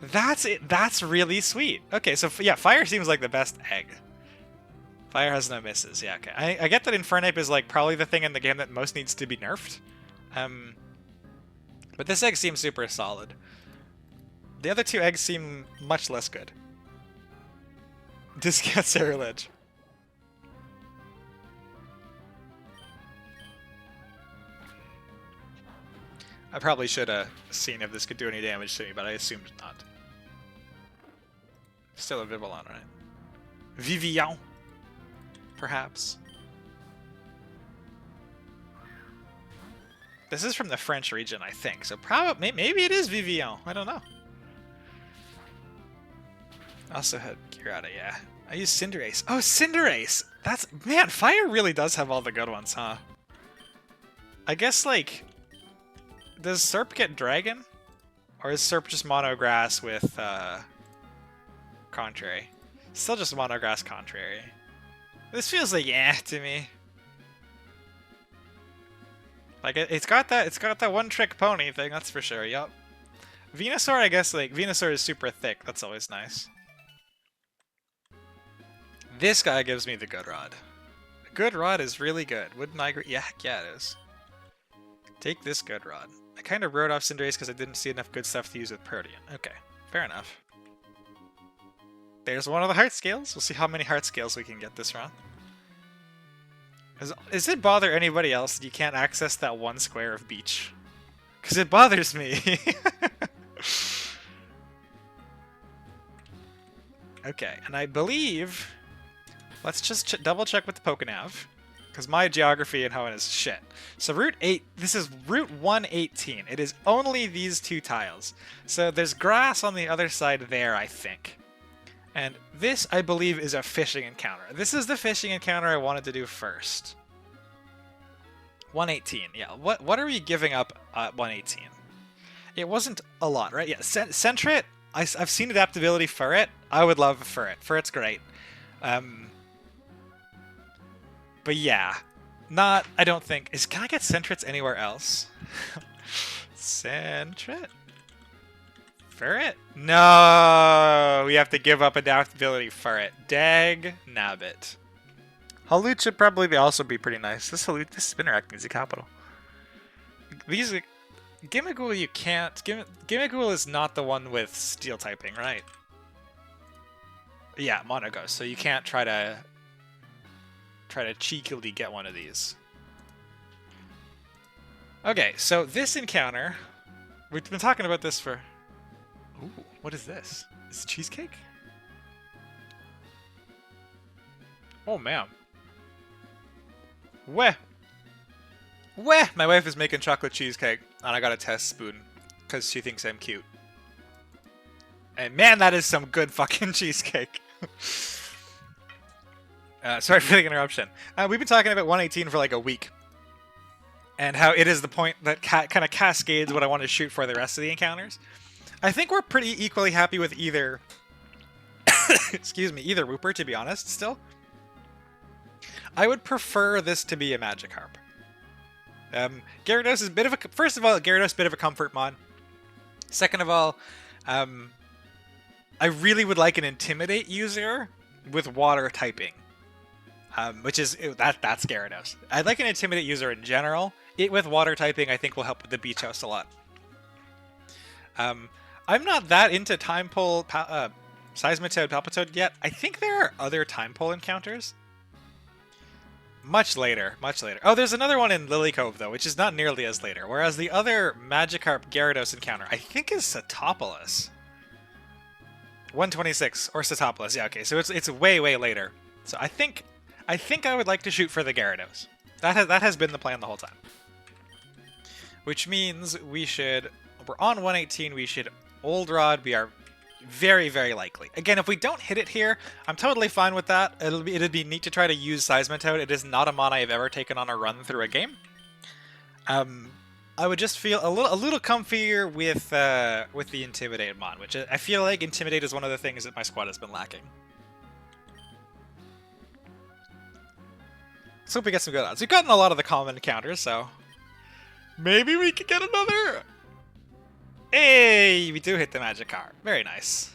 That's it. That's really sweet. Okay, so yeah, Fire seems like the best egg. Fire has no misses. Yeah, okay. I get that Infernape is like probably the thing in the game that most needs to be nerfed. But this egg seems super solid. The other two eggs seem much less good. Discount Cerulege. I probably should have seen if this could do any damage to me, but I assumed not. Still a Vivillon, right? Vivillon, perhaps. This is from the French region, I think, so probably maybe it is Vivillon. I don't know. Also had Kirata, yeah. I use Cinderace. Oh, Cinderace! That's man, Fire really does have all the good ones, huh? I guess like. Does Serp get Dragon? Or is Serp just Monograss with, Contrary? Still just Monograss Contrary. This feels like to me. Like, it's got that one-trick pony thing, that's for sure, yup. Venusaur, I guess, like, Venusaur is super thick, that's always nice. This guy gives me the Good Rod. The Good Rod is really good. Wouldn't I agree? Yeah, heck yeah, it is. Take this Good Rod. I kind of wrote off Cinderace because I didn't see enough good stuff to use with Protean. Okay, fair enough. There's one of the heart scales. We'll see how many heart scales we can get this round. Does it bother anybody else that you can't access that one square of beach? Because it bothers me. Okay, and I believe... Let's just double check with the Pokenav, because my geography and Hoenn is shit. So Route 8, this is Route 118. It is only these two tiles. So there's grass on the other side there, I think. And this, I believe, is a fishing encounter. This is the fishing encounter I wanted to do first. 118, yeah. What are we giving up at 118? It wasn't a lot, right? Yeah, Sentret, I've seen adaptability for it. I would love for it. For it's great. But yeah, I don't think... Can I get Sentrets anywhere else? Sentret? Ferret? No! We have to give up adaptability for it. Dag nabbit. Haloot should probably also be pretty nice. This Spinnerack needs a capital. These... Gimmighoul you can't... Gimmighoul is not the one with steel typing, right? Yeah, Monoghost, so you can't try to cheekily get one of these. Okay, so this encounter, we've been talking about this for... Ooh, what is this? Is it cheesecake? Oh, man. Weh! My wife is making chocolate cheesecake, and I got a test spoon, because she thinks I'm cute. And man, that is some good fucking cheesecake. Sorry for the interruption. We've been talking about 118 for like a week. And how it is the point that kind of cascades what I want to shoot for the rest of the encounters. I think we're pretty equally happy with either... excuse me, either Wooper, to be honest, still. I would prefer this to be a Magikarp. Gyarados is a bit of a... First of all, Gyarados is a bit of a comfort mon. Second of all, I really would like an Intimidate user with water typing. Which is... That's Gyarados. I'd like an Intimidate user in general. It with water typing I think will help with the Beach House a lot. I'm not that into Time Pull Seismitoad, Palpitoad yet. I think there are other Time Pull encounters. Much later. Oh, there's another one in Lily Cove, though, which is not nearly as later. Whereas the other Magikarp Gyarados encounter, I think is Satopolis. 126, or Satopolis. Yeah, okay, so it's way, way later. So I think I would like to shoot for the Gyarados. That has been the plan the whole time. Which means we're on 118, we should Old Rod, we are very, very likely. Again, if we don't hit it here, I'm totally fine with that. It'd be neat to try to use Seismitoad. It is not a mon I have ever taken on a run through a game. I would just feel a little comfier with the Intimidate mon, which I feel like Intimidate is one of the things that my squad has been lacking. Let's hope we get some good odds. We've gotten a lot of the common encounters, so maybe we could get another. Hey, we do hit the Magikarp. Very nice.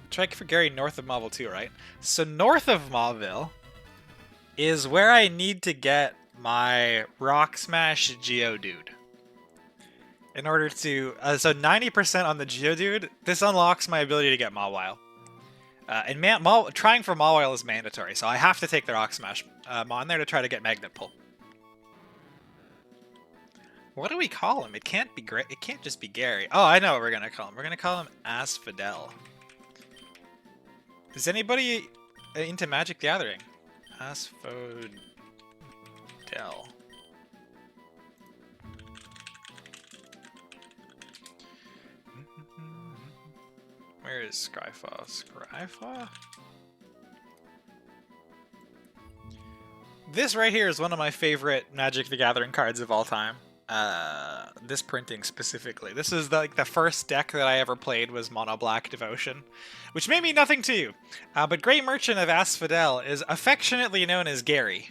Check for Gary north of Mauville too, right? So north of Mauville is where I need to get my Rock Smash Geodude. In order to... so 90% on the Geodude, this unlocks my ability to get Mauville. And trying for Mauville is mandatory, so I have to take the Rock Smash on there to try to get Magnet Pull. What do we call him? It can't be great. It can't just be Gary. Oh, I know what we're gonna call him. We're gonna call him Asphodel. Is anybody into Magic the Gathering? Asphodel. Where is Scryfall? Scryfall? This right here is one of my favorite Magic the Gathering cards of all time. This printing specifically. This is like the first deck that I ever played was Mono Black Devotion, which may mean nothing to you. But Great Merchant of Asphodel is affectionately known as Gary,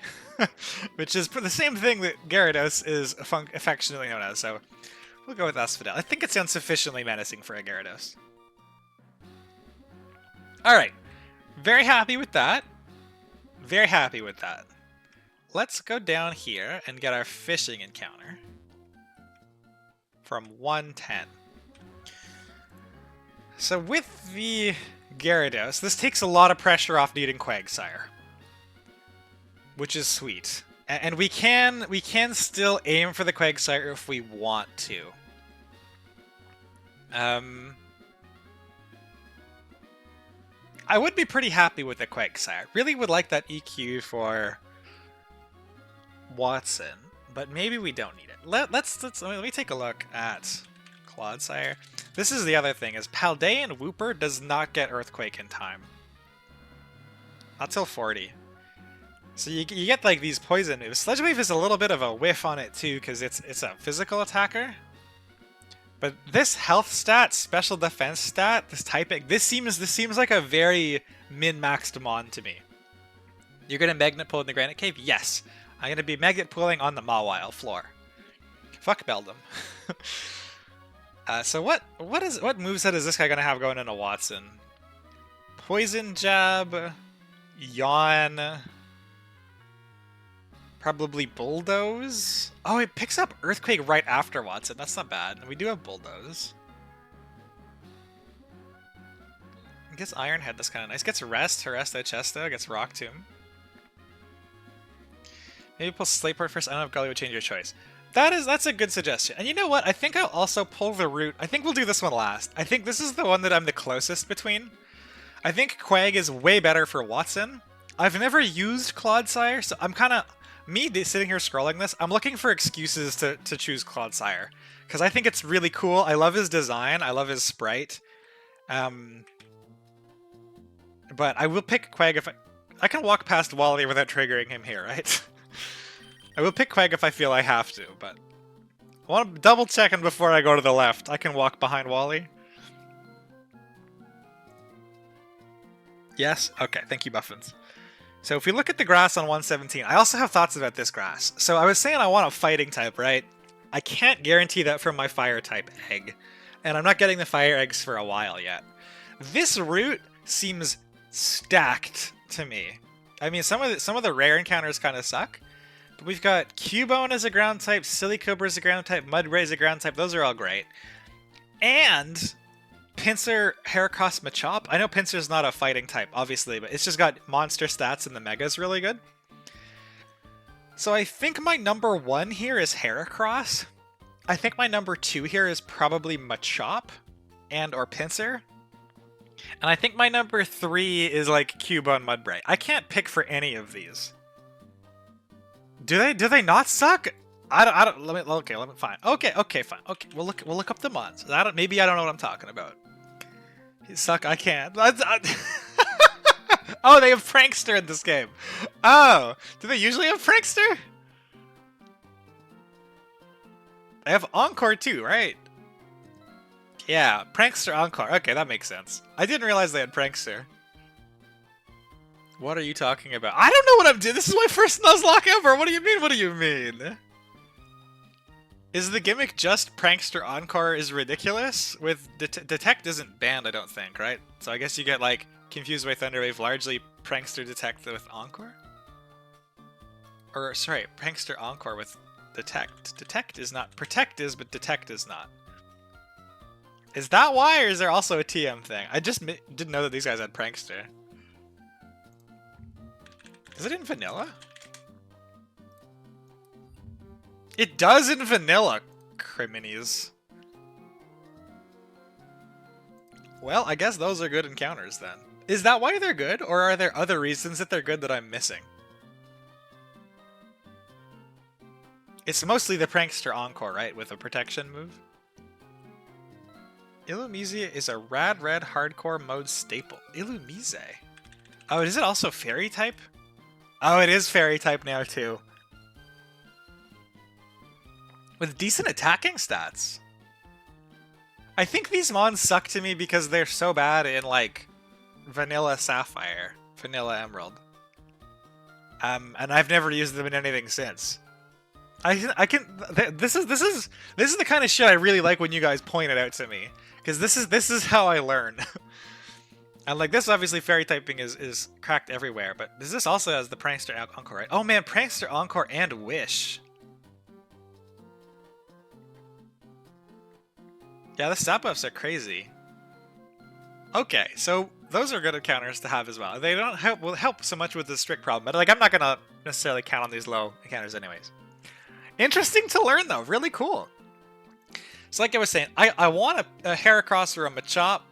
which is the same thing that Gyarados is affectionately known as, so we'll go with Asphodel. I think it sounds sufficiently menacing for a Gyarados. Alright, very happy with that. Very happy with that. Let's go down here and get our fishing encounter from 110. So with the Gyarados, this takes a lot of pressure off needing Quagsire, which is sweet. And we can still aim for the Quagsire if we want to. I would be pretty happy with the Quagsire. Really would like that EQ for Watson, but maybe we don't need it. Let me take a look at Clodsire. This is the other thing, is Paldean Whooper does not get Earthquake in time. Not till 40. So you get like these poison moves. Sledge Wave is a little bit of a whiff on it too, because it's a physical attacker. But this health stat, special defense stat, this typing, this seems like a very min-maxed mon to me. You're gonna magnet pull in the Granite Cave? Yes. I'm gonna be magnet pulling on the Mauville floor. Fuck Beldum. So what moveset is this guy gonna have going into Watson? Poison Jab, Yawn, probably Bulldoze. Oh, it picks up Earthquake right after Watson. That's not bad. We do have Bulldoze. I guess Iron Head, that's kind of nice. Gets Rest, Heresto, Chesto, gets Rock Tomb. Maybe pull Slateport first. I don't know if Gully would change your choice. That's a good suggestion. And you know what? I think I'll also pull the Root. I think we'll do this one last. I think this is the one that I'm the closest between. I think Quag is way better for Watson. I've never used Clodsire, so I'm kind of... Me sitting here scrolling this, I'm looking for excuses to choose Clodsire. Because I think it's really cool. I love his design. I love his sprite. But I will pick Quag if I can walk past Wally without triggering him here, right? I will pick Quag if I feel I have to, but... I want to double check before I go to the left. I can walk behind Wally. Yes? Okay, thank you, Buffins. So if we look at the grass on 117, I also have thoughts about this grass. So I was saying I want a fighting type, right? I can't guarantee that from my fire type egg. And I'm not getting the fire eggs for a while yet. This route seems stacked to me. I mean, some of the rare encounters kind of suck. But we've got Cubone as a ground type, Silicobra as a ground type, Mudbray as a ground type. Those are all great. And... Pinsir, Heracross, Machop. I know Pinsir's not a fighting type, obviously, but it's just got monster stats and the Mega's really good. So I think my number 1 here is Heracross. I think my number 2 here is probably Machop and or Pinsir. And I think my number 3 is like Cubone, Mudbray. I can't pick for any of these. Do they not suck? I don't. Let me. Fine. Okay, fine. Okay, we'll look up the mods. Maybe I don't know what I'm talking about. You suck. I can't. Oh, they have Prankster in this game. Oh, do they usually have Prankster? They have Encore too, right? Yeah, Prankster Encore. Okay, that makes sense. I didn't realize they had Prankster. What are you talking about? I don't know what I'm doing. This is my first Nuzlocke ever. What do you mean? What do you mean? Is the gimmick just Prankster Encore is ridiculous? With Detect isn't banned, I don't think, right? So I guess you get like Confused by Thunderwave, largely Prankster Detect with Encore? Or sorry, Prankster Encore with Detect. Detect is not. Protect is, but Detect is not. Is that why, or is there also a TM thing? I just didn't know that these guys had Prankster. Is it in vanilla? It does in vanilla, Criminies. Well, I guess those are good encounters then. Is that why they're good, or are there other reasons that they're good that I'm missing? It's mostly the Prankster Encore, right, with a protection move? Illumizia is a rad red hardcore mode staple. Illumise? Oh, is it also fairy type? Oh, it is fairy type now too. With decent attacking stats. I think these mons suck to me because they're so bad in, like, Vanilla Sapphire, Vanilla Emerald. And I've never used them in anything since. This is the kind of shit I really like when you guys point it out to me. Because this is how I learn. And, like, this obviously fairy typing is cracked everywhere, but this also has the Prankster Encore, right? Oh man, Prankster Encore and Wish. Yeah, the stat buffs are crazy. Okay, so Those are good counters to have as well. They don't help so much with the strict problem, but like I'm not gonna necessarily count on these low counters anyways. Interesting to learn though, really cool. So like I was saying, I want a Heracross or a Machop.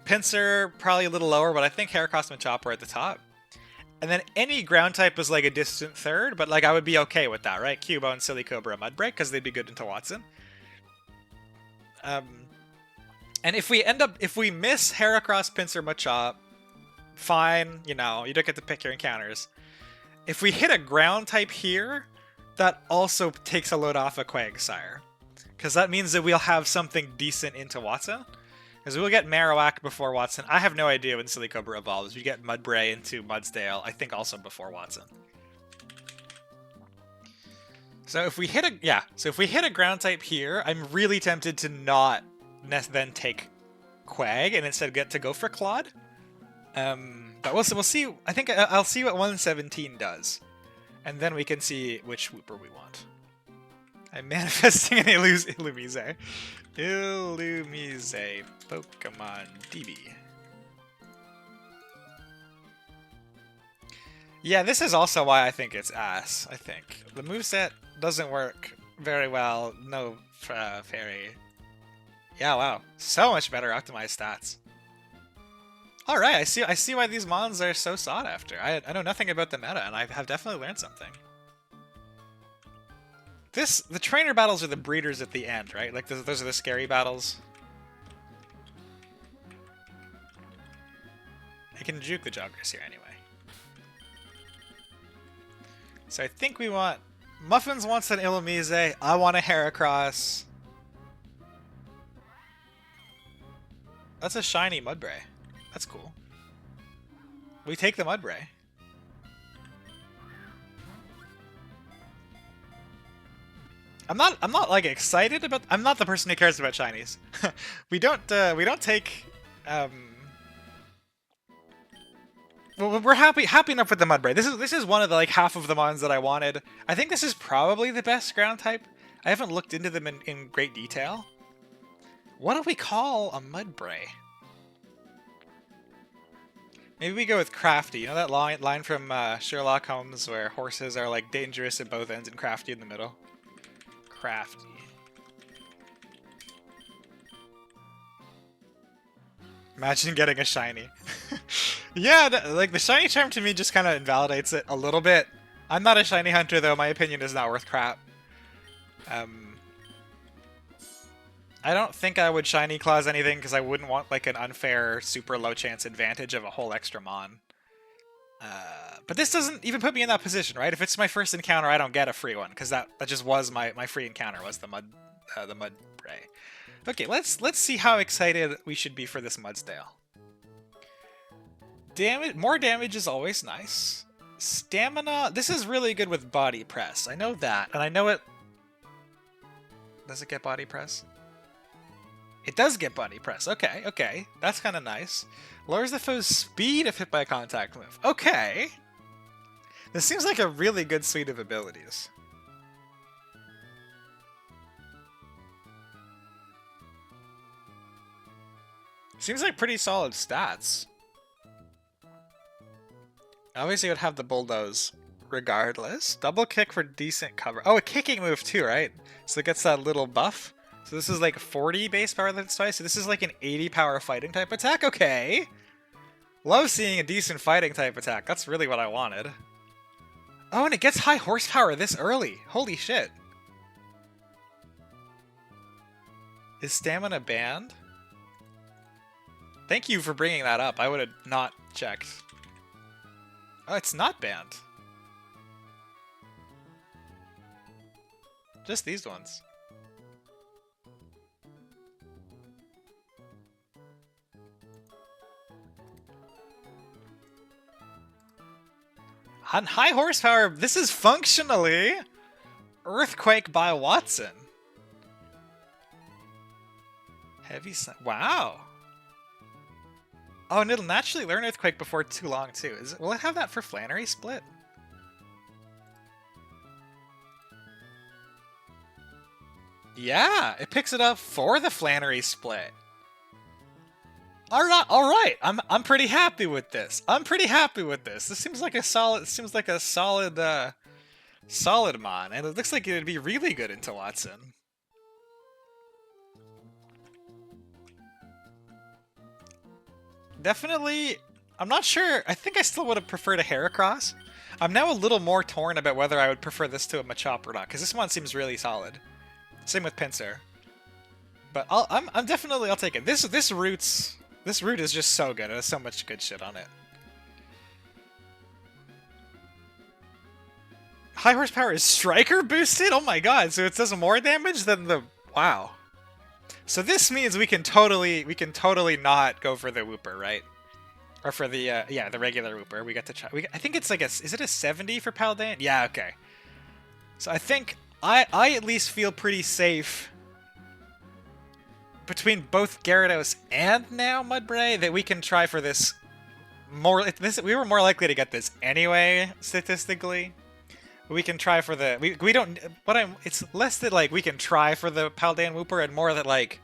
Pinsir probably a little lower, but I think Heracross and Machop are at the top. And then any ground type is like a distant third, but like I would be okay with that, right? Cubone and Silicobra Mudbreak, because they'd be good into Watson. And if we miss Heracross, Pinsir, Machop, fine, you know, you don't get to pick your encounters. If we hit a ground type here, that also takes a load off of Quagsire. Because that means that we'll have something decent into Watson. Because we'll get Marowak before Watson. I have no idea when Silicobra evolves. We get Mudbray into Mudsdale, I think also before Watson. So if we hit a ground type here, I'm really tempted to not then take Quag and instead get to go for Claude. But we'll see. I think I'll see what 117 does, and then we can see which Swooper we want. I'm manifesting an Illumise. Illumise Pokemon DB. Yeah, this is also why I think it's ass, I think. The moveset doesn't work very well. No fairy. Yeah, wow. So much better optimized stats. Alright, I see why these mons are so sought after. I know nothing about the meta, and I have definitely learned something. The trainer battles are the breeders at the end, right? Like, those are the scary battles. I can juke the joggers here anyway. So I think we want... Muffins wants an Illumise. I want a Heracross. That's a shiny Mudbray. That's cool. We take the Mudbray. I'm not like excited about. I'm not the person who cares about shinies. we don't take. Well, we're happy enough with the Mudbray. This is one of the like half of the mons that I wanted. I think this is probably the best ground type. I haven't looked into them in great detail. What do we call a Mudbray? Maybe we go with Crafty. You know that line from Sherlock Holmes where horses are like dangerous at both ends and crafty in the middle? Crafty. Imagine getting a shiny. Yeah, like the shiny charm to me just kind of invalidates it a little bit. I'm not a shiny hunter though. My opinion is not worth crap. I don't think I would shiny clause anything because I wouldn't want like an unfair, super low chance advantage of a whole extra mon. But this doesn't even put me in that position, right? If it's my first encounter, I don't get a free one because that just was my free encounter was the Mudbray. Okay, let's see how excited we should be for this Mudsdale. More damage is always nice. Stamina, this is really good with body press. I know that, and I know it. Does it get body press? It does get body press. Okay. That's kind of nice. Lowers the foe's speed if hit by a contact move. Okay. This seems like a really good suite of abilities. Seems like pretty solid stats. Obviously, it would have the bulldoze regardless. Double kick for decent cover. Oh, a kicking move too, right? So it gets that little buff. So this is like 40 base power that's twice. So this is like an 80 power fighting type attack. Okay. Love seeing a decent fighting type attack. That's really what I wanted. Oh, and it gets high horsepower this early. Holy shit. Is stamina banned? Thank you for bringing that up. I would have not checked. Oh, it's not banned. Just these ones. On high horsepower, this is functionally Earthquake by Watson. Heavy wow. Oh, and it'll naturally learn Earthquake before too long too. Will it have that for Flannery Split? Yeah, it picks it up for the Flannery Split. All right. I'm pretty happy with this. I'm pretty happy with this. This seems like a solid. Seems like a solid, solid mon, and it looks like it'd be really good into Watson. Definitely. I'm not sure. I think I still would have preferred a Heracross. I'm now a little more torn about whether I would prefer this to a Machop or not, because this one seems really solid. Same with Pinsir. But I'm definitely, I'll take it. This route is just so good. It has so much good shit on it. High horsepower is striker boosted? Oh my god, so it does more damage than the... Wow. So this means we can totally not go for the Wooper, right? Or for the, yeah, the regular Wooper. We got to try... I think it's like a... Is it a 70 for Paldean? Yeah, okay. So I think I at least feel pretty safe between both Gyarados and now Mudbray that we can try for this more... we were more likely to get this anyway, statistically. We can try for the... We don't... It's less that, like, we can try for the Paldean Wooper and more that, like,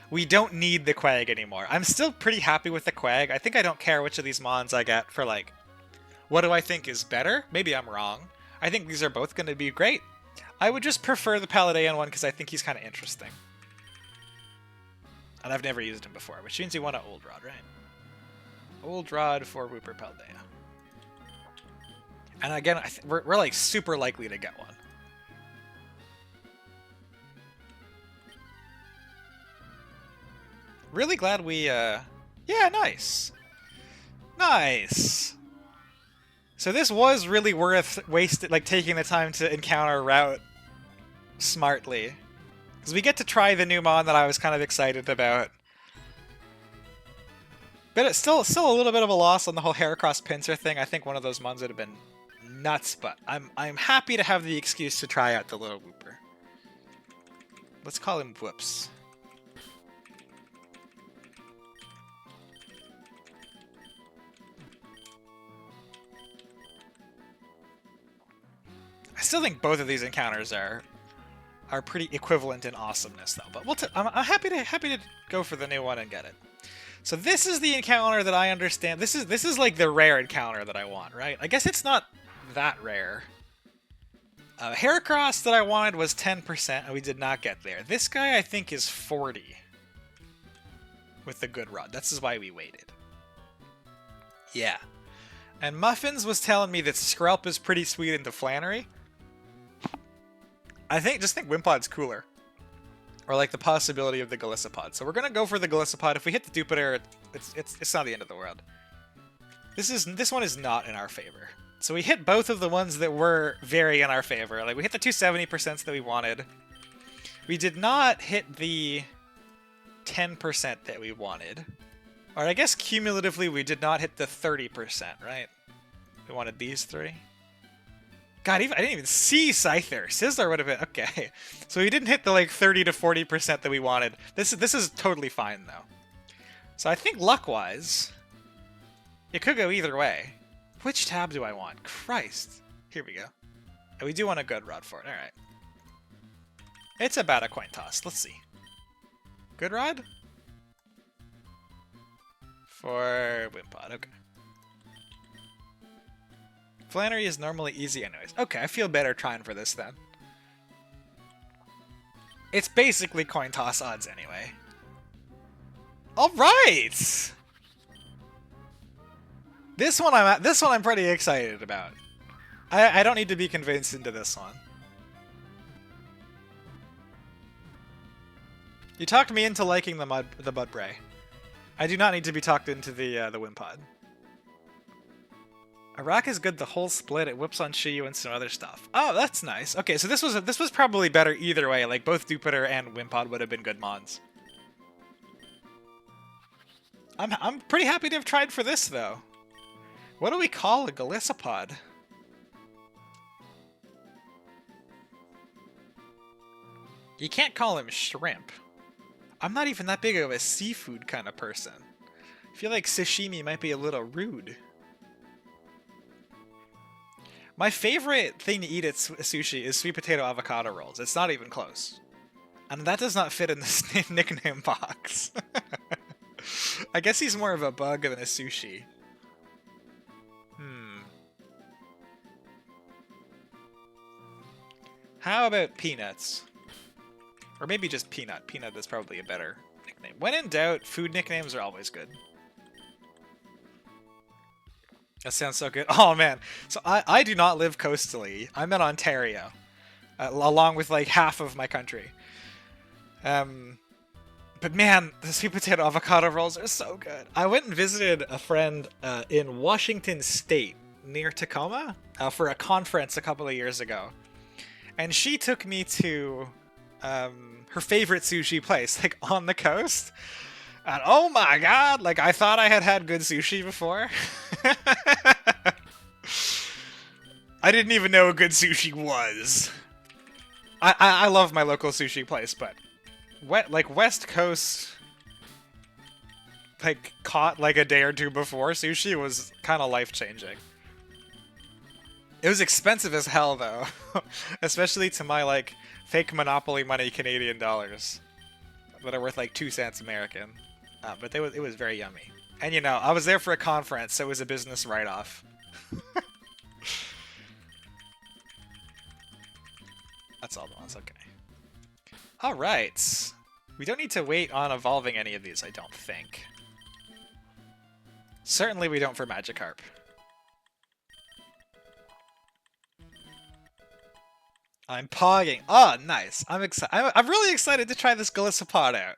we don't need the Quag anymore. I'm still pretty happy with the Quag. I think I don't care which of these Mons I get for, like, what do I think is better? Maybe I'm wrong. I think these are both going to be great. I would just prefer the Paldean one because I think he's kind of interesting. And I've never used him before, which means you want an Old Rod, right? Old Rod for Wooper Paldea. And again, we're like super likely to get one. Really glad we, yeah, nice. Nice. So this was really worth taking the time to encounter Route smartly. Because we get to try the new Mon that I was kind of excited about. But it's still a little bit of a loss on the whole Heracross Pinsir thing. I think one of those Mons would have been nuts, but I'm happy to have the excuse to try out the little Wooper. Let's call him Whoops. I still think both of these encounters are pretty equivalent in awesomeness, though. But I'm happy to go for the new one and get it. So this is the encounter that I understand. This is like the rare encounter that I want, right? I guess it's not that rare. Heracross that I wanted was 10%, and we did not get there. This guy, I think, is 40 with the good rod. That's why we waited. Yeah. And Muffins was telling me that Skrelp is pretty sweet into Flannery. Just think Wimpod's cooler. Or like the possibility of the Golisopod. So we're gonna go for the Golisopod. If we hit the Jupiter, it's not the end of the world. This one is not in our favor. So we hit both of the ones that were very in our favor. Like we hit the 270% that we wanted. We did not hit the 10% that we wanted. Or I guess cumulatively we did not hit the 30%, right? We wanted these three. God, I didn't even see Scyther. Sizzler would have been... Okay. So we didn't hit the, like, 30 to 40% that we wanted. This is totally fine, though. So I think luck-wise, it could go either way. Which tab do I want? Christ. Here we go. And we do want a good rod for it. Alright. It's about a coin toss. Let's see. Good rod? For Wimpod. Okay. Flannery is normally easy anyways. Okay, I feel better trying for this then. It's basically coin toss odds anyway. Alright! This one I'm pretty excited about. I don't need to be convinced into this one. You talked me into liking the Mudbray. I do not need to be talked into the Wimpod. Iraq is good the whole split. It whips on Shiyu and some other stuff. Oh, that's nice. Okay, so this was probably better either way. Like both Jupiter and Wimpod would have been good mons. I'm pretty happy to have tried for this though. What do we call a Golisopod? You can't call him shrimp. I'm not even that big of a seafood kind of person. I feel like sashimi might be a little rude. My favorite thing to eat at sushi is sweet potato avocado rolls. It's not even close. And that does not fit in this nickname box. I guess he's more of a bug than a sushi. How about Peanuts? Or maybe just Peanut. Peanut is probably a better nickname. When in doubt, food nicknames are always good. That sounds so good. Oh man, so I do not live coastally. I'm in Ontario, along with like half of my country. But man, the sweet potato avocado rolls are so good. I went and visited a friend in Washington State, near Tacoma, for a conference a couple of years ago. And she took me to her favorite sushi place, like on the coast. And oh my god, like I thought I had good sushi before. I didn't even know what good sushi was. I love my local sushi place, but like West Coast, like caught like a day or two before sushi was kind of life-changing. It was expensive as hell though, especially to my like fake Monopoly money Canadian dollars that are worth like 2 cents American. But it was very yummy. And you know, I was there for a conference, so it was a business write-off. That's all the ones, okay. Alright. We don't need to wait on evolving any of these, I don't think. Certainly we don't for Magikarp. I'm pogging. Oh, nice. I'm excited. I'm really excited to try this Golisopod out.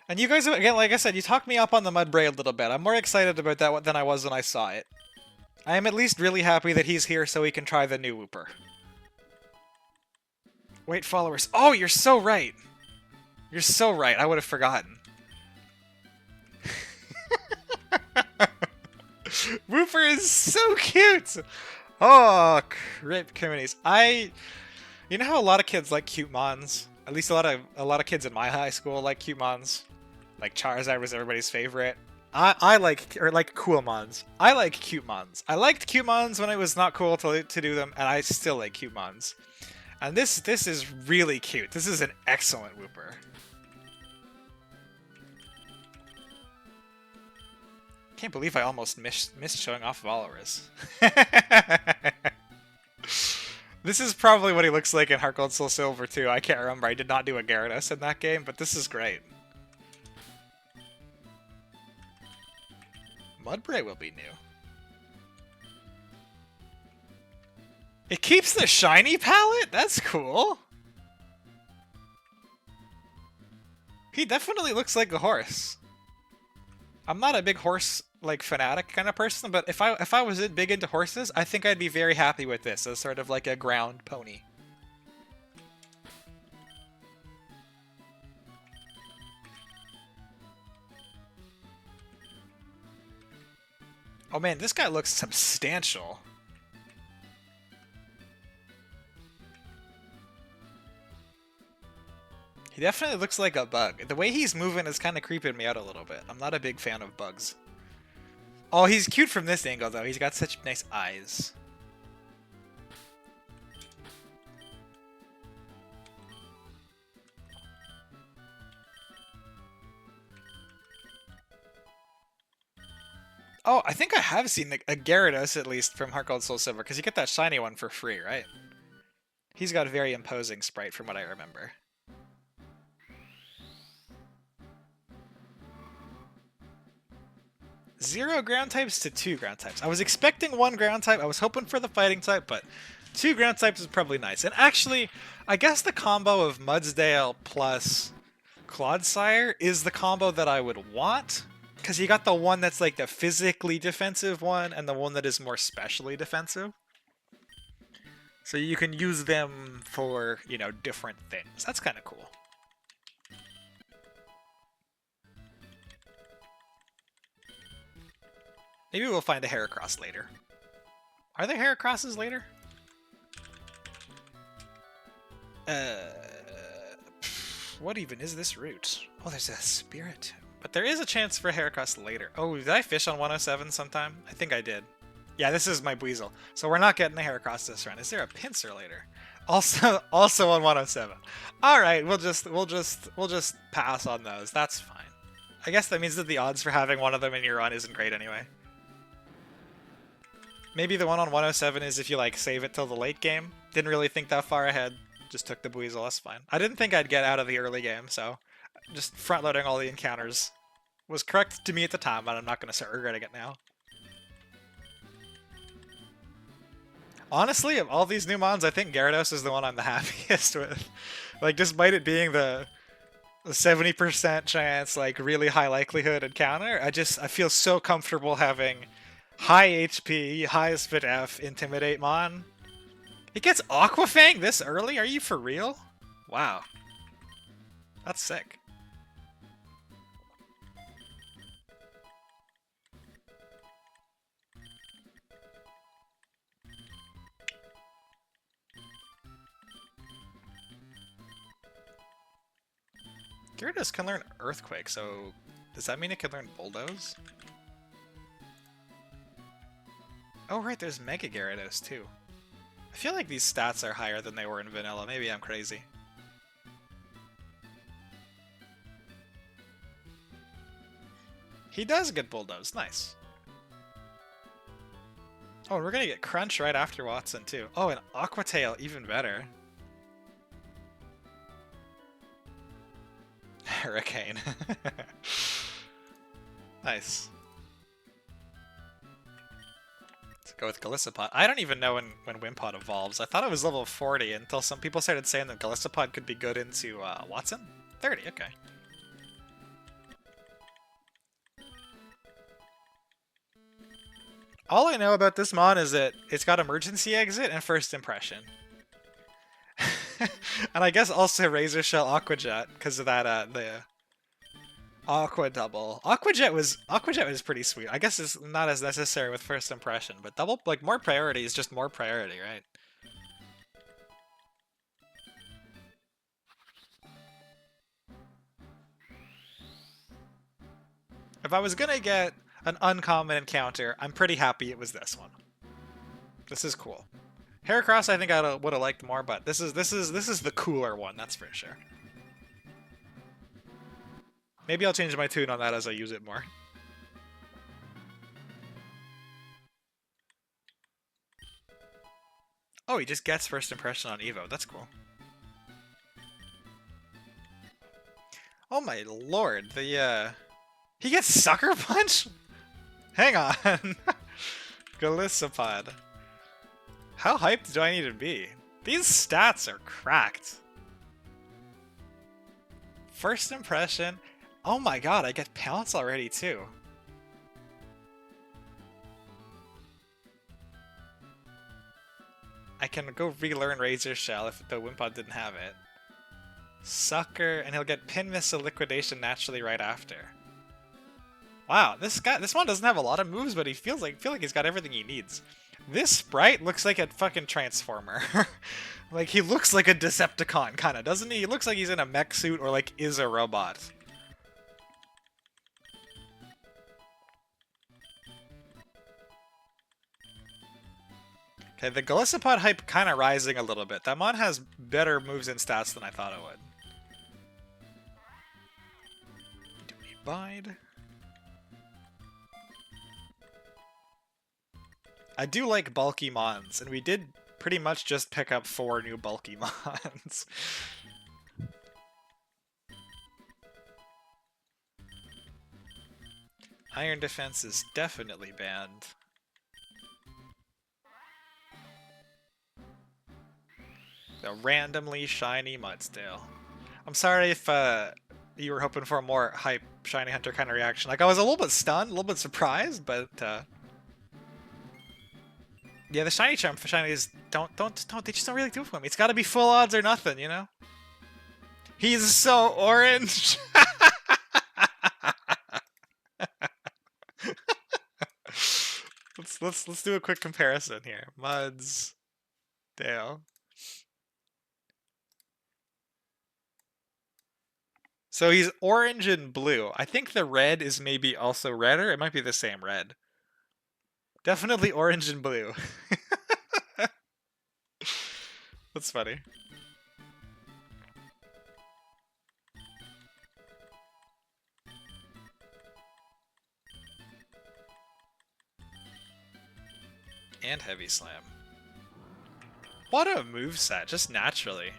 And you guys, again, like I said, you talked me up on the Mudbray a little bit. I'm more excited about that than I was when I saw it. I am at least really happy that he's here so we can try the new Wooper. Wait, followers. Oh, you're so right. You're so right. I would have forgotten. Wooper is so cute! Oh, rip communities. You know how a lot of kids like cute mons? At least a lot of kids in my high school like cute mons. Like Charizard was everybody's favorite. I like cool mons. I like cute mons. I liked cute mons when it was not cool to do them, and I still like cute mons. And this is really cute. This is an excellent Wooper. Can't believe I almost missed showing off Valorous. This is probably what he looks like in Heart Gold Soul Silver too. I can't remember. I did not do a Gyarados in that game, but this is great. Mudbray will be new. It keeps the shiny palette? That's cool. He definitely looks like a horse. I'm not a big horse like fanatic kind of person, but if I was big into horses, I think I'd be very happy with this as sort of like a ground pony. Oh man, this guy looks substantial. He definitely looks like a bug. The way he's moving is kind of creeping me out a little bit. I'm not a big fan of bugs. Oh, he's cute from this angle, though. He's got such nice eyes. Oh, I think I have seen a Gyarados, at least, from Heart Gold Soul Silver, because you get that shiny one for free, right? He's got a very imposing sprite, from what I remember. Zero ground types to 2 ground types. I was expecting 1 ground type. I was hoping for the fighting type, but 2 ground types is probably nice. And actually, I guess the combo of Mudsdale plus Clodsire is the combo that I would want. Because you got the one that's like the physically defensive one, and the one that is more specially defensive. So you can use them for, you know, different things. That's kind of cool. Maybe we'll find a Heracross later. Are there Heracrosses later? What even is this route? Oh, there's a Spirit. But there is a chance for Heracross later. Oh, did I fish on 107 sometime? I think I did. Yeah, this is my Buizel. So we're not getting the Heracross this run. Is there a Pinsir later? Also on 107. All right, we'll just pass on those. That's fine. I guess that means that the odds for having one of them in your run isn't great anyway. Maybe the one on 107 is if you like save it till the late game. Didn't really think that far ahead. Just took the Buizel, that's fine. I didn't think I'd get out of the early game, so just front-loading all the encounters was correct to me at the time, but I'm not going to start regretting it now. Honestly, of all these new mons, I think Gyarados is the one I'm the happiest with. Like, despite it being the 70% chance, like, really high likelihood encounter, I feel so comfortable having high HP, high Spit F, Intimidate Mon. He gets Aqua Fang this early? Are you for real? Wow. That's sick. Gyarados can learn Earthquake, so does that mean it can learn Bulldoze? Oh right, there's Mega Gyarados too. I feel like these stats are higher than they were in vanilla. Maybe I'm crazy. He does get Bulldoze. Nice. Oh, and we're gonna get Crunch right after Watson too. Oh, and Aqua Tail, even better. Hurricane. Nice. Let's go with Golisopod. I don't even know when Wimpod evolves. I thought it was level 40 until some people started saying that Golisopod could be good into Watson? 30, okay. All I know about this mon is that it's got emergency exit and first impression. And I guess also Razor Shell Aqua Jet because of that the Aqua Double. Aqua Jet was pretty sweet. I guess it's not as necessary with first impression, but double, like, more priority is just more priority, right? If I was gonna get an uncommon encounter, I'm pretty happy it was this one. This is cool. Heracross I think I would have liked more, but this is the cooler one, that's for sure. Maybe I'll change my tune on that as I use it more. Oh, he just gets first impression on Evo. That's cool. Oh my lord, he gets Sucker Punch? Hang on. Golisopod. How hyped do I need to be? These stats are cracked. First impression. Oh my god, I get Pounce already too. I can go relearn Razor Shell if the Wimpod didn't have it. Sucker, and he'll get Pin Missile Liquidation naturally right after. Wow, this one doesn't have a lot of moves, but he feel like he's got everything he needs. This sprite looks like a fucking Transformer. Like, he looks like a Decepticon, kinda, doesn't he? He looks like he's in a mech suit or, like, is a robot. Okay, the Golisopod hype kinda rising a little bit. That mon has better moves and stats than I thought it would. Do we bide? I do like bulky mons, and we did pretty much just pick up 4 new bulky mons. Iron Defense is definitely banned. A randomly shiny Mudsdale. I'm sorry if you were hoping for a more hype Shiny Hunter kind of reaction. Like, I was a little bit stunned, a little bit surprised, but yeah, the shiny charm for shinies they just don't really do it for me. It's got to be full odds or nothing, you know. He's so orange. let's do a quick comparison here. Muds, Dale. So he's orange and blue. I think the red is maybe also redder. It might be the same red. Definitely orange and blue. That's funny. And Heavy Slam. What a moveset, just naturally.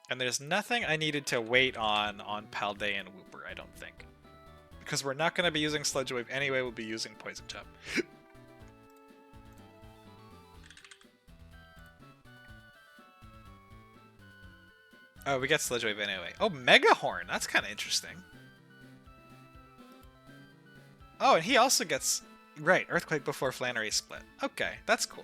And there's nothing I needed to wait on Paldean Wooper, I don't think. Because we're not going to be using Sludge Wave anyway, we'll be using Poison Jab. Oh, we get Sludge Wave anyway. Oh, Mega Horn! That's kind of interesting. Oh, and he also gets... Right, Earthquake before Flannery Split. Okay, that's cool.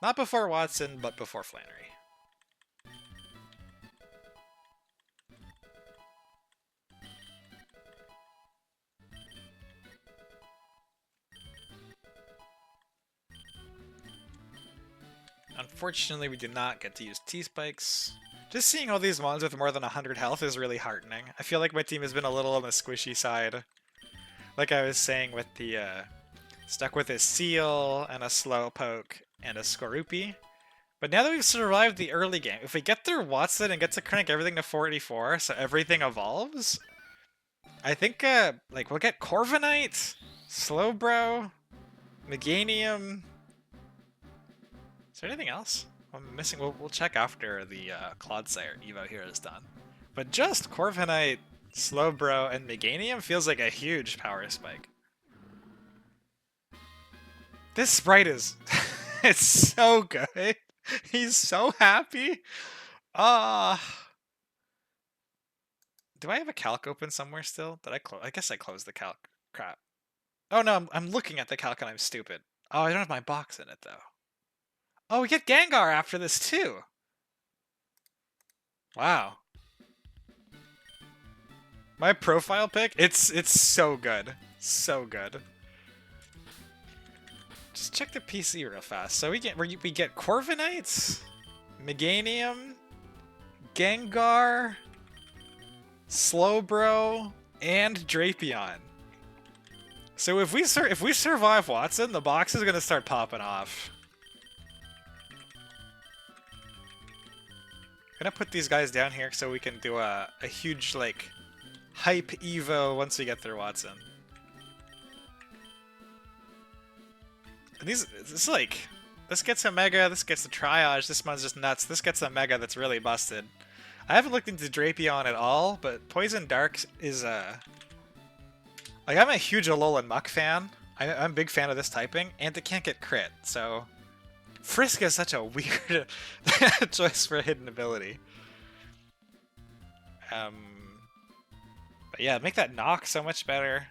Not before Watson, but before Flannery. Unfortunately, we do not get to use T-Spikes. Just seeing all these mons with more than 100 health is really heartening. I feel like my team has been a little on the squishy side. Like I was saying with the, stuck with a Seal and a Slowpoke and a Skorupi. But now that we've survived the early game, if we get through Watson and get to crank everything to 44, so everything evolves, I think, like, we'll get Corviknight, Slowbro, Meganium. Is there anything else I'm missing? We'll check after the Clodsire Evo here is done. But just Corviknight, Slowbro, and Meganium feels like a huge power spike. This sprite is... it's so good. He's so happy. Do I have a calc open somewhere still? Did I close? I guess I closed the calc. Crap. Oh no, I'm looking at the calc and I'm stupid. Oh, I don't have my box in it though. Oh, we get Gengar after this too. Wow. My profile pick, it's so good. So good. Just check the PC real fast. So we get Corviknight, Meganium, Gengar, Slowbro, and Drapion. So if we survive Watson, the box is gonna start popping off. I'm gonna put these guys down here so we can do a huge like hype Evo once we get through Watson. This gets a Mega, this gets a Triage, this one's just nuts, this gets a Mega that's really busted. I haven't looked into Drapion at all, but Poison Dark is like, I'm a huge Alolan Muck fan. I'm a big fan of this typing, and it can't get crit, so... Frisk is such a weird choice for a hidden ability. But yeah, make that knock so much better.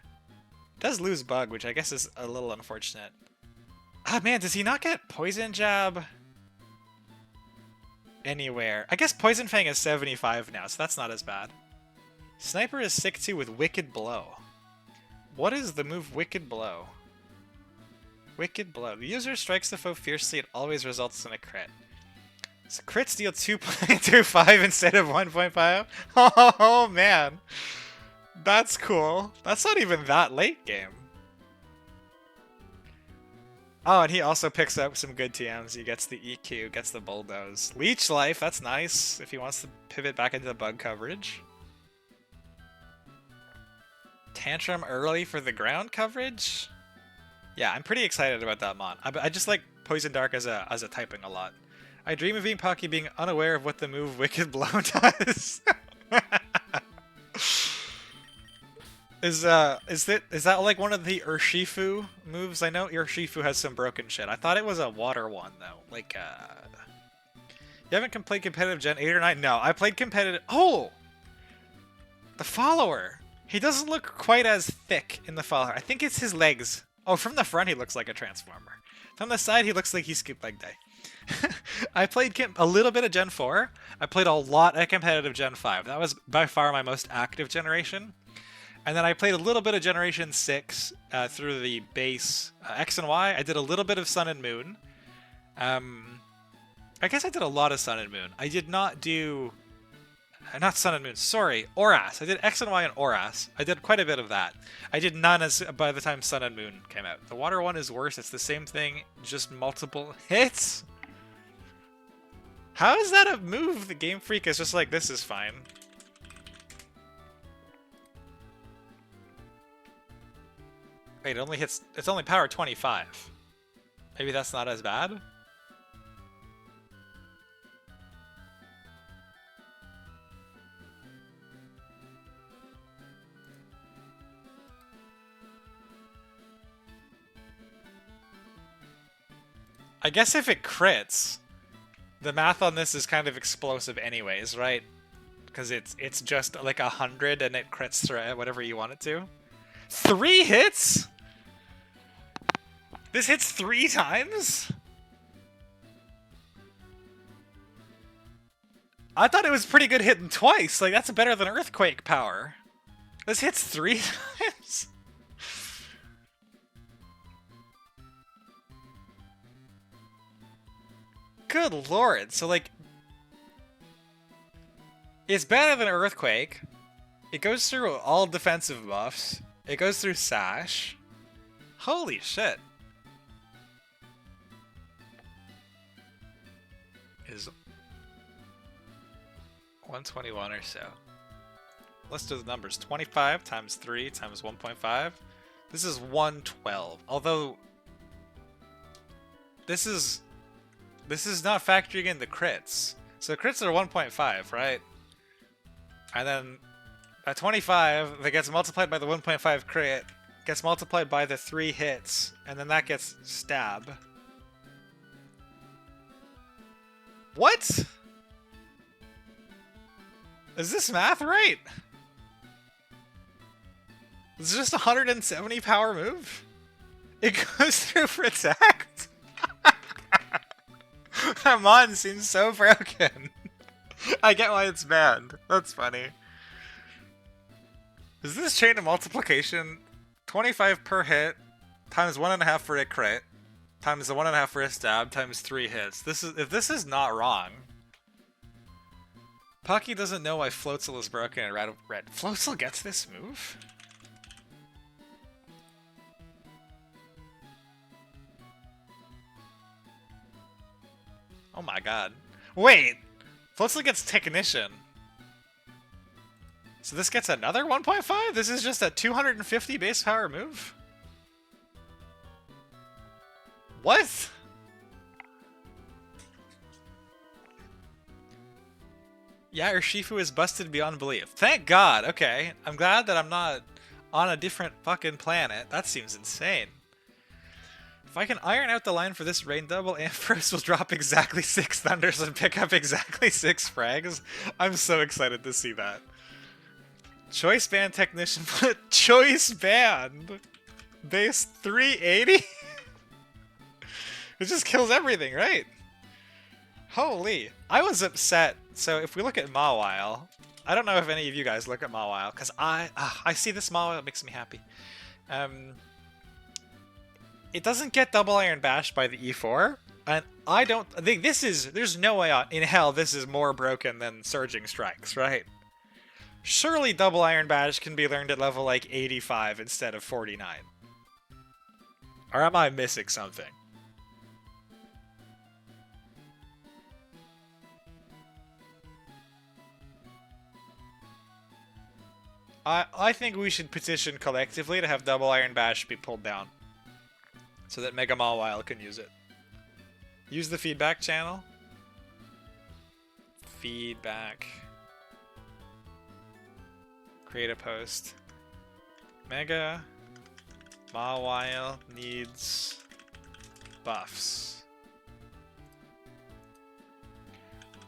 It does lose Bug, which I guess is a little unfortunate. Ah, man, does he not get Poison Jab anywhere? I guess Poison Fang is 75 now, so that's not as bad. Sniper is sick too with Wicked Blow. What is the move Wicked Blow? Wicked Blow. The user strikes the foe fiercely, it always results in a crit. So crits deal 2.25 instead of 1.5? Oh man! That's cool. That's not even that late game. Oh, and he also picks up some good TMs. He gets the EQ, gets the Bulldoze. Leech Life, that's nice if he wants to pivot back into the bug coverage. Tantrum early for the ground coverage? Yeah, I'm pretty excited about that mon. I just like Poison Dark as a typing a lot. I dream of being Pocky being unaware of what the move Wicked Blow does. Is that like one of the Urshifu moves? I know Urshifu has some broken shit. I thought it was a water one though. Like you haven't played competitive Gen 8 or 9? No, I played competitive. Oh! The follower. He doesn't look quite as thick in the follower. I think it's his legs. Oh, from the front he looks like a Transformer. From the side he looks like he skipped leg day. I played a little bit of Gen 4. I played a lot of competitive Gen 5. That was by far my most active generation. And then I played a little bit of Generation 6 through the base X and Y. I did a little bit of Sun and Moon. I guess I did a lot of Sun and Moon. I did not do... not Sun and Moon, sorry, Oras. I did X and Y and Oras. I did quite a bit of that. I did none by the time Sun and Moon came out. The water one is worse. It's the same thing, just multiple hits. How is that a move? The Game Freak is just like, this is fine. Wait, it only hits. It's only power 25. Maybe that's not as bad. I guess if it crits, the math on this is kind of explosive anyways, right? Because it's just like 100 and it crits through whatever you want it to. 3 hits? This hits 3 times? I thought it was pretty good hitting twice. Like, that's better than Earthquake power. This hits 3 times? Good lord. So, like, it's better than Earthquake. It goes through all defensive buffs. It goes through Sash. Holy shit. Is 121 or so. Let's do the numbers. 25 times 3 times 1.5. This is 112. Although this is not factoring in the crits. So crits are 1.5, right? And then at 25, that gets multiplied by the 1.5 crit, gets multiplied by the 3 hits, and then that gets stab. What? Is this math right? It's just a 170 power move? It goes through protect? That mon seems so broken. I get why it's banned. That's funny. Is this chain of multiplication 25 per hit times 1.5 for a crit times the 1.5 for a stab times 3 hits? If this is not wrong. Pocky doesn't know why Floatzel is broken and red. Floatzel gets this move? Oh my god. Wait! Floatzel gets Technician. So this gets another 1.5? This is just a 250 base power move? What? Yeah, Urshifu is busted beyond belief. Thank God! Okay. I'm glad that I'm not on a different fucking planet. That seems insane. If I can iron out the line for this rain double, Ampharos will drop exactly 6 Thunders and pick up exactly 6 frags. I'm so excited to see that. Choice Band Technician, Choice Band! Base 380? It just kills everything, right? Holy. I was upset. So if we look at Mauville, I don't know if any of you guys look at Mauville, because I see this Mauville, it makes me happy. It doesn't get double iron bashed by the E4, and I think there's no way in hell this is more broken than Surging Strikes, right? Surely double iron bash can be learned at level like 85 instead of 49. Or am I missing something? I think we should petition collectively to have double iron bash be pulled down, so that Mega Mauville can use it. Use the feedback channel. Feedback. Create a post. Mega Mauville needs buffs.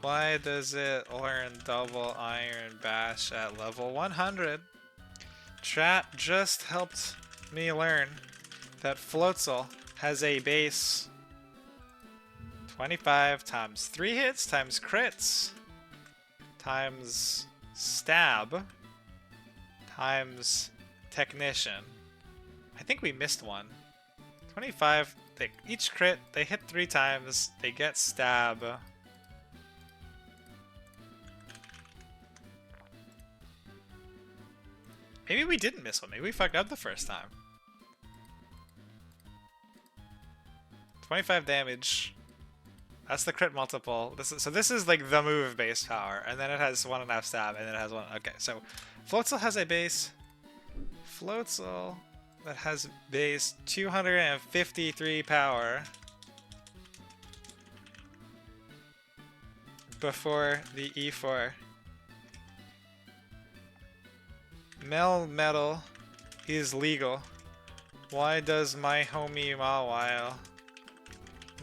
Why does it learn double iron bash at level 100? Chat just helped me learn that Floatzel has a base 25 times 3 hits times crits times stab times technician. I think we missed one. 25, each crit, they hit 3 times, they get stab. Maybe we didn't miss one, maybe we fucked up the first time. 25 damage. That's the crit multiple. This is like the move base power, and then it has 1.5 stab, and then it has 1. Okay, so Floatzel has a base. Floatzel that has base 253 power before the E4. Metal is legal. Why does my homie Mauville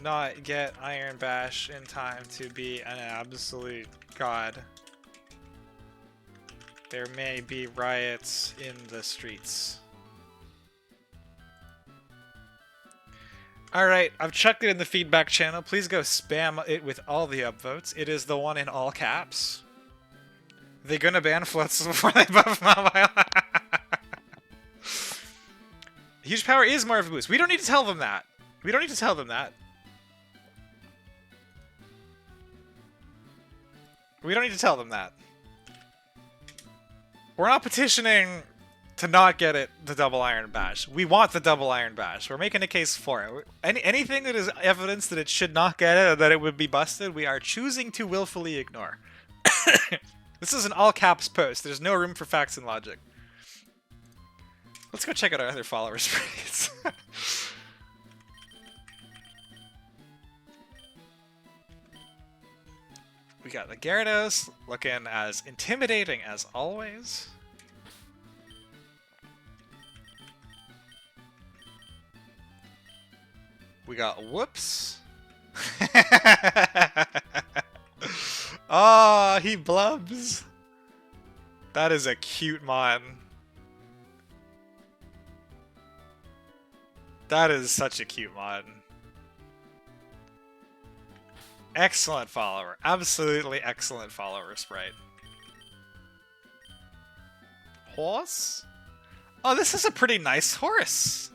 not get Iron Bash in time to be an absolute god? There may be riots in the streets. Alright, I've chucked it in the feedback channel. Please go spam it with all the upvotes. It is the one in all caps. They gonna ban floats before they buff Mauville. Huge power is more of a boost. We don't need to tell them that. We don't need to tell them that. We don't need to tell them that. We're not petitioning to not get it, the double Iron Bash. We want the double Iron Bash. We're making a case for it. Anything that is evidence that it should not get it or that it would be busted, we are choosing to willfully ignore. This is an all caps post. There's no room for facts and logic. Let's go check out our other followers' rates. We got the Gyarados looking as intimidating as always. We got Whoops. Oh, he blubs. That is a cute mon. That is such a cute mon. Excellent follower. Absolutely excellent follower sprite. Horse? Oh, this is a pretty nice horse.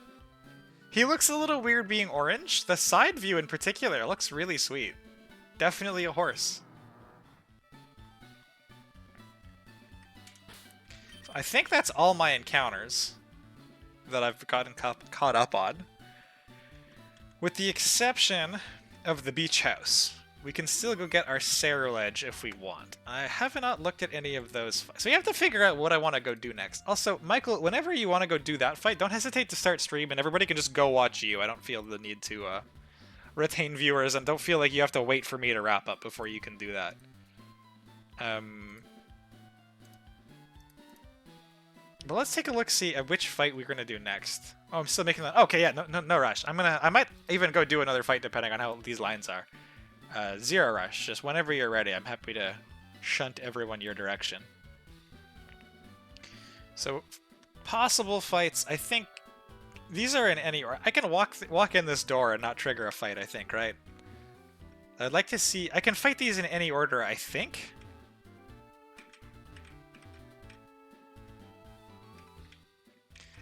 He looks a little weird being orange. The side view in particular looks really sweet. Definitely a horse. I think that's all my encounters that I've gotten caught up on. With the exception of the beach house. We can still go get our Cerulege if we want. I have not looked at any of those. So we have to figure out what I want to go do next. Also, Michael, whenever you want to go do that fight, don't hesitate to start stream and everybody can just go watch you. I don't feel the need to retain viewers and don't feel like you have to wait for me to wrap up before you can do that. But let's take a look, see at which fight we're gonna do next. Oh, I'm still making that. Okay, yeah, no rush. I might even go do another fight depending on how these lines are. Zero rush. Just whenever you're ready. I'm happy to shunt everyone your direction. So, possible fights. I think these are in any order. I can walk in this door and not trigger a fight. I think, right? I'd like to see. I can fight these in any order. I think.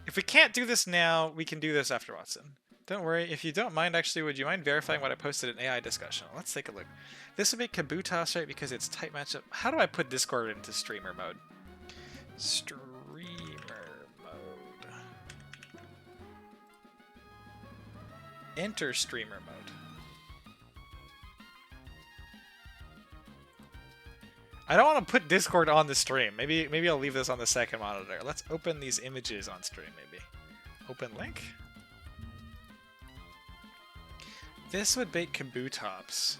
If we can't do this now, we can do this after Watson. Don't worry, if you don't mind, actually, would you mind verifying what I posted in AI discussion? Let's take a look. This would be Kabutoss, right? Because it's type matchup. How do I put Discord into streamer mode? Streamer mode. Enter streamer mode. I don't want to put Discord on the stream. Maybe I'll leave this on the second monitor. Let's open these images on stream, maybe. Open link. This would bait Kabutops.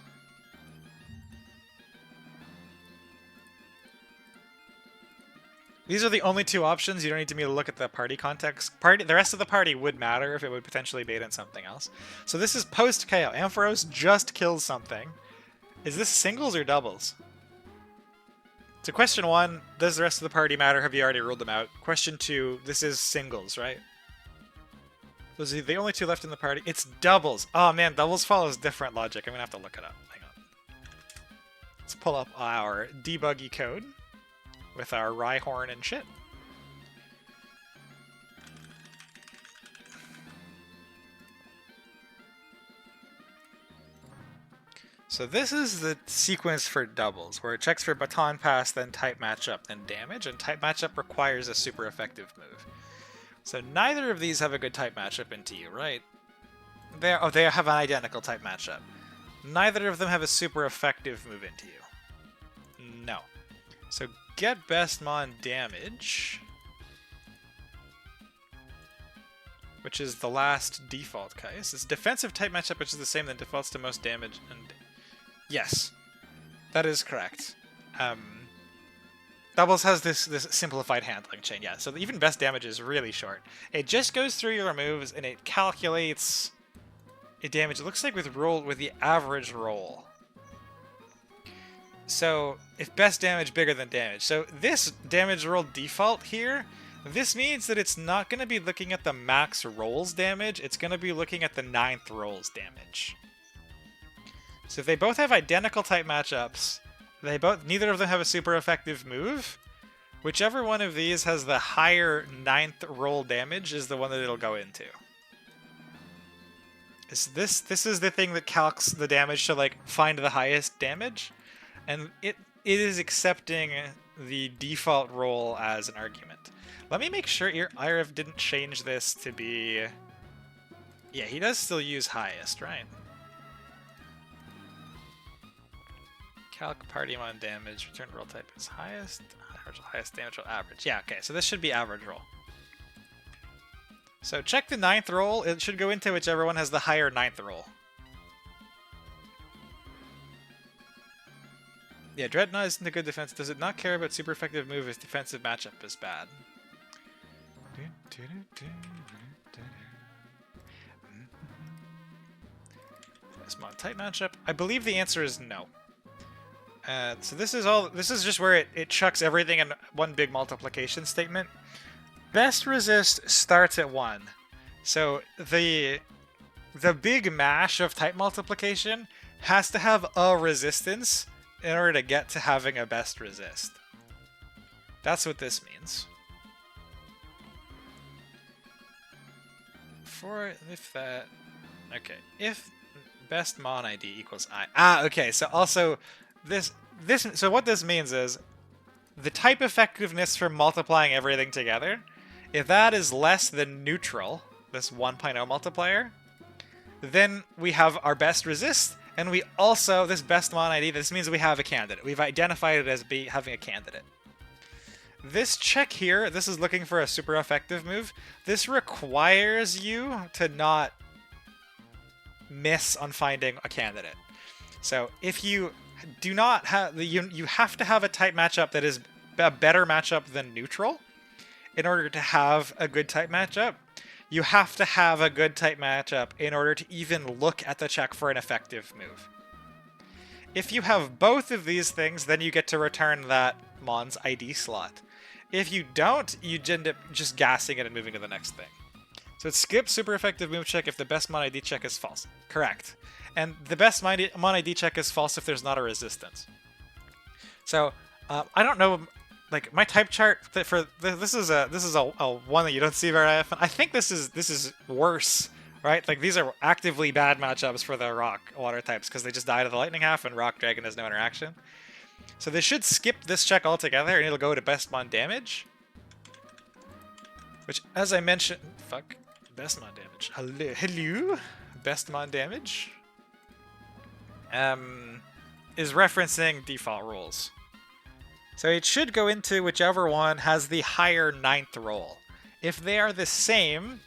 These are the only two options. You don't need me to look at the party context. The rest of the party would matter if it would potentially bait in something else. So this is post KO. Ampharos just kills something. Is this singles or doubles? So question 1, does the rest of the party matter? Have you already ruled them out? Question 2, this is singles, right? Those are the only two left in the party. It's doubles. Oh man, doubles follows different logic. I'm gonna have to look it up. Hang on. Let's pull up our debuggy code with our Rhyhorn and shit. So this is the sequence for doubles, where it checks for baton pass, then type matchup, then damage, and type matchup requires a super effective move. So neither of these have a good type matchup into you, right? They have an identical type matchup. Neither of them have a super effective move into you. No. So get best mon damage. which is the last default case. It's defensive type matchup, which is the same that defaults to most damage. And yes, that is correct. Doubles has this simplified handling chain, yeah. So even best damage is really short. It just goes through your moves and it calculates a damage. It looks like with the average roll. So if best damage bigger than damage. So this damage roll default here, this means that it's not going to be looking at the max rolls damage. It's going to be looking at the 9th rolls damage. So if they both have identical type matchups, neither of them have a super effective move. Whichever one of these has the higher 9th roll damage is the one that it'll go into. This is the thing that calcs the damage to like find the highest damage, and it is accepting the default roll as an argument. Let me make sure Irv didn't change this to be... Yeah, he does still use highest, right? Calc party mon damage, return roll type is highest, average, highest damage roll average. Yeah, okay, so this should be average roll. So check the 9th roll, it should go into whichever one has the higher 9th roll. Yeah, Dreadnought isn't a good defense. Does it not care about super effective move if defensive matchup is bad? Small type matchup? I believe the answer is no. So this is just where it chucks everything in one big multiplication statement. Best resist starts at 1. So the big mash of type multiplication has to have a resistance in order to get to having a best resist. That's what this means. If best mon ID equals I. Okay, so also so what this means is the type effectiveness for multiplying everything together, if that is less than neutral, this 1.0 multiplier, then we have our best resist, and we also, this best mon ID, this means we have a candidate. We've identified it as having a candidate. This check here, this is looking for a super effective move. This requires you to not miss on finding a candidate. So if you do not have, you have to have a type matchup that is a better matchup than neutral in order to have a good type matchup. You have to have a good type matchup in order to even look at the check for an effective move. If you have both of these things, then you get to return that Mon's ID slot. If you don't, you end up just gassing it and moving to the next thing. So it skips super effective move check if the best Mon ID check is false. Correct. And the best Mon ID check is false if there's not a resistance. So I don't know, like my type chart for this is a one that you don't see very often. I think this is worse, right? Like these are actively bad matchups for the rock water types because they just die to the lightning half and rock dragon has no interaction. So they should skip this check altogether and it'll go to best mon damage, which, as I mentioned, best mon damage. Hello, best mon damage. Is referencing default rolls. So it should go into whichever one has the higher 9th roll. If they are the same,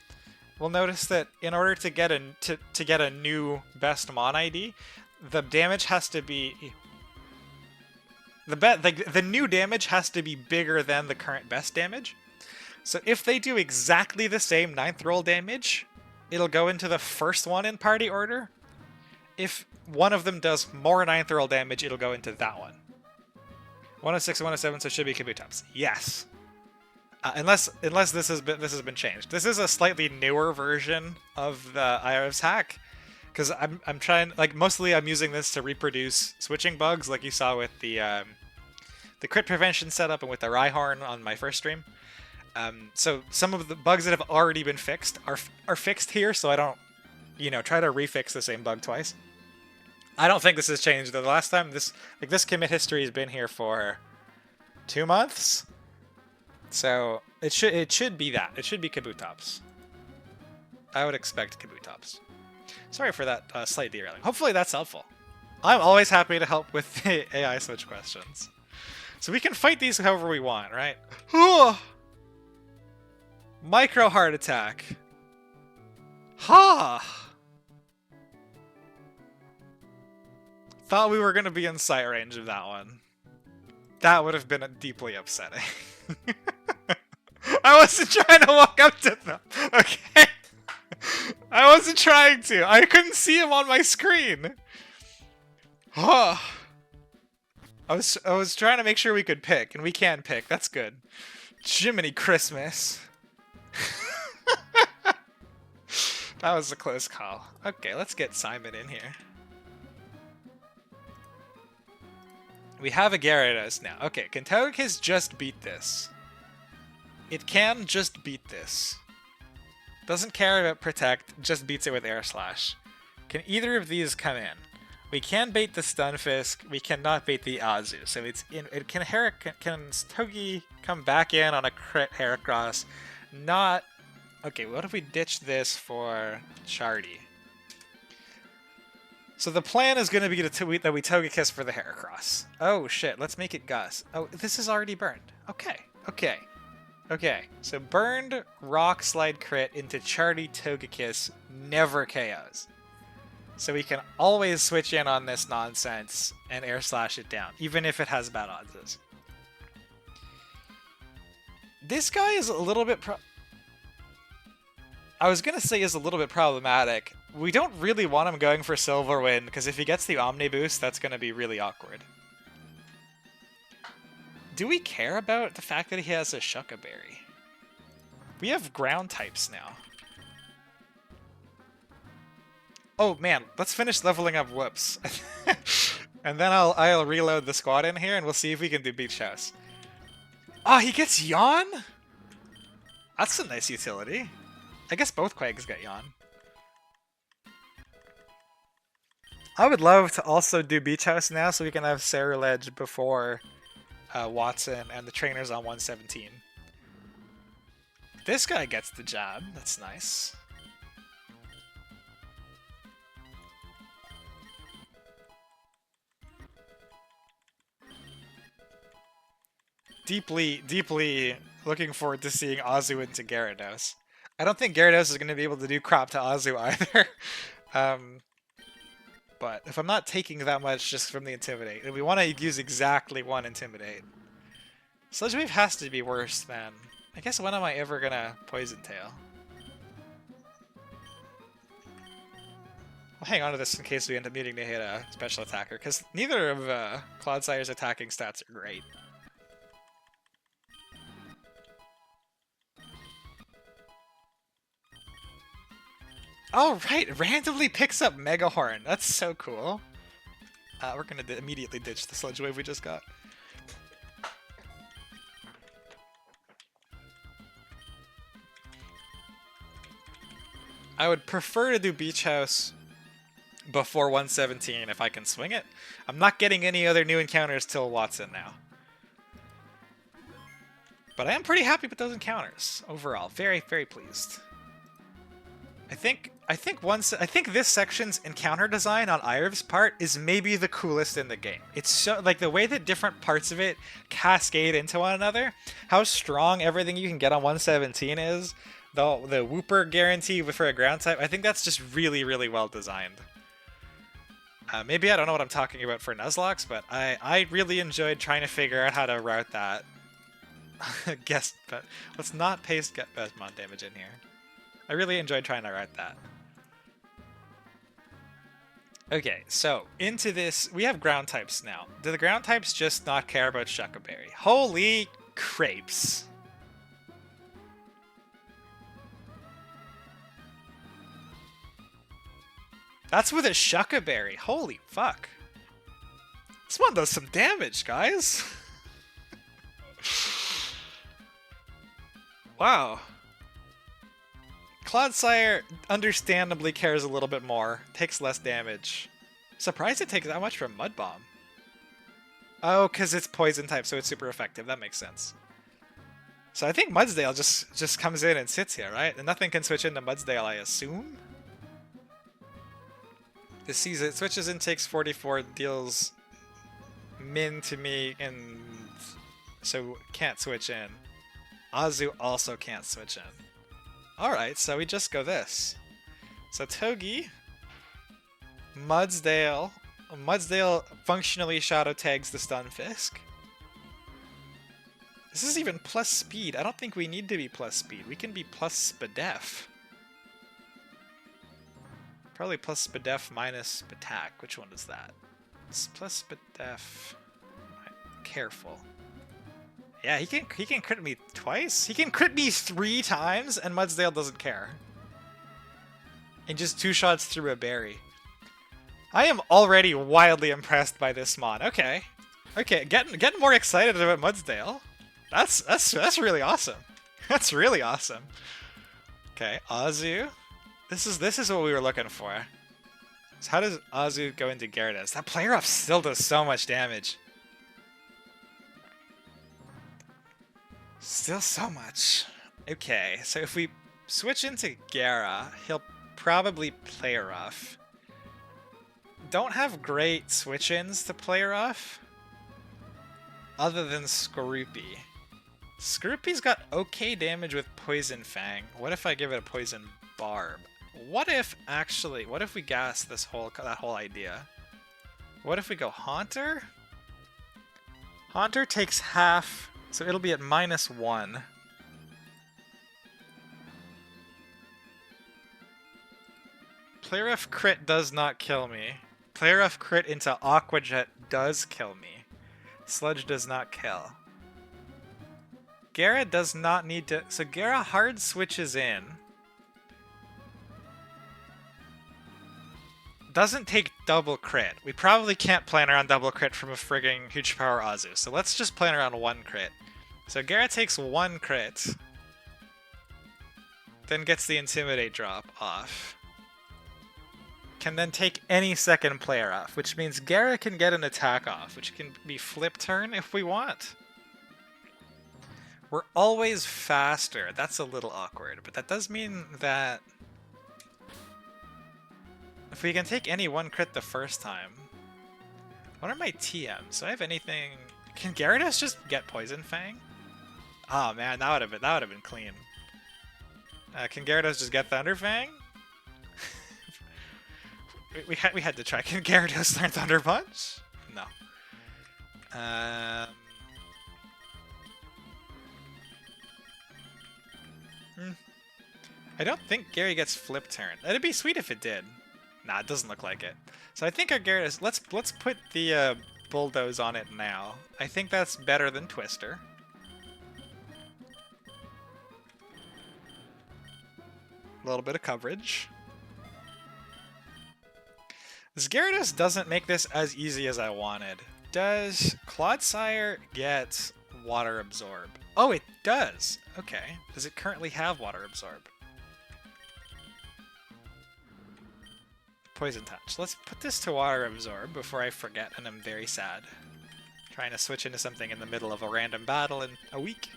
we'll notice that in order to get a new best mon ID, the damage has to be the new damage has to be bigger than the current best damage. So if they do exactly the same 9th roll damage, it'll go into the first one in party order. If one of them does more 9th roll damage, it'll go into that one. 106 and 107, so it should be Kabutops. Yes. Unless this has been changed. This is a slightly newer version of the IRF's hack, because I'm trying, like, mostly I'm using this to reproduce switching bugs, like you saw with the crit prevention setup and with the Rhyhorn on my first stream. So some of the bugs that have already been fixed are fixed here, so I don't, try to refix the same bug twice. I don't think this has changed. The last time this commit history has been here for 2 months, so it should be that. It should be Kabutops. I would expect Kabutops. Sorry for that slight derailing. Hopefully that's helpful. I'm always happy to help with the AI switch questions. So we can fight these however we want, right? Micro heart attack. Ha! Thought we were gonna be in sight range of that one. That would have been deeply upsetting. I wasn't trying to walk up to them, okay? I wasn't trying to. I couldn't see him on my screen. Huh. I was trying to make sure we could pick, and we can pick. That's good. Jiminy Christmas. That was a close call. Okay, let's get Simon in here. We have a Gyarados now. Okay, can Togekiss just beat this? It can just beat this. Doesn't care about Protect, just beats it with Air Slash. Can either of these come in? We can bait the Stunfisk, we cannot bait the Azu. So it's in. It can Togi come back in on a crit Heracross? Not. Okay, what if we ditch this for Chardy? So the plan is going to be that we Togekiss for the Heracross. Oh shit, let's make it Gus. Oh, this is already burned. Okay, okay. Okay, so burned Rock Slide crit into Chardy Togekiss never KOs. So we can always switch in on this nonsense and Air Slash it down, even if it has bad odds. This guy is a little bit I was gonna say is a little bit problematic. We don't really want him going for Silver Wind, because if he gets the Omni Boost, that's gonna be really awkward. Do we care about the fact that he has a Shucka Berry? We have ground types now. Oh man, let's finish leveling up Whoops. And then I'll reload the squad in here and we'll see if we can do Beach House. Oh, he gets Yawn? That's a nice utility. I guess both Quags get Yawn. I would love to also do Beach House now so we can have Ceruledge before Watson and the trainers on 117. This guy gets the job. That's nice. Deeply looking forward to seeing Azu into Gyarados. I don't think Gyarados is going to be able to do crop to Azu either. But if I'm not taking that much just from the Intimidate, and we want to use exactly one Intimidate. Sludge Wave has to be worse than... I guess when am I ever going to Poison Tail? I'll hang on to this in case we end up needing to hit a special attacker, because neither of Cloudsire's attacking stats are great. Oh, right! It randomly picks up Megahorn. That's so cool. We're going to immediately ditch the Sludge Wave we just got. I would prefer to do Beach House before 117 if I can swing it. I'm not getting any other new encounters till Watson now. But I am pretty happy with those encounters overall. Very, very pleased. I think this section's encounter design on Irv's part is maybe the coolest in the game. It's so like the way that different parts of it cascade into one another, how strong everything you can get on 117 is, the Whooper guarantee for a ground type. I think that's just really, really well designed. Maybe I don't know what I'm talking about for Nuzlocke, but I really enjoyed trying to figure out how to route that. But let's not paste Bestmon damage in here. I really enjoyed trying to write that. Okay, so into this, we have ground types now. Do the ground types just not care about Shucka Berry? Holy crepes. That's with a Shucka Berry. Holy fuck. This one does some damage, guys. Wow. Cloudsire understandably cares a little bit more, takes less damage. Surprised it takes that much from Mud Bomb. Oh, because it's poison type, so it's super effective. That makes sense. So I think Mudsdale just comes in and sits here, right? And nothing can switch into Mudsdale, I assume? This sees it switches in, takes 44, deals min to me, and so can't switch in. Azu also can't switch in. Alright, so we just go this. So Togi, Mudsdale. Mudsdale functionally shadow tags the Stunfisk. This is even plus speed. I don't think we need to be plus speed. We can be plus Spadef. Probably plus Spadef minus attack. Which one is that? It's plus Spadef. Careful. Yeah, he can crit me twice. He can crit me 3 times, and Mudsdale doesn't care. And just 2 shots through a berry. I am already wildly impressed by this mod. Okay, getting more excited about Mudsdale. That's really awesome. That's really awesome. Okay, Azu. This is what we were looking for. So how does Azu go into Gyarados? That player off still does so much damage. Still so much. Okay, so if we switch into Gyara, he'll probably play rough. Don't have great switch-ins to play rough, other than Skorupi. Skorupi's got okay damage with Poison Fang. What if I give it a Poison Barb? What if we gas that whole idea? What if we go Haunter? Haunter takes half, so it'll be at -1. Play rough crit does not kill me. Play rough crit into Aqua Jet does kill me. Sludge does not kill. Gyara does not need to... So Gyara hard switches in. Doesn't take double crit. We probably can't plan around double crit from a frigging huge power Azu. So let's just plan around 1 crit. So Gyara takes 1 crit. Then gets the Intimidate drop off. Can then take any second player off, which means Gyara can get an attack off, which can be flip turn if we want. We're always faster. That's a little awkward, but that does mean that if we can take any 1 crit the first time. What are my TMs? Do I have anything? Can Gyarados just get Poison Fang? Oh man, that would have been clean. Can Gyarados just get Thunder Fang? we had to try. Can Gyarados learn Thunder Punch? No. I don't think Gary gets Flip Turn. It'd be sweet if it did. Nah, it doesn't look like it. So I think our Gyarados... Let's put the Bulldoze on it now. I think that's better than Twister. A little bit of coverage. This Gyarados doesn't make this as easy as I wanted. Does Clodsire get Water Absorb? Oh, it does! Okay. Does it currently have Water Absorb? Poison Touch. Let's put this to Water Absorb before I forget, and I'm very sad. Trying to switch into something in the middle of a random battle in a week.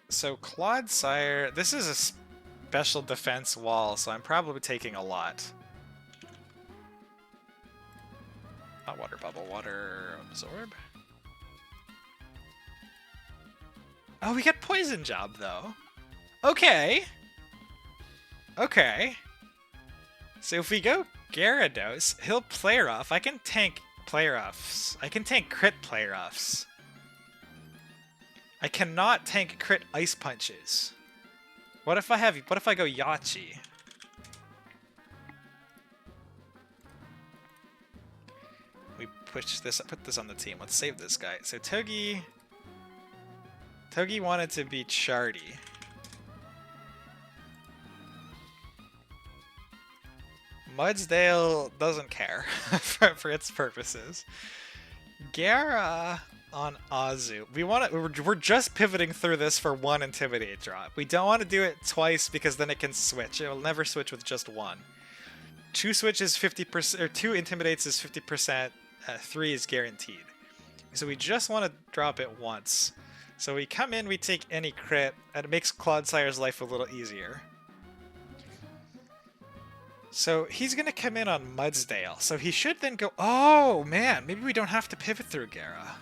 So Clodsire, this is a special defense wall, so I'm probably taking a lot. Not Water Bubble, Water Absorb. Oh, we get Poison Job, though. Okay. Okay. So if we go Gyarados, he'll play rough. I can tank play roughs. I can tank crit play roughs. I cannot tank crit Ice Punches. What if I go Yachi? We put this on the team. Let's save this guy. So Togi wanted to be Chardy. Mudsdale doesn't care for its purposes. Gyara on Azu. We're just pivoting through this for 1 Intimidate drop. We don't want to do it twice because then it can switch. It will never switch with just 1. 2 switches 50%, or 2 Intimidates is 50%. 3 is guaranteed. So we just want to drop it once. So we come in, we take any crit, and it makes Clodsire's life a little easier. So he's going to come in on Mudsdale. So he should then go... Oh, man. Maybe we don't have to pivot through Gyara.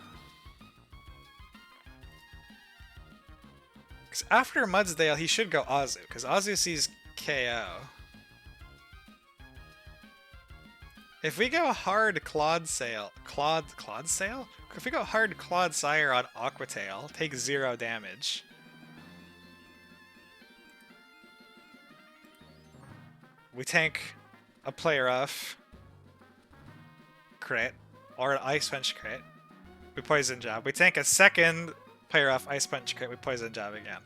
Because after Mudsdale, he should go Azu, because Azu sees KO. If we go hard Clodsire? If we go hard Clodsire on Aquatail, take 0 damage. We tank a player off crit, or an Ice Punch crit. We Poison Jab. We tank a second player off Ice Punch crit. We Poison Jab again.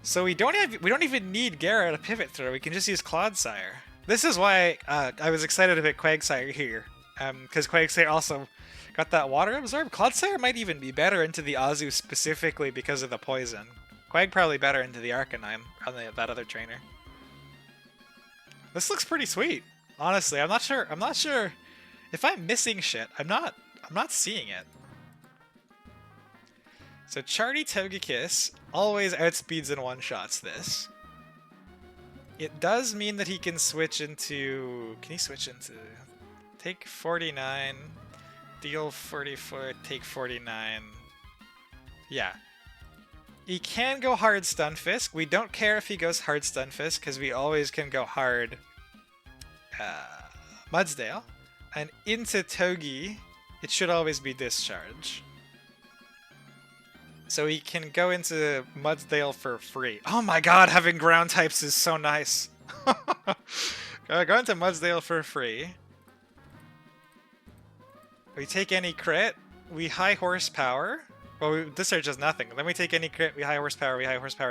So we don't even need Gara to pivot through. We can just use Clodsire. This is why I was excited to pick Quagsire here, because Quagsire also got that Water Absorb. Clodsire might even be better into the Azu specifically because of the poison. Quag probably better into the Arcanine on that other trainer. This looks pretty sweet, honestly. I'm not sure if I'm missing shit. I'm not seeing it. So Charty Togekiss always outspeeds and one-shots this. It does mean that he can switch into... Can he switch into... Take 49, deal 44, take 49. Yeah. He can go hard Stunfisk. We don't care if he goes hard Stunfisk, because we always can go hard Mudsdale. And into Togi, it should always be Discharge. So he can go into Mudsdale for free. Oh my god, having ground types is so nice. Go into Mudsdale for free. We take any crit, we high horsepower. Well, Discharge does nothing. Then we take any crit, we high horsepower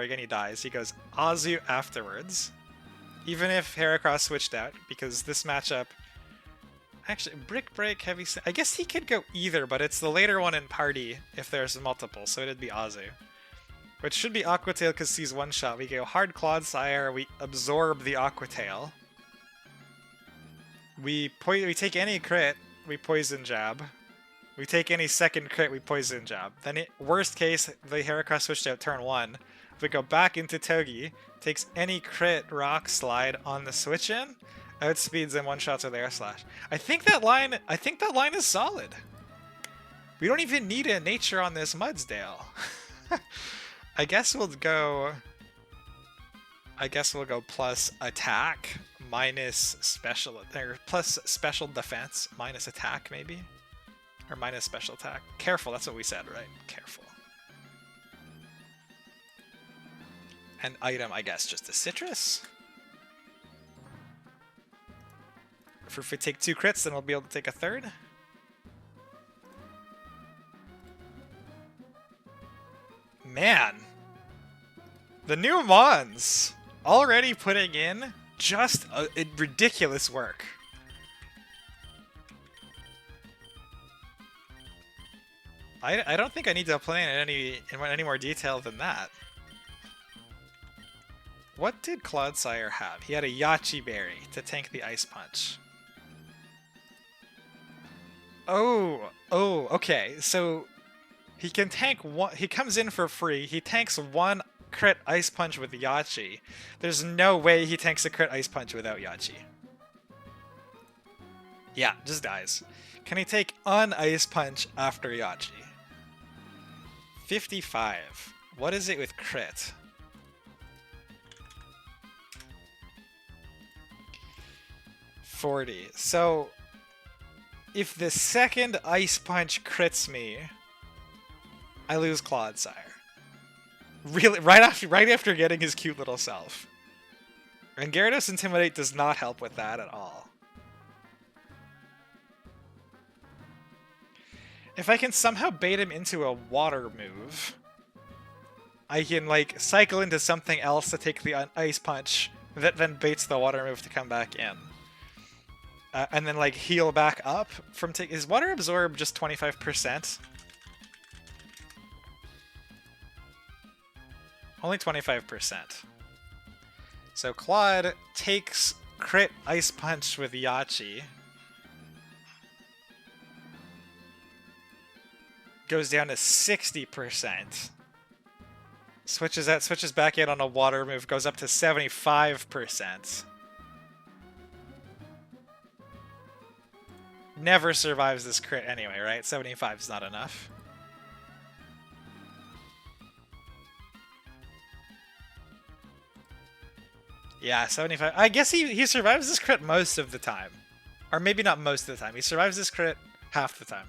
again, he dies. He goes Azu afterwards. Even if Heracross switched out, because this matchup... Actually, Brick Break, Heavy... I guess he could go either, but it's the later one in Party if there's multiple, so it'd be Azu. Which should be Aquatail because he's one-shot. We go hard Clodsire, we absorb the Aquatail. We take any crit, we Poison Jab. We take any second crit, we Poison Jab. Then, worst case, the Heracross switched out turn 1. If we go back into Togi, takes any crit Rock Slide on the switch-in, outspeeds and one-shots with Air Slash. I think that line is solid. We don't even need a nature on this Mudsdale. I guess we'll go plus attack minus special, or plus special defense minus attack maybe, or minus special attack. Careful, that's what we said, right? Careful. And item, I guess, just a citrus. If we take 2 crits, then we'll be able to take a third. Man! The new Mons! Already putting in just ridiculous work. I don't think I need to plan in any more detail than that. What did Clodsire have? He had a Yachi Berry to tank the Ice Punch. Oh, okay. So he can tank one. He comes in for free. He tanks 1 crit Ice Punch with Yachi. There's no way he tanks a crit Ice Punch without Yachi. Yeah, just dies. Can he take an Ice Punch after Yachi? 55. What is it with crit? $40. So if the second Ice Punch crits me, I lose Clodsire. Really, right after getting his cute little self. And Gyarados Intimidate does not help with that at all. If I can somehow bait him into a water move, I can like cycle into something else to take the Ice Punch that then baits the water move to come back in. And then like heal back up from is Water Absorb just 25%? Only 25%. So Claude takes crit Ice Punch with Yachi. Goes down to 60%. Switches back in on a water move, goes up to 75%. Never survives this crit anyway, right? 75 is not enough. Yeah, 75. I guess he survives this crit most of the time. Or maybe not most of the time. He survives this crit half the time.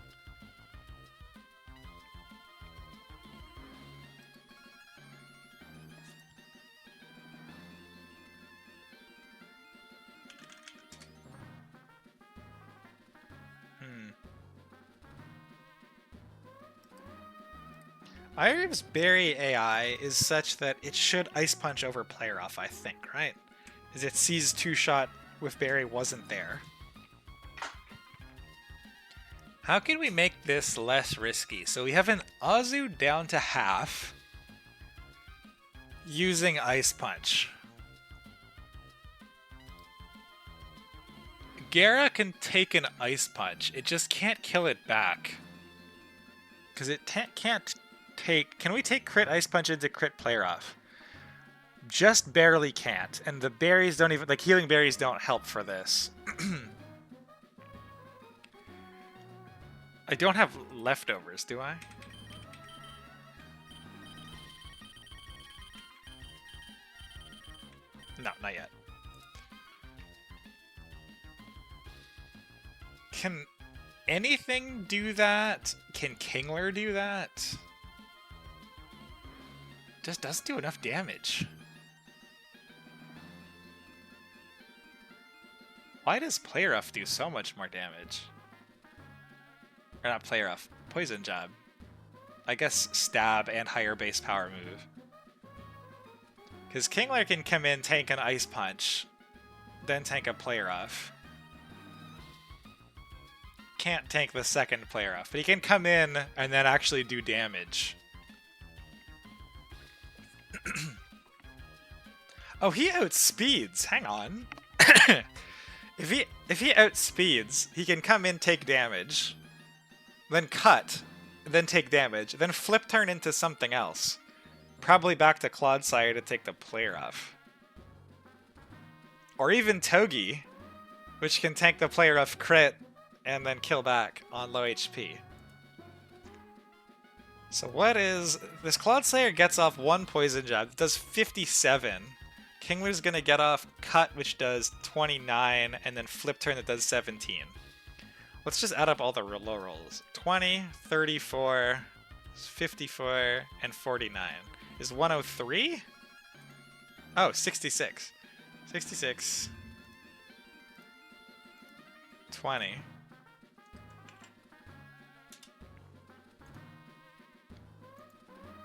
Irev's Berry AI is such that it should Ice Punch over Player Off, I think, right? As it sees two-shot with Berry wasn't there. How can we make this less risky? So we have an Azu down to half using Ice Punch. Gara can take an Ice Punch. It just can't kill it back. Because it can't take... Can we take crit Ice Punch into crit Player Off? Just barely can't. And the berries don't even... Like, healing berries don't help for this. I don't have leftovers, do I? No, not yet. Can anything do that? Can Kingler do that? Just doesn't do enough damage. Why does Player Off do so much more damage? Or not Player Off, Poison Jab. I guess Stab and higher base power move. Because Kingler can come in, tank an Ice Punch, then tank a Player Off. Can't tank the second Player Off, but he can come in and then actually do damage. Oh, he outspeeds. Hang on. If he outspeeds, he can come in, take damage, then cut, then take damage, then flip turn into something else. Probably back to Clodsire to take the Player Off. Or even Togi, which can tank the Player Off crit and then kill back on low HP. So what is... This Clodsire gets off one Poison Jab. It does 57. Kingler's gonna get off Cut, which does 29, and then Flip Turn that does 17. Let's just add up all the low rolls. 20, 34, 54, and 49. Is 103? Oh, 66. 66. 20.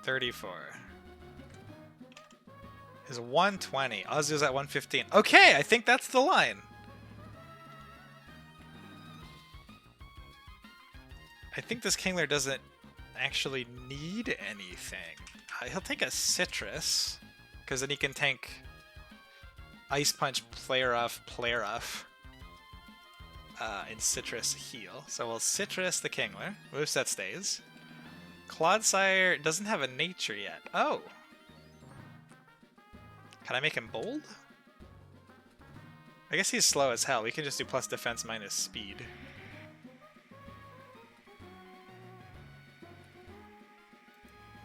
34. Is 120. Azu's at 115. Okay, I think that's the line. I think this Kingler doesn't actually need anything. He'll take a Citrus, because then he can tank Ice Punch, Player Off, and Citrus heal. So we'll Citrus the Kingler. Moveset stays. Clodsire doesn't have a nature yet. Oh! Can I make him bold? I guess he's slow as hell. We can just do plus defense minus speed.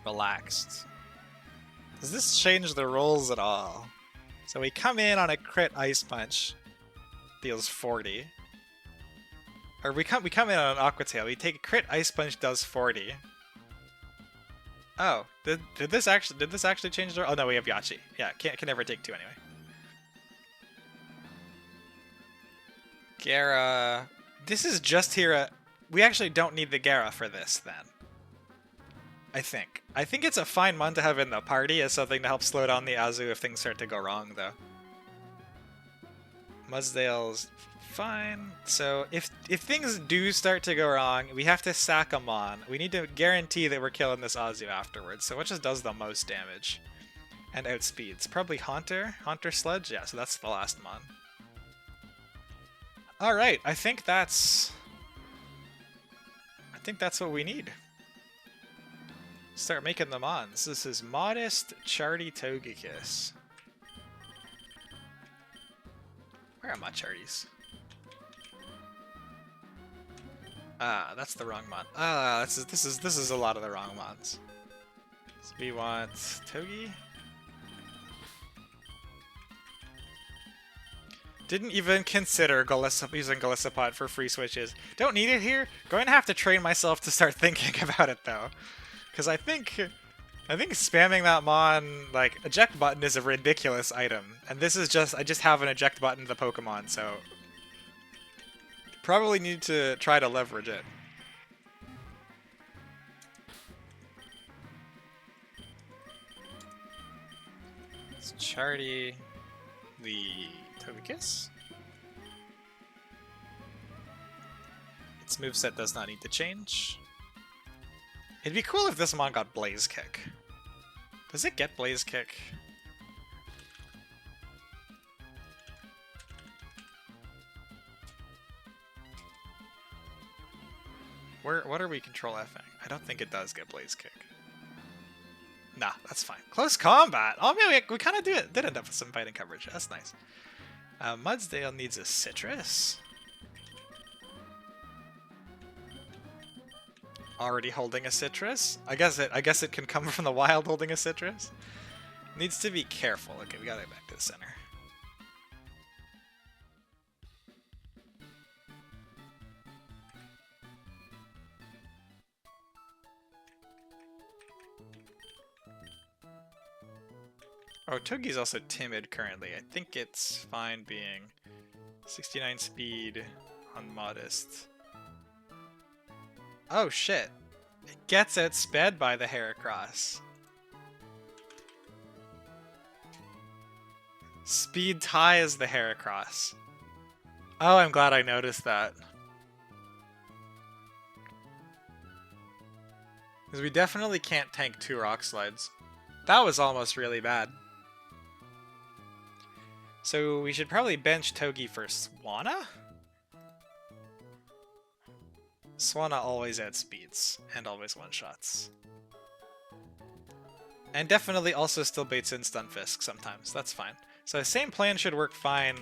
Relaxed. Does this change the rolls at all? So we come in on a crit Ice Punch. Deals 40. Or we come in on an Aqua Tail. We take a crit Ice Punch, does 40. Oh, did this actually change the... Oh no, we have Yachi. Yeah, can never take two anyway. Gara... This is just here. We actually don't need the Gara for this then. I think. I think it's a fine mon to have in the party as something to help slow down the Azu if things start to go wrong though. Mudsdale's fine. So if things do start to go wrong, we have to sack a mon. We need to guarantee that we're killing this Azu afterwards. So what just does the most damage? And outspeeds. Probably Haunter? Haunter Sledge? Yeah, so that's the last mon. Alright, I think that's what we need. Start making the mons. This is Modest Charty Togekiss. Where are my Charties? Ah, that's the wrong mon. Ah, this is a lot of the wrong mons. So we want Togi. Didn't even consider using Golisopod for free switches. Don't need it here. Going to have to train myself to start thinking about it though, because I think spamming that Mon like eject button is a ridiculous item, and this is just I just have an eject button to the Pokemon, so probably need to try to leverage it. Let's Chardy the Togekiss. Its moveset does not need to change. It'd be cool if this Mon got Blaze Kick. Does it get Blaze Kick? What are we control Fing? I don't think it does get Blaze Kick. Nah, that's fine. Close combat! Oh man, we kind of did end up with some fighting coverage. That's nice. Mudsdale needs a Citrus. Already holding a Citrus? I guess it can come from the wild holding a Citrus. Needs to be careful. Okay, we gotta get back to the center. Oh, Togi's also timid currently. I think it's fine being 69 speed on Modest. Oh shit. It gets outsped by the Heracross. Speed ties the Heracross. Oh, I'm glad I noticed that. Because we definitely can't tank 2 Rock Slides. That was almost really bad. So we should probably bench Togi for Swanna? Swanna always outspeeds, and always one-shots. And definitely also still baits in Stunfisk sometimes, that's fine. So the same plan should work fine,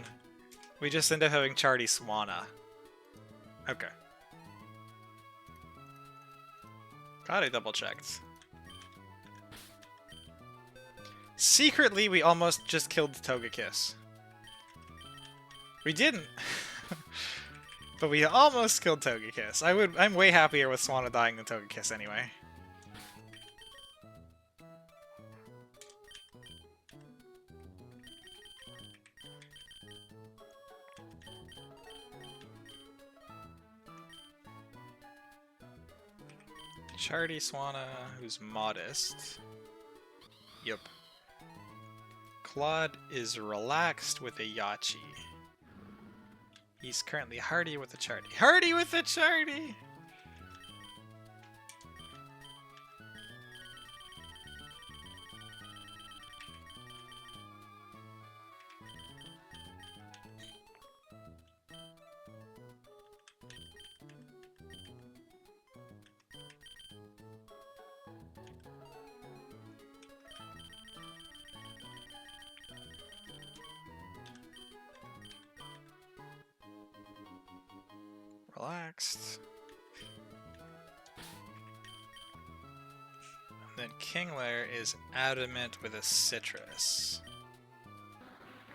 we just end up having Chardy Swanna. Okay. God, I double-checked. Secretly, we almost just killed Togekiss. We didn't! But we almost killed Togekiss. I'm way happier with Swanna dying than Togekiss anyway. Chardy Swanna, who's Modest. Yup. Claude is relaxed with a Yachi. He's currently hardy with a Chardy. Hardy with a Chardy! Relaxed. And then Kingler is adamant with a Citrus.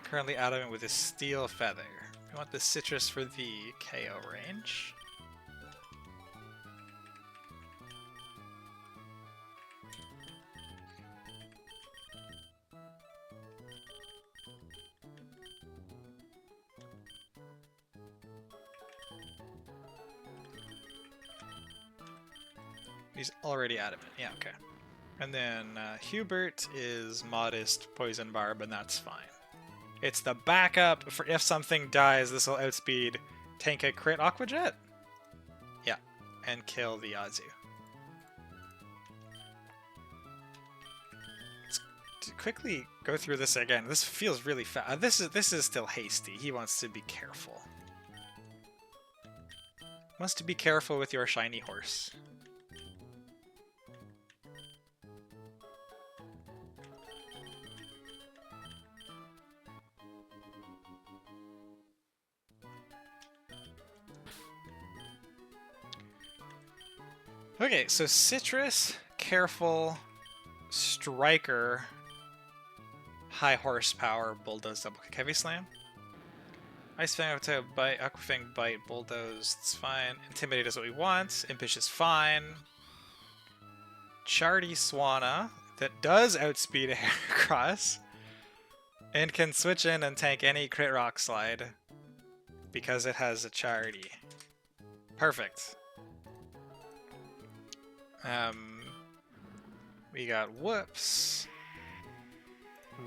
Currently adamant with a Steel Feather. We want the Citrus for the KO range. He's already adamant. Yeah, okay. And then Hubert is Modest Poison Barb, and that's fine. It's the backup for if something dies, this will outspeed tank a crit Aqua Jet. Yeah, and kill the Yazu. Let's quickly go through this again. This feels really fast. This is still hasty. He wants to be careful. Wants to be careful with your shiny horse. Okay, so Citrus, Careful, Striker, High Horsepower, Bulldoze, Double Kick, Heavy Slam. Ice Fang, Bite, Aquafang, Bite, Bulldoze, it's fine. Intimidate is what we want. Impish is fine. Chardy Swanna, that does outspeed a Heracross. And can switch in and tank any crit rock slide. Because it has a Chardy. Perfect. We got Whoops.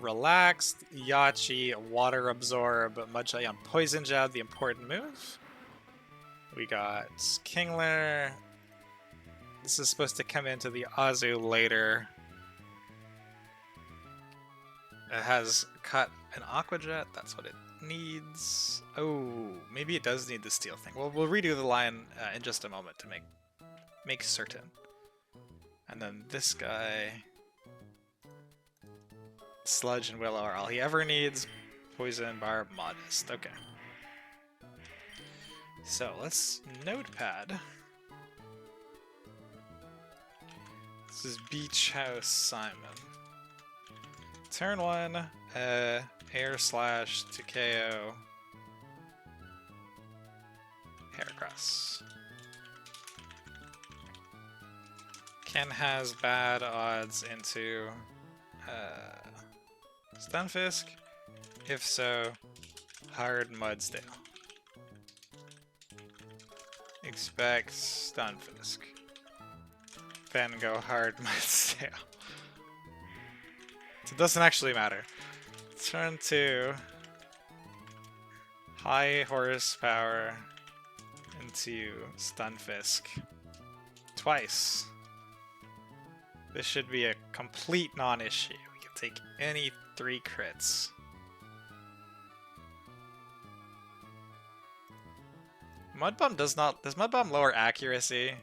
Relaxed, Yachi, Water Absorb, Mudshot on Poison Jab, the important move. We got Kingler. This is supposed to come into the Azu later. It has cut an Aqua Jet, that's what it needs. Oh, maybe it does need the Steel thing. Well, we'll redo the line in just a moment to make certain. And then this guy... Sludge and Willow are all he ever needs. Poison, Barb, Modest. Okay. So let's Notepad. This is Beach House Simon. Turn 1, Air Slash to KO Heracross. Ken has bad odds into Stunfisk? If so, hard Mudsdale. Expect Stunfisk. Then go hard Mudsdale. It doesn't actually matter. Turn 2. High horsepower into Stunfisk. Twice. This should be a complete non-issue. We can take any 3 crits. Mudbomb does Mudbomb lower accuracy?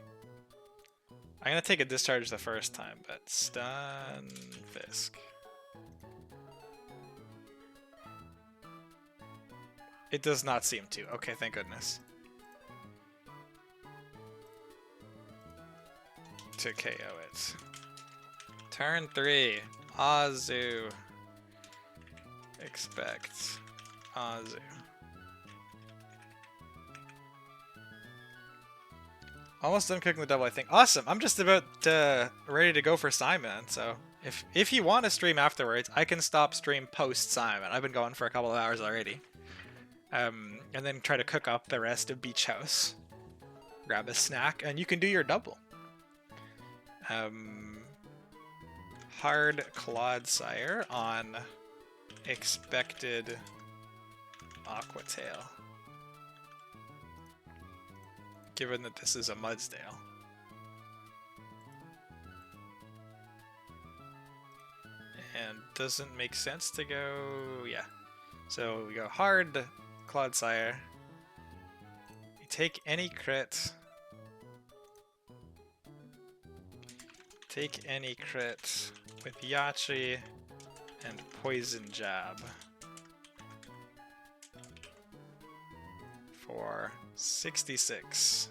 I'm gonna take a discharge the first time, but Stunfisk. It does not seem to. Okay, thank goodness. To KO it. Turn 3. Azu. Expect Azu. Almost done cooking the double, I think. Awesome! I'm just about ready to go for Simon, so if you want to stream afterwards, I can stop stream post-Simon. I've been going for a couple of hours already. And then try to cook up the rest of Beach House. Grab a snack, and you can do your double. Hard Clodsire on expected Aquatail. Given that this is a Mudsdale. And doesn't make sense to go... yeah. So we go hard Clodsire. You take any crit. Take any crit with Yachi and Poison Jab. For 66.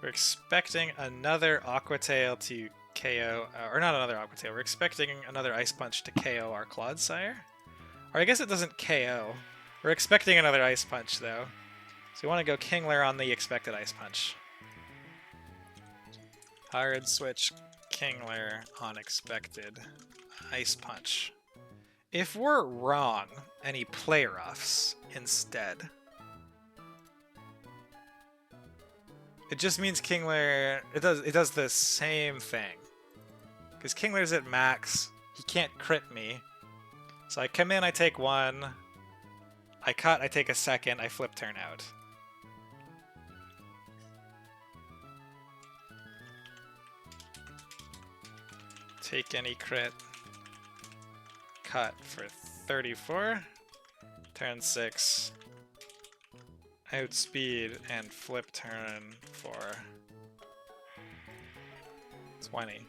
We're expecting another Aquatail to KO, or not another Aquatail, we're expecting another Ice Punch to KO our Clodsire. Or I guess it doesn't KO. We're expecting another Ice Punch though. So we want to go Kingler on the expected Ice Punch. Hard switch Kingler on expected Ice Punch. If we're wrong and he play roughs instead, it just means Kingler, it does the same thing. Because Kingler's at max, he can't crit me. So I come in, I take 1, I cut, I take a second, I flip turn out. Take any crit. Cut for 34. Turn 6. Outspeed and flip turn for 20.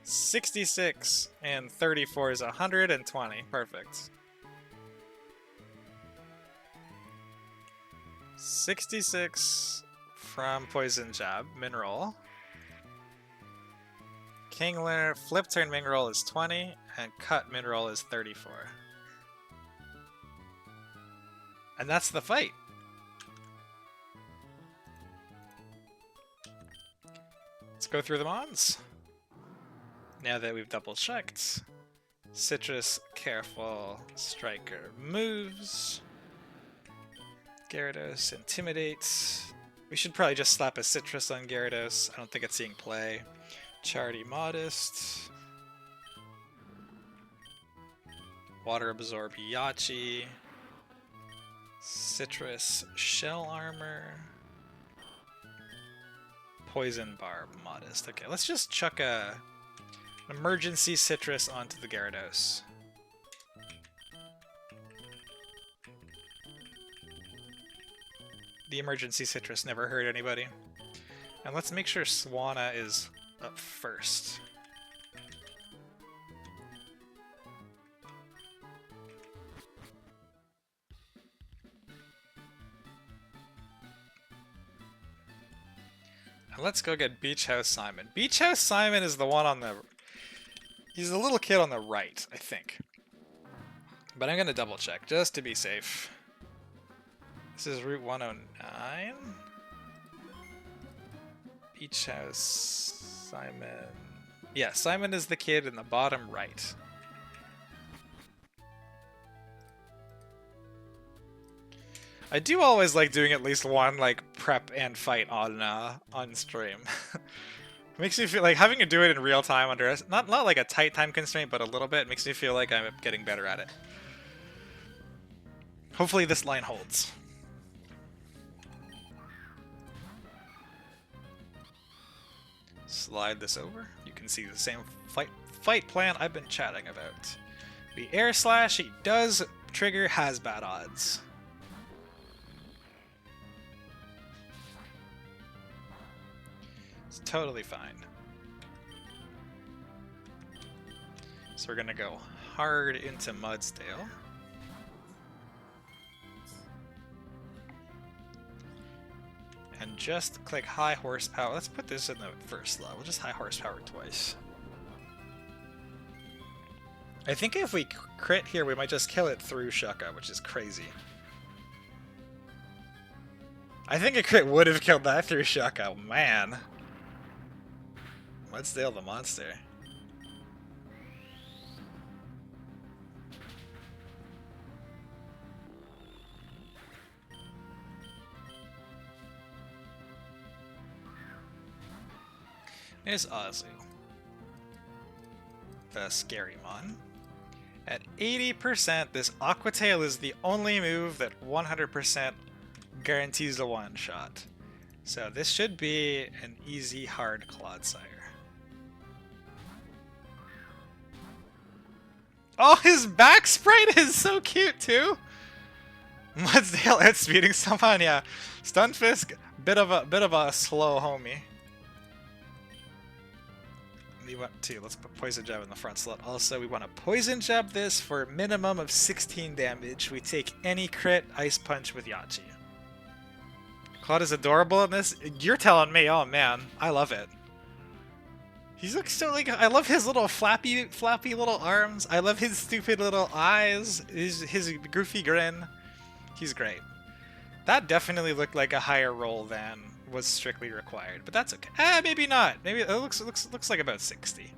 66 and 34 is 120. Perfect. 66 from Poison Jab, Mineral. Kingler, flip turn min roll is 20, and cut min roll is 34. And that's the fight. Let's go through the mons. Now that we've double checked. Citrus, careful, striker moves. Gyarados intimidates. We should probably just slap a Citrus on Gyarados. I don't think it's seeing play. Charity modest. Water absorb Yachi. Citrus shell armor. Poison barb modest. Okay, let's just chuck an emergency Citrus onto the Gyarados. The emergency Citrus never hurt anybody. And let's make sure Swanna is up first. And let's go get Beach House Simon. Beach House Simon is the one on the... He's the little kid on the right, I think. But I'm going to double check, just to be safe. This is Route 109. Beach House Simon. Yeah, Simon is the kid in the bottom right. I do always like doing at least one like prep and fight on stream. Makes me feel like having to do it in real time under not like a tight time constraint, but a little bit makes me feel like I'm getting better at it. Hopefully this line holds. Slide this over. You can see the same fight plan I've been chatting about. The air slash he does trigger has bad odds. It's totally fine. So we're gonna go hard into Mudsdale. And just click high horsepower. Let's put this in the first slot. We'll just high horsepower twice. I think if we crit here, we might just kill it through Shucka, which is crazy. I think a crit would have killed that through Shucka. Man. Mudsdale the monster. There's Azu. The scary mon. At 80%, this Aqua Tail is the only move that 100% guarantees a one-shot. So this should be an easy, hard Clodsire. Oh, his back sprite is so cute too! Mudsdale outspeeding someone, yeah. Stunfisk, bit of a slow homie. We want to, let's put Poison Jab in the front slot. Also, we want to Poison Jab this for a minimum of 16 damage. We take any crit, Ice Punch with Yachi. Claude is adorable in this? You're telling me, oh man, I love it. He looks so like, I love his little flappy little arms. I love his stupid little eyes, his goofy grin. He's great. That definitely looked like a higher roll than was strictly required, but that's okay. Maybe not. Maybe it looks like about 60.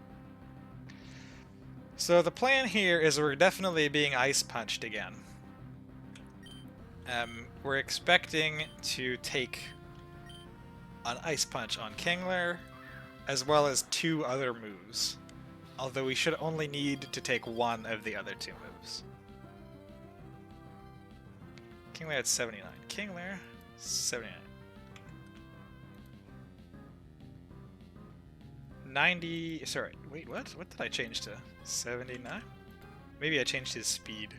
So the plan here is we're definitely being ice punched again. We're expecting to take an ice punch on Kingler, as well as 2 other moves. Although we should only need to take one of the other 2 moves. Kingler at 79. Kingler 79. 90, sorry, wait, what? What did I change to? 79? Maybe I changed his speed.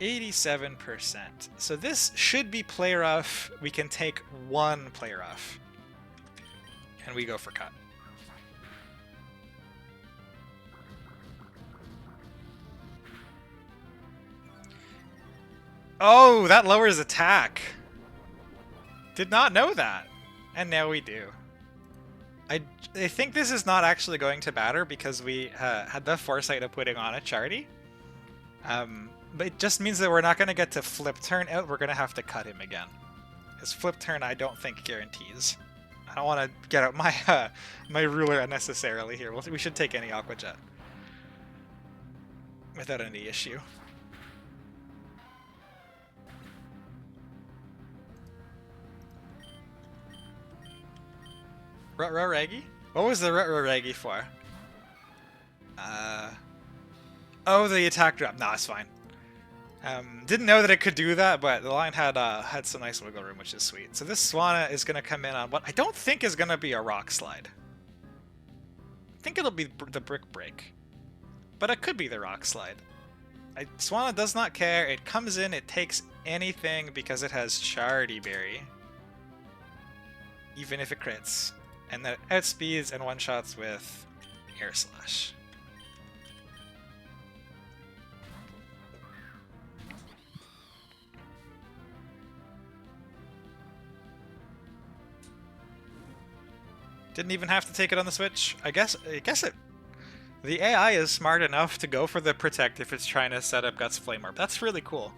87%. So this should be play rough. We can take 1 play rough. And we go for cut. Oh, that lowers attack. Did not know that. And now we do. I think this is not actually going to matter because we had the foresight of putting on a Chardy. But it just means that we're not going to get to flip turn out. We're going to have to cut him again. Because flip turn, I don't think guarantees. I don't want to get out my my ruler unnecessarily here. We should take any Aqua Jet without any issue. Rutro Raggy? What was the Rutro Raggy for? Oh, the attack drop. Nah, it's fine. Didn't know that it could do that, but the line had some nice wiggle room, which is sweet. So this Swanna is going to come in on what I don't think is going to be a Rock Slide. I think it'll be the Brick Break. But it could be the Rock Slide. Swanna does not care. It comes in, it takes anything because it has Chardy Berry. Even if it crits. And then it outspeeds and one-shots with Air Slash. Didn't even have to take it on the Switch. I guess it. The AI is smart enough to go for the Protect if it's trying to set up Guts Flame Orb. That's really cool.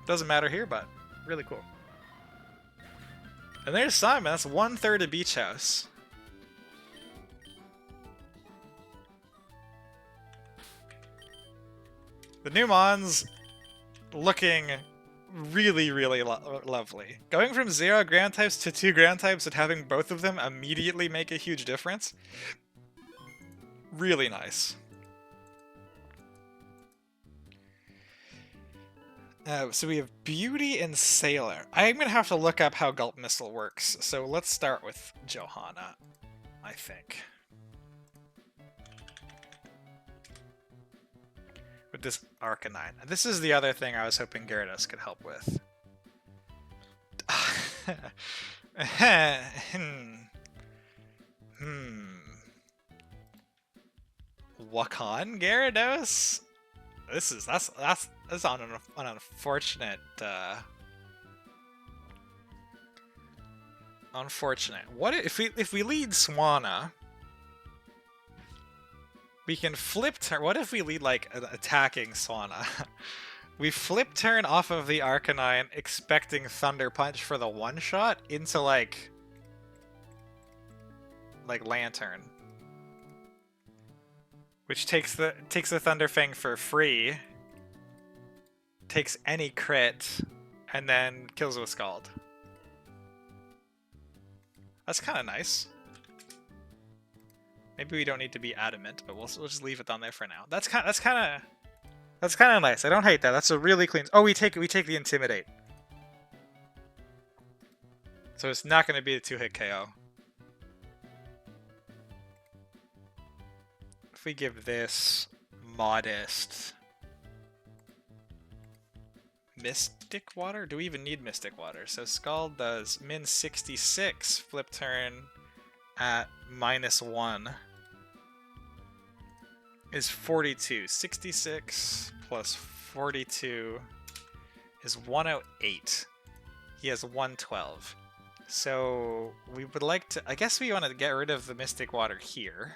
Doesn't matter here, but really cool. And there's Simon. That's 1/3 of Beach House. The new Mons looking really, really lovely. Going from 0 ground types to 2 ground types and having both of them immediately make a huge difference. Really nice. So we have Beauty and Sailor. I'm going to have to look up how Gulp Missile works. So let's start with Johanna, I think. With this Arcanine. This is the other thing I was hoping Gyarados could help with. Wakan Gyarados? That's on an unfortunate unfortunate. What if we lead Swanna? We can flip turn. What if we lead like an attacking Swanna? We flip turn off of the Arcanine, expecting Thunder Punch for the one shot into like Lantern, which takes the Thunder Fang for free, takes any crit, and then kills with Scald. That's kind of nice. Maybe we don't need to be adamant, but we'll just leave it on there for now. That's kind of nice. I don't hate that. That's a really clean. Oh, we take the Intimidate. So it's not going to be a 2-hit KO. If we give this modest Mystic Water, do we even need Mystic Water? So Scald does min 66, flip turn at -1 is 42. 66 plus 42 is 108. He has 112. So we would like to, I guess we want to get rid of the Mystic Water here.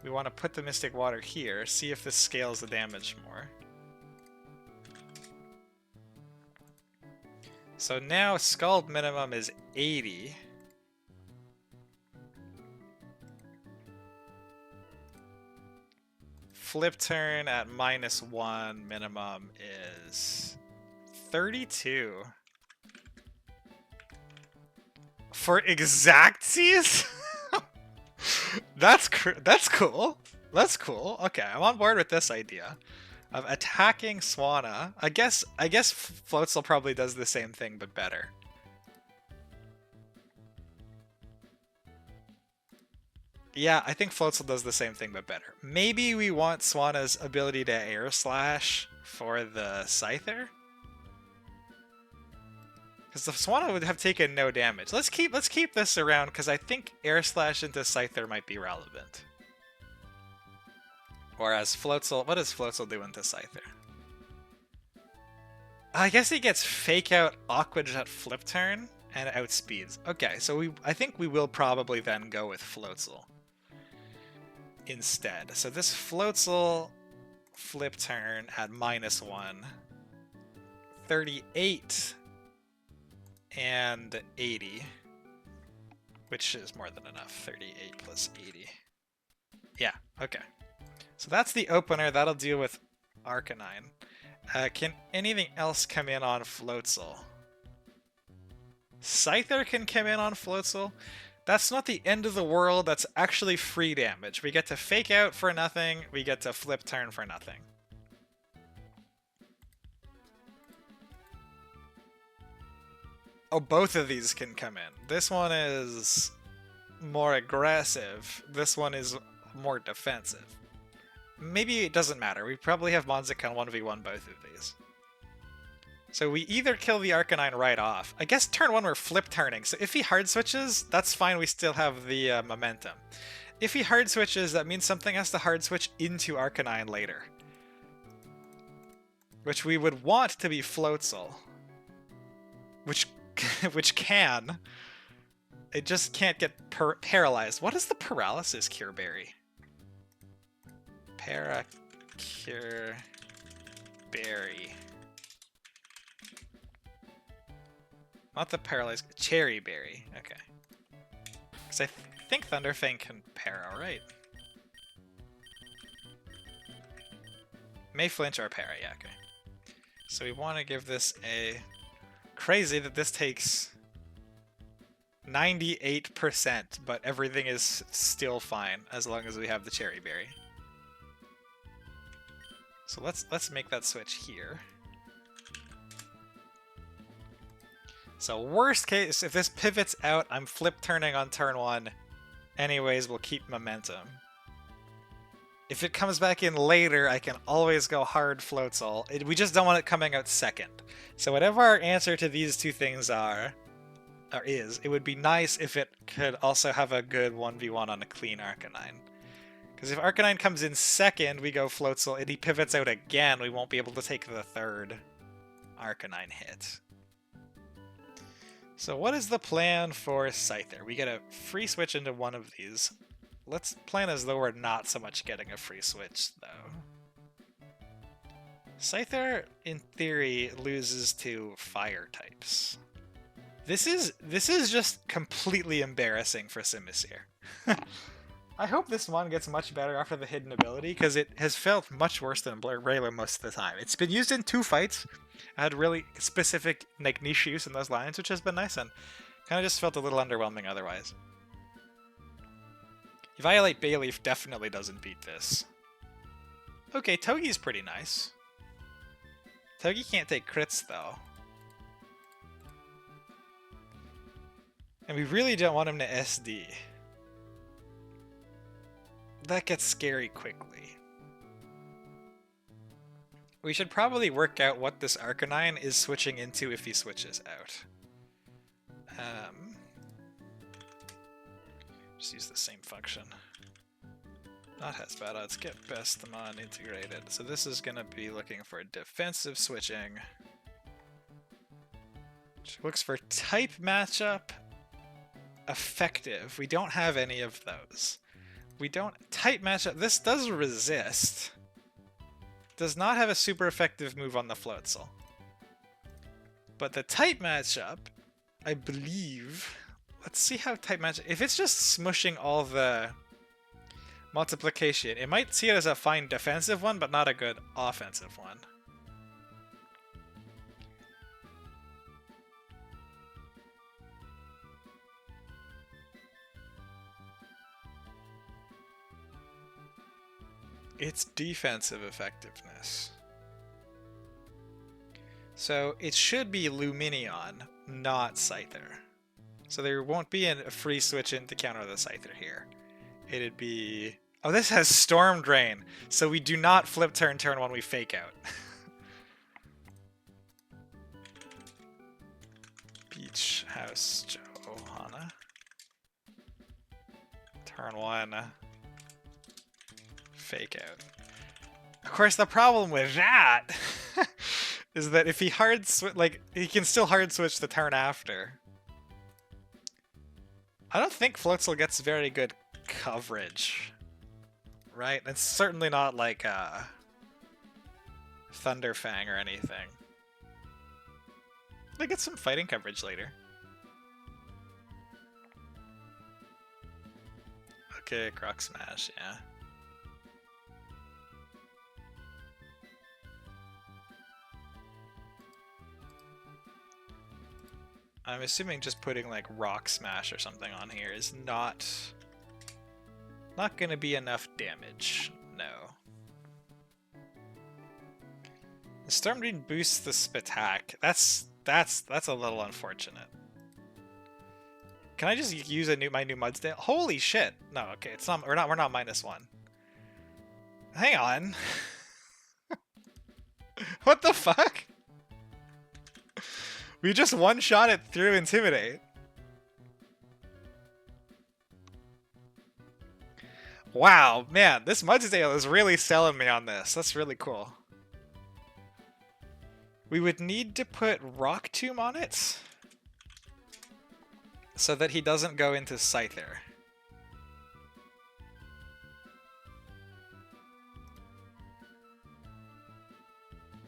We want to put the Mystic Water here, see if this scales the damage more. So now Scald minimum is 80. Flip turn at -1 minimum is 32. For Exactsies? That's cool. That's cool. Okay, I'm on board with this idea of attacking Swanna. I guess Floatzel probably does the same thing but better. Yeah, I think Floatzel does the same thing but better. Maybe we want Swanna's ability to Air Slash for the Scyther? Because the Swanna would have taken no damage. Let's keep this around because I think Air Slash into Scyther might be relevant. Whereas Floatzel, what does Floatzel do into Scyther? I guess he gets fake out Aqua Jet flip turn and outspeeds. Okay, so I think we will probably then go with Floatzel instead. So this Floatzel flip turn at -1, 38 and 80, which is more than enough. 38 plus 80. Yeah, okay. So that's the opener. That'll deal with Arcanine. Can anything else come in on Floatzel? Scyther can come in on Floatzel. That's not the end of the world. That's actually free damage. We get to fake out for nothing. We get to flip turn for nothing. Oh, both of these can come in. This one is more aggressive. This one is more defensive. Maybe it doesn't matter. We probably have Monzicon 1v1 both of these. So we either kill the Arcanine right off. I guess turn 1 we're flip turning, so if he hard switches, that's fine, we still have the momentum. If he hard switches, that means something has to hard switch into Arcanine later. Which we would want to be Floatzel. Which can. It just can't get paralyzed. What is the paralysis cure berry? Cure berry. Not the paralyzed, cherry berry. Okay. Because I think Thunderfang can para, right? May flinch or para, yeah, okay. So we want to give this a... Crazy that this takes 98%, but everything is still fine as long as we have the cherry berry. So let's make that switch here. So worst case, if this pivots out, I'm flip turning on turn 1. Anyways, we'll keep momentum. If it comes back in later, I can always go hard Floatzel. We just don't want it coming out second. So whatever our answer to these two things is, it would be nice if it could also have a good 1v1 on a clean Arcanine. Because if Arcanine comes in second, we go Floatzel, and he pivots out again, we won't be able to take the third Arcanine hit. So what is the plan for Scyther? We get a free switch into one of these. Let's plan as though we're not so much getting a free switch, though. Scyther, in theory, loses to fire types. This is just completely embarrassing for Simisear. I hope this one gets much better after the hidden ability, because it has felt much worse than Raylo most of the time. It's been used in 2 fights. I had really specific niche use in those lines, which has been nice, and kind of just felt a little underwhelming otherwise. Violate Bayleaf definitely doesn't beat this. Okay, Togi's pretty nice. Togi can't take crits, though. And we really don't want him to SD. That gets scary quickly. We should probably work out what this Arcanine is switching into if he switches out. Just use the same function. Not Hespata, let's get Bestamon integrated. So this is going to be looking for defensive switching. Which looks for type matchup. Effective. We don't have any of those. We don't... Type matchup. This does resist. Does not have a super effective move on the Floatzel. But the type matchup, I believe... Let's see how type matchup... If it's just smushing all the multiplication, it might see it as a fine defensive one, but not a good offensive one. It's defensive effectiveness. So it should be Luminion, not Scyther. So there won't be a free switch in to counter the Scyther here. It'd be... Oh, this has Storm Drain, so we do not flip turn 1, we fake out. Beach House Johanna. Turn 1. Fake out. Of course, the problem with that is that if he he can still hard switch the turn after. I don't think Floatzel gets very good coverage, right? It's certainly not like Thunderfang or anything. They get some fighting coverage later. Okay, Croc Smash, yeah. I'm assuming just putting like Rock Smash or something on here is not gonna be enough damage. No. The Storm Dream boosts the Spatak. That's a little unfortunate. Can I just use my new Mudsdale? Holy shit! No, okay, it's not. We're not -1. Hang on. What the fuck? We just one-shot it through Intimidate. Wow, man, this Mudsdale is really selling me on this. That's really cool. We would need to put Rock Tomb on it so that he doesn't go into Scyther.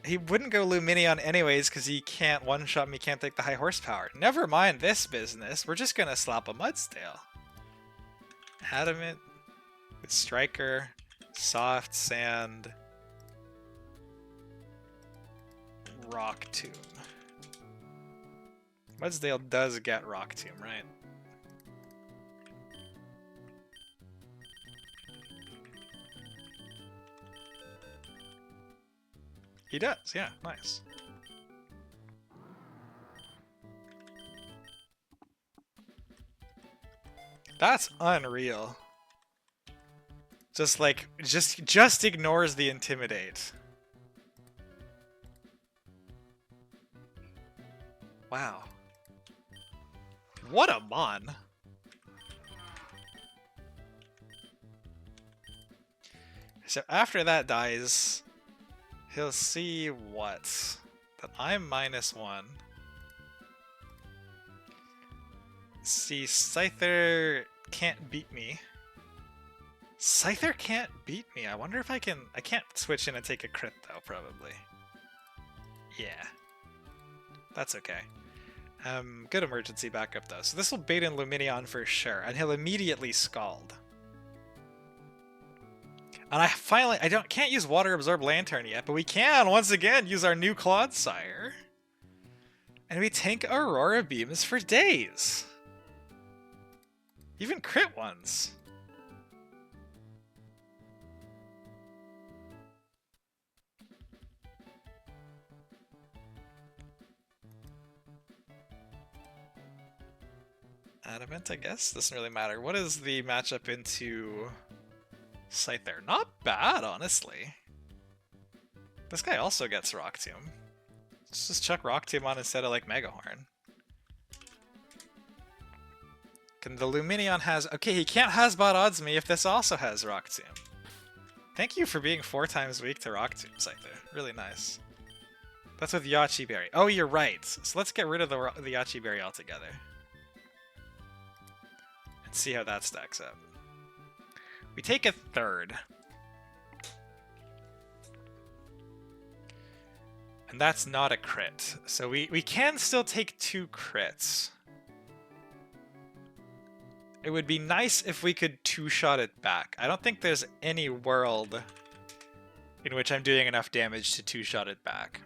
He wouldn't go Luminion anyways because he can't one-shot me, can't take the high horsepower. Never mind this business, we're just gonna slap a Mudsdale. Adamant with Striker, Soft Sand, Rock Tomb. Mudsdale does get Rock Tomb, right? He does, yeah, nice. That's unreal. Just like, just ignores the Intimidate. Wow. What a mon. So after that dies, he'll see what? That I'm -1. See, Scyther can't beat me. Scyther can't beat me. I wonder if I can... I can't switch in and take a crit though, probably. Yeah. That's okay. Good emergency backup though. So this will bait in Luminion for sure, and he'll immediately Scald. And I can't use Water Absorb Lantern yet, but we can once again use our new Clodsire. And we tank Aurora Beams for days. Even crit ones. Adamant, I guess? Doesn't really matter. What is the matchup into Scyther? Not bad, honestly. This guy also gets Rock Tomb. Let's just chuck Rock Tomb on instead of, like, Mega Horn. The Luminion has... Okay, he can't Hasbot Odds me if this also has Rock Tomb. Thank you for being 4 times weak to Rock Tomb, Scyther. Really nice. That's with Yachi Berry. Oh, you're right. So let's get rid of the Yachi Berry altogether. And see how that stacks up. We take a third. And that's not a crit. So we can still take 2 crits. It would be nice if we could 2-shot it back. I don't think there's any world in which I'm doing enough damage to 2-shot it back.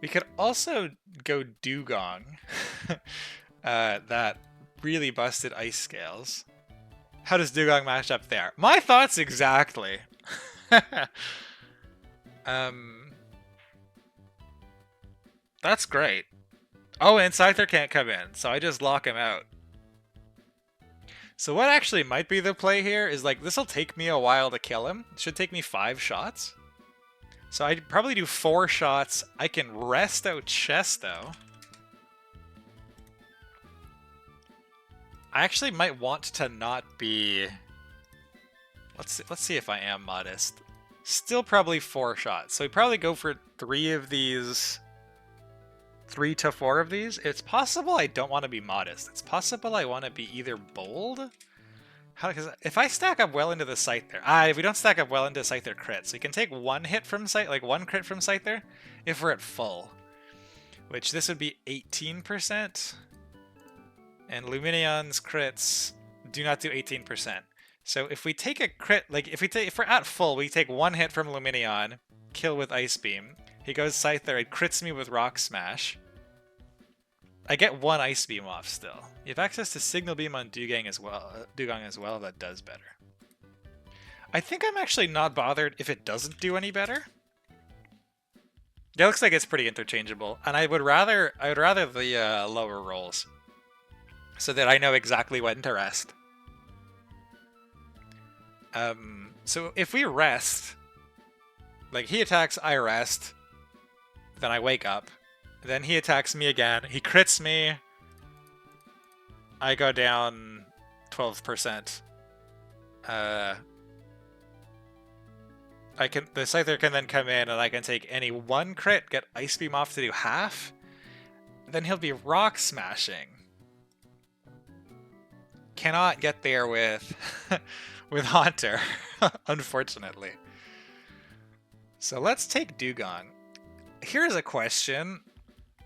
We could also go Dugong. That really busted Ice Scales. How does Dugong match up there? My thoughts exactly. That's great. Oh, and Scyther can't come in, so I just lock him out. So what actually might be the play here is, like, this'll take me a while to kill him. It should take me 5 shots. So I'd probably do 4 shots. I can rest out Chesto. I actually might want to not be... Let's see if I am modest. Still probably 4 shots. So we probably go for 3 of these. 3 to 4 of these. It's possible I don't want to be modest. It's possible I want to be either bold. Because if I stack up well into the Scyther, if we don't stack up well into Scyther crit, so you can take 1 hit from Scyther, like 1 crit from Scyther, if we're at full, which this would be 18%, and Luminion's crits do not do 18%. So if we take a crit, like if we're at full, we take 1 hit from Luminion, kill with Ice Beam. He goes Scyther, it crits me with Rock Smash. I get 1 Ice Beam off still. You have access to Signal Beam on Dugong as well. That does better. I think I'm actually not bothered if it doesn't do any better. It looks like it's pretty interchangeable, and I would rather the lower rolls, so that I know exactly when to rest. So if we rest, like he attacks, I rest. Then I wake up. Then he attacks me again. He crits me. I go down 12%. The Scyther can then come in and I can take any 1 crit, get Ice Beam off to do half. Then he'll be Rock Smashing. Cannot get there with with Haunter, unfortunately. So let's take Dugong. Here's a question.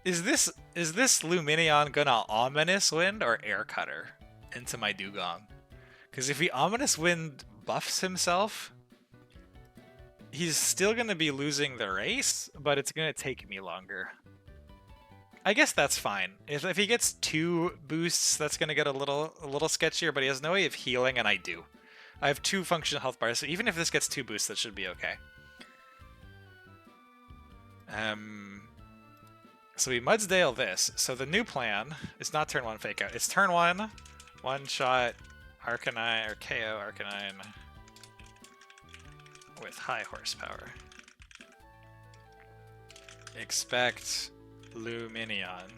Is this Luminion gonna Ominous Wind or Air Cutter into my Dugong? Because if he Ominous Wind buffs himself, he's still gonna be losing the race, but it's gonna take me longer. I guess that's fine. If he gets 2 boosts, that's gonna get a little sketchier, but he has no way of healing, and I do. I have 2 functional health bars, so even if this gets 2 boosts, that should be okay. So we Mudsdale this. So the new plan is not turn 1 fake out. It's turn 1, 1 shot Arcanine or KO Arcanine with high horsepower. Expect Luminion.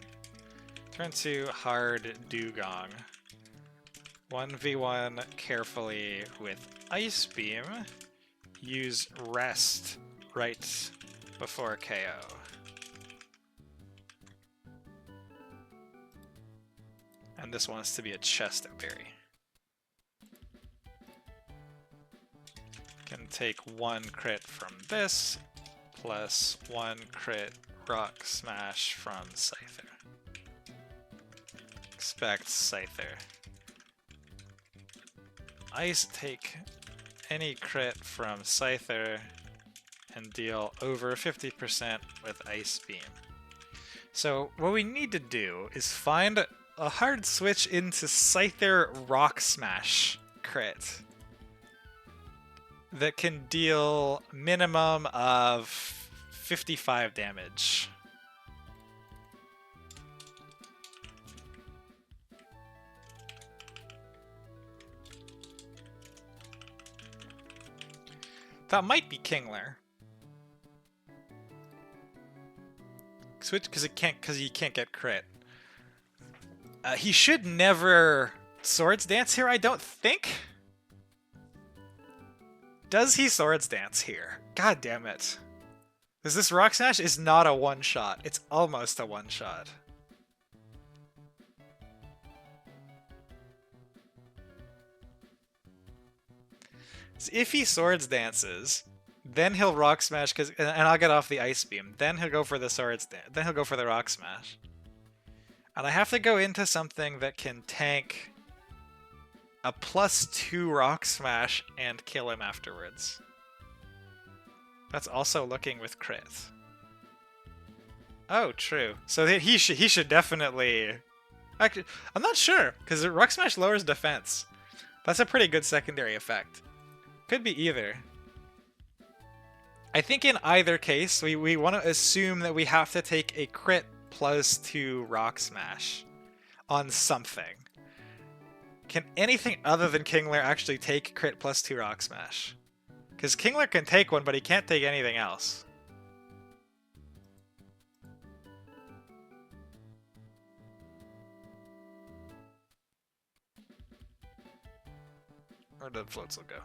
Turn 2 hard Dugong. 1v1 carefully with Ice Beam. Use rest right before KO. And this wants to be a Chesto Berry. Can take 1 crit from this, plus 1 crit Rock Smash from Scyther. Expect Scyther. Ice take any crit from Scyther and deal over 50% with Ice Beam. So what we need to do is find a hard switch into Scyther Rock Smash crit that can deal minimum of 55 damage. That might be Kingler. Switch because you can't get crit. He should never Swords Dance here, I don't think. Does he Swords Dance here? God damn it. Because this Rock Smash is not a one-shot. It's almost a one-shot. So if he Swords Dances, then he'll Rock Smash, and I'll get off the Ice Beam. Then he'll go for the Swords Dance. Then he'll go for the Rock Smash. And I have to go into something that can tank a +2 Rock Smash and kill him afterwards. That's also looking with crit. Oh, true. So he should definitely... Actually, I'm not sure, because Rock Smash lowers defense. That's a pretty good secondary effect. Could be either. I think in either case, we want to assume that we have to take a crit +2 Rock Smash on something. Can anything other than Kingler actually take crit +2 Rock Smash? Because Kingler can take one, but he can't take anything else. Where did floats will go?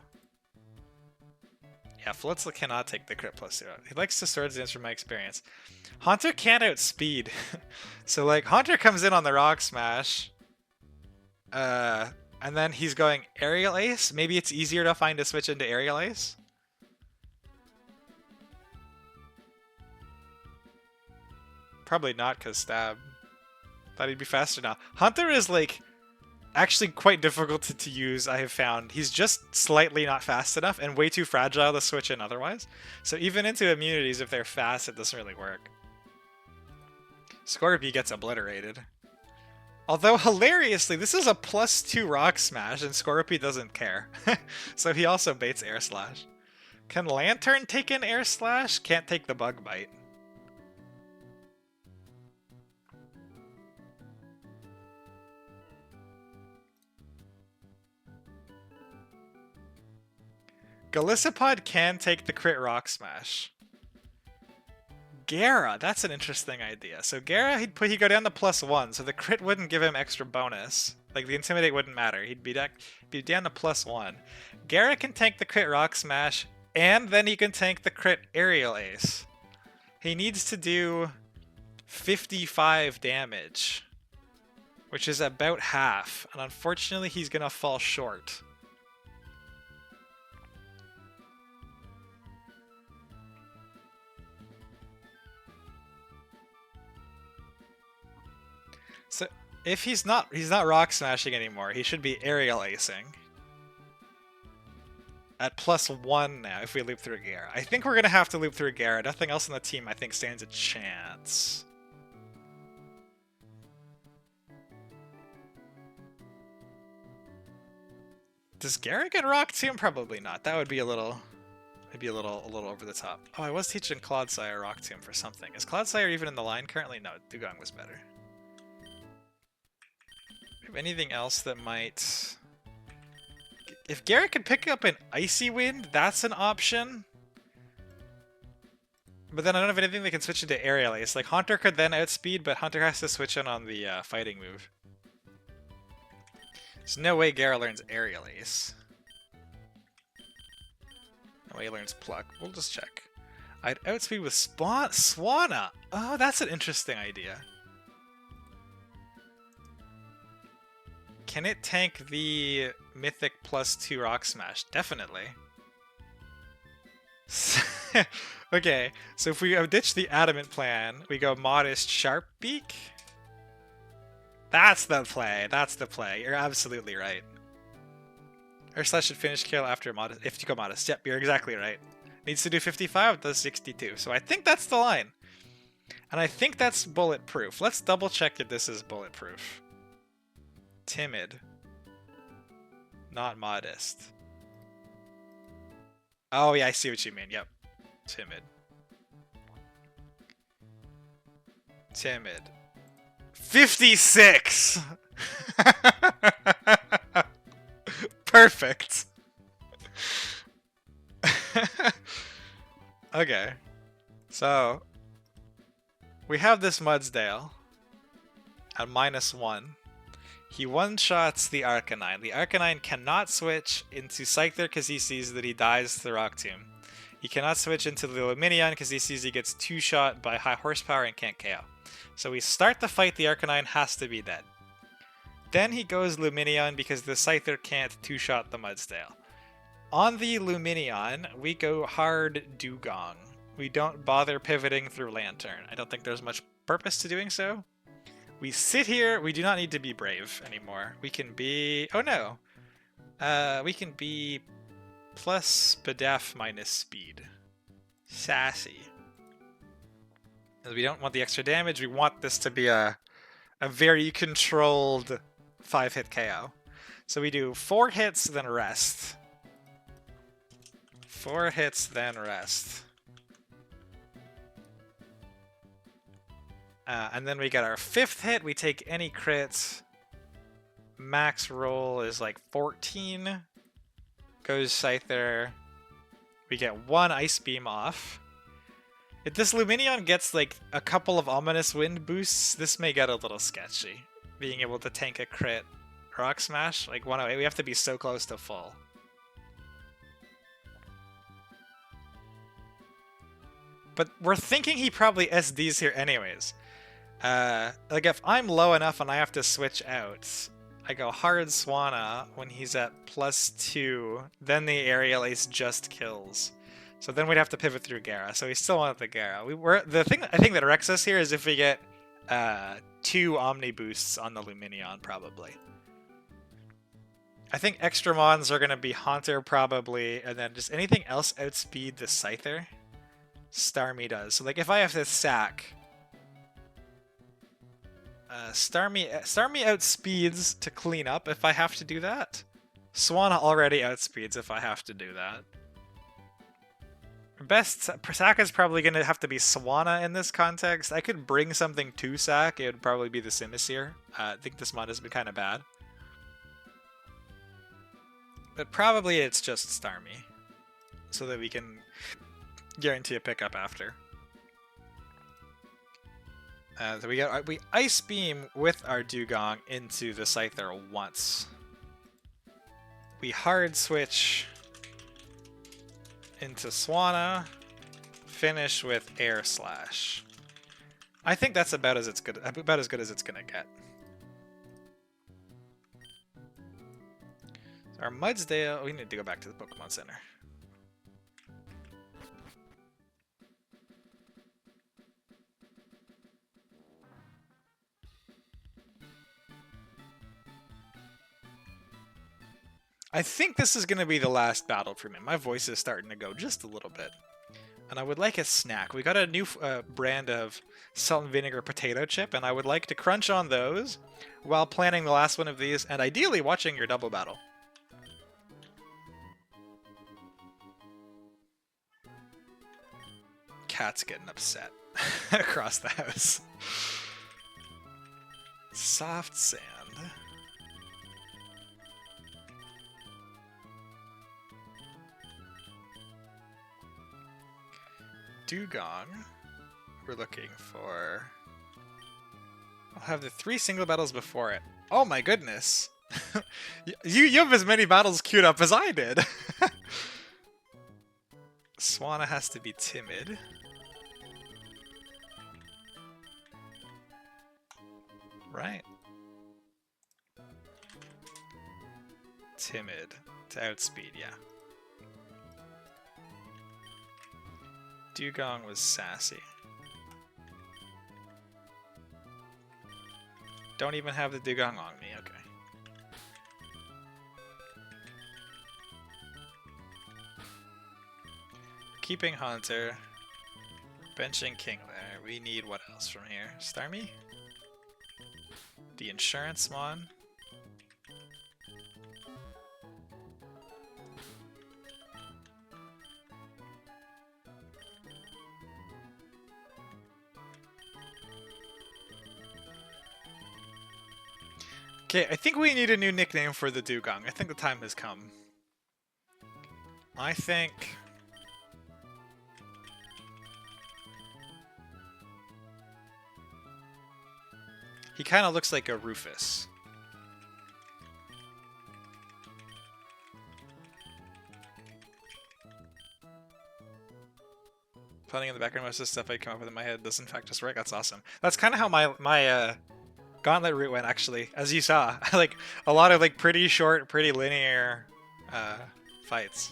Yeah, Flitzel cannot take the crit plus 0. He likes to swords dance from my experience. Haunter can't outspeed. So like Haunter comes in on the rock smash. And then he's going aerial ace. Maybe it's easier to find a switch into aerial ace. Probably not, because stab. Thought he'd be faster now. Haunter is like actually quite difficult to use, I have found. He's just slightly not fast enough and way too fragile to switch in otherwise. So even into immunities, if they're fast, it doesn't really work. Scorpy gets obliterated. Although, hilariously, this is a +2 rock smash, and Scorpy doesn't care. So he also baits air slash. Can Lantern take an air slash? Can't take the bug bite. Golisopod can take the crit rock smash. Gara, that's an interesting idea. So Gara, he'd go down to +1, so the crit wouldn't give him extra bonus. Like the intimidate wouldn't matter. He'd be down to +1. Gara can tank the crit rock smash, and then he can tank the crit aerial ace. He needs to do 55 damage, which is about half, and unfortunately he's gonna fall short. So if he's not rock smashing anymore, he should be aerial acing. At +1 now if we loop through Gara. I think we're gonna have to loop through Gara. Nothing else on the team I think stands a chance. Does Gara get rock tomb? Probably not. That would be a little over the top. Oh, I was teaching Clodsire rock tomb for something. Is Clodsire even in the line currently? No, Dugong was better. Anything else that might... If Garrett could pick up an Icy Wind, that's an option. But then I don't have anything that can switch into Aerial Ace. Like, Haunter could then outspeed, but Haunter has to switch in on the fighting move. There's no way Garrett learns Aerial Ace. No way he learns Pluck. We'll just check. I'd outspeed with Swanna. Oh, that's an interesting idea. Can it tank the Mythic +2 Rock Smash? Definitely. Okay, so if we ditch the Adamant plan, we go Modest Sharp Beak. That's the play. That's the play. You're absolutely right. Air Slash should finish kill after Modest. If you go Modest. Yep, you're exactly right. Needs to do 55, does 62. So I think that's the line. And I think that's bulletproof. Let's double check if this is bulletproof. Timid. Not modest. Oh yeah, I see what you mean. Yep. Timid. Timid. 56! Perfect. Okay. So, we have this Mudsdale at -1. He one-shots the Arcanine. The Arcanine cannot switch into Scyther because he sees that he dies to the Rock Tomb. He cannot switch into the Luminion because he sees he gets two-shot by high horsepower and can't KO. So we start the fight, the Arcanine has to be dead. Then he goes Luminion because the Scyther can't two-shot the Mudsdale. On the Luminion, we go hard Dugong. We don't bother pivoting through Lantern. I don't think there's much purpose to doing so. We sit here. We do not need to be brave anymore. We can be... Oh no. We can be plus Bedef minus speed. Sassy. We don't want the extra damage. We want this to be a very controlled 5-hit KO. So we do 4 hits, then rest. 4 hits, then rest. And then we get our 5th hit. We take any crits. Max roll is like 14. Goes Scyther. We get 1 Ice Beam off. If this Luminion gets like a couple of Ominous Wind boosts, this may get a little sketchy. Being able to tank a crit Rock Smash, like 108, we have to be so close to full. But we're thinking he probably SDs here anyways. Like if I'm low enough and I have to switch out, I go hard Swanna when he's at +2, then the aerial ace just kills. So then we'd have to pivot through Gara. So we still want the Gara. The thing I think that wrecks us here is if we get 2 Omni boosts on the Luminion, probably. I think extra mons are going to be Haunter, probably, and then just anything else outspeed the Scyther. Starmie does. So, like, if I have to sack... Starmie outspeeds to clean up if I have to do that. Swanna already outspeeds if I have to do that. Best sack is probably going to have to be Swanna in this context. I could bring something to sack. It would probably be the Simisear. I think this mod has been kind of bad. But probably it's just Starmie, so that we can guarantee a pickup after. So we Ice Beam with our Dugong into the Scyther once. We hard switch into Swanna, finish with Air Slash. I think that's about as good as it's gonna get. Our Mudsdale, we need to go back to the Pokemon Center. I think this is going to be the last battle for me. My voice is starting to go just a little bit. And I would like a snack. We got a new brand of salt and vinegar potato chip, and I would like to crunch on those while planning the last one of these, and ideally watching your double battle. Cat's getting upset across the house. Soft sand. Dugong. We're looking for... I'll have the 3 single battles before it. Oh my goodness! you have as many battles queued up as I did! Swanna has to be timid. Right. Timid to outspeed, yeah. Dugong was sassy. Don't even have the Dugong on me, okay. Keeping Haunter. Benching Kingler. We need what else from here? Starmie? The Insurance Mon? Okay, I think we need a new nickname for the Dugong. I think the time has come. I think... he kind of looks like a Rufus. Playing in the background, most of the stuff I come up with in my head does in fact just work. That's awesome. That's kind of how my Gauntlet route went, actually, as you saw. Like, a lot of, like, pretty short, pretty linear fights.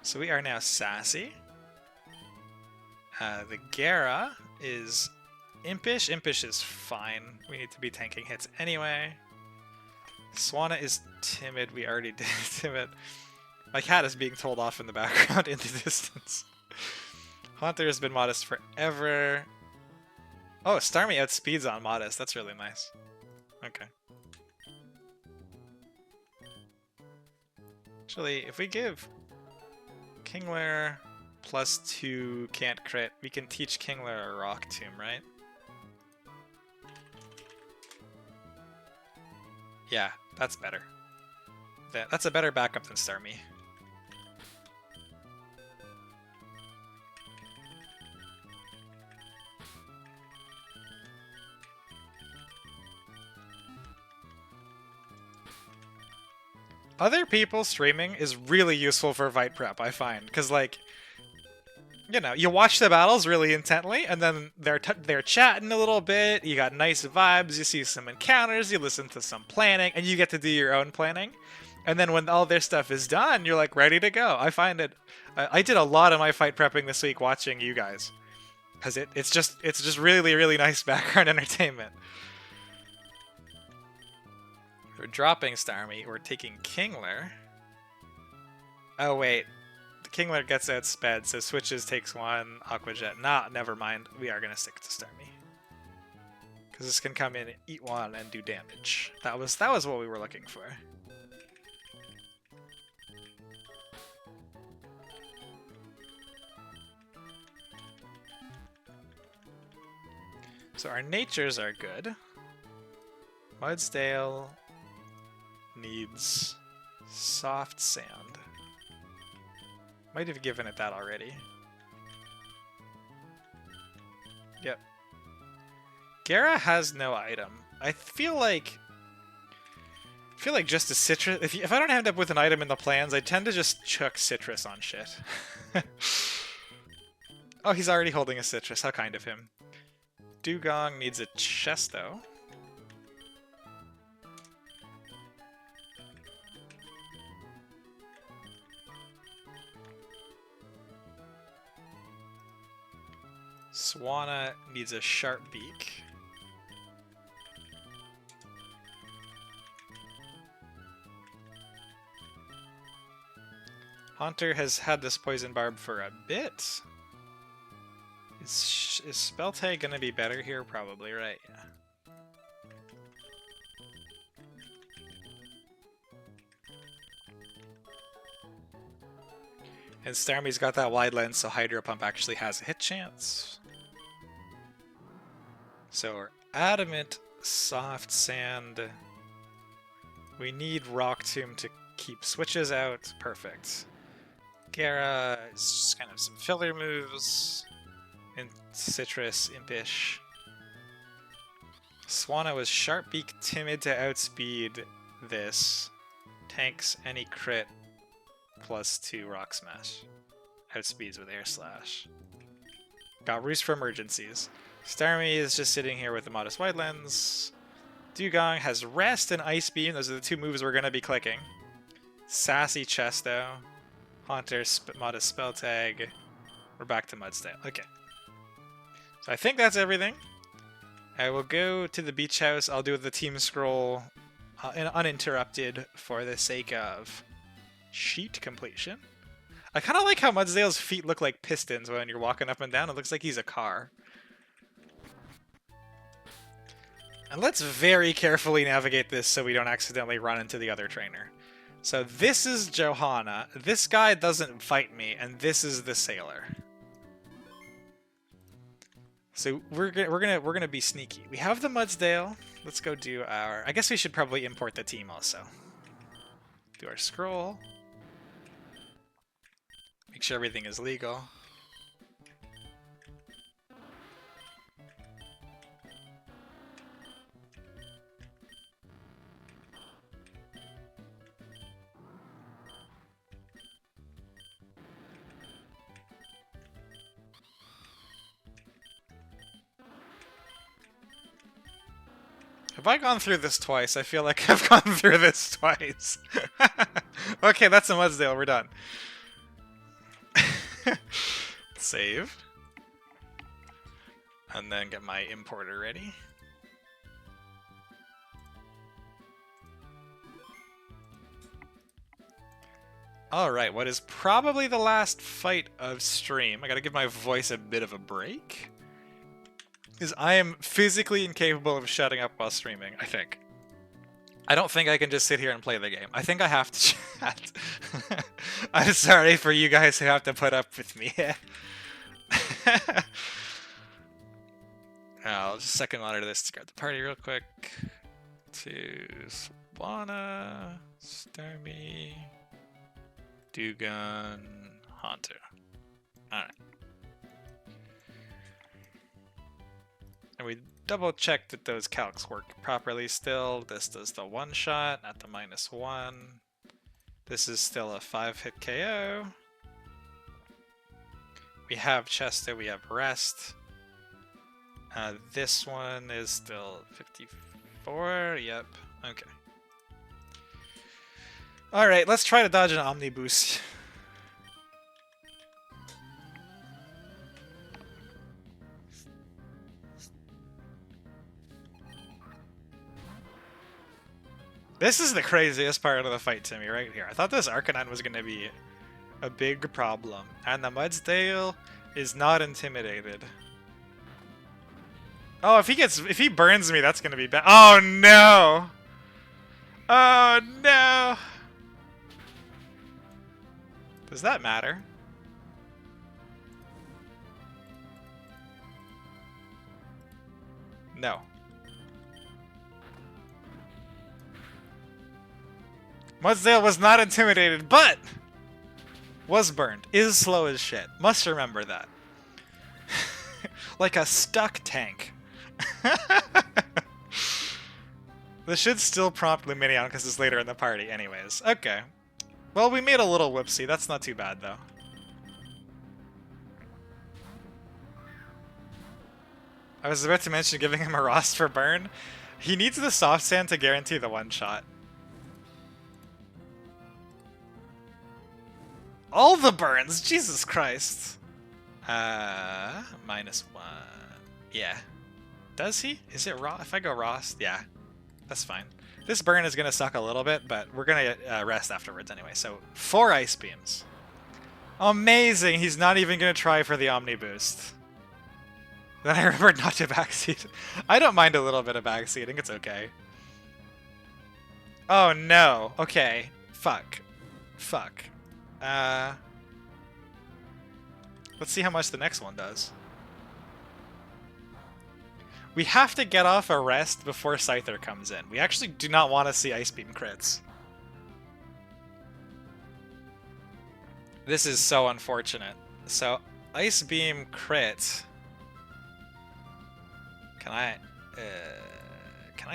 So we are now sassy. The Gara is impish. Impish is fine. We need to be tanking hits anyway. Swanna is timid. We already did timid. My cat is being told off in the background in the distance. Haunter has been modest forever. Oh, Starmie outspeeds on modest. That's really nice. Okay. Actually, if we give Kingler +2 can't crit, we can teach Kingler a Rock Tomb, right? Yeah, that's better. That's a better backup than Starmie. Other people streaming is really useful for fight prep, I find. Because, like, you know, you watch the battles really intently, and then they're chatting a little bit. You got nice vibes. You see some encounters. You listen to some planning, and you get to do your own planning. And then when all their stuff is done, you're like ready to go. I find it. I did a lot of my fight prepping this week watching you guys, because it's just really nice background entertainment. We're dropping Starmie. We're taking Kingler. Oh wait. Kingler gets outsped, so switches, takes one, Aquajet. Nah, never mind. We are gonna stick to Starmie. Because this can come in, eat one, and do damage. That was what we were looking for. So our natures are good. Mudsdale needs soft sand. Might have given it that already. Yep. Gara has no item. I feel like just a citrus. If I don't end up with an item in the plans, I tend to just chuck citrus on shit. Oh, he's already holding a citrus. How kind of him. Dugong needs a Chesto. Swanna needs a sharp beak. Haunter has had this poison barb for a bit. Is spell tag gonna be better here? Probably, right? Yeah. And Starmie's got that wide lens, so Hydro Pump actually has a hit chance. So we're Adamant, Soft Sand. We need Rock Tomb to keep switches out. Perfect. Gara is just kind of some filler moves. And Citrus, Impish. Swanna was Sharp Beak, Timid to outspeed this. Tanks any crit. +2 Rock Smash. Outspeeds with Air Slash. Got Roost for emergencies. Starmie is just sitting here with a Modest Wide Lens. Dugong has Rest and Ice Beam. Those are the two moves we're going to be clicking. Sassy Chesto. Haunter, Modest Spell Tag. We're back to Mudsdale. Okay. So I think that's everything. I will go to the beach house. I'll do the team scroll uninterrupted for the sake of sheet completion. I kind of like how Mudsdale's feet look like pistons when you're walking up and down. It looks like he's a car. And let's very carefully navigate this so we don't accidentally run into the other trainer. So this is Johanna. This guy doesn't fight me, and this is the sailor. So we're gonna be sneaky. We have the Mudsdale. Let's go do our. I guess we should probably import the team also. Do our scroll. Make sure everything is legal. Have I gone through this twice? I feel like I've gone through this twice. Okay, that's a Mudsdale. We're done. Save. And then get my importer ready. Alright, what is probably the last fight of stream, I gotta give my voice a bit of a break, is I am physically incapable of shutting up while streaming, I think. I don't think I can just sit here and play the game. I think I have to chat. I'm sorry for you guys who have to put up with me. I'll just second monitor this to grab the party real quick. To Swanna, Starmie, Dugan, Haunter. Alright. And we double check that those calcs work properly still. This does the one shot, not the -1. This is still a 5-hit KO. We have Chester, we have Rest. This one is still 54. Yep. Okay. Alright, let's try to dodge an Omniboost. This is the craziest part of the fight to me right here. I thought this Arcanine was going to be a big problem. And the Mudsdale is not intimidated. Oh, if he burns me, that's going to be bad. Oh no! Oh no! Does that matter? No. Mudsdale was not intimidated, but was burned. Is slow as shit. Must remember that. Like a stuck tank. This should still prompt Lumineon because it's later in the party anyways. Okay. Well, we made a little whoopsie. That's not too bad, though. I was about to mention giving him a Rost for burn. He needs the soft sand to guarantee the one-shot. All the burns! Jesus Christ! -1. Yeah. Does he? Is it Rost? If I go Rost, yeah. That's fine. This burn is going to suck a little bit, but we're going to rest afterwards anyway. So, 4 Ice Beams. Amazing! He's not even going to try for the Omni Boost. Then I remembered not to backseat. I don't mind a little bit of backseating. It's okay. Oh no. Okay. Fuck. Fuck. Let's see how much the next one does. We have to get off a rest before Scyther comes in. We actually do not want to see Ice Beam crits. This is so unfortunate. So, Ice Beam crit. Can I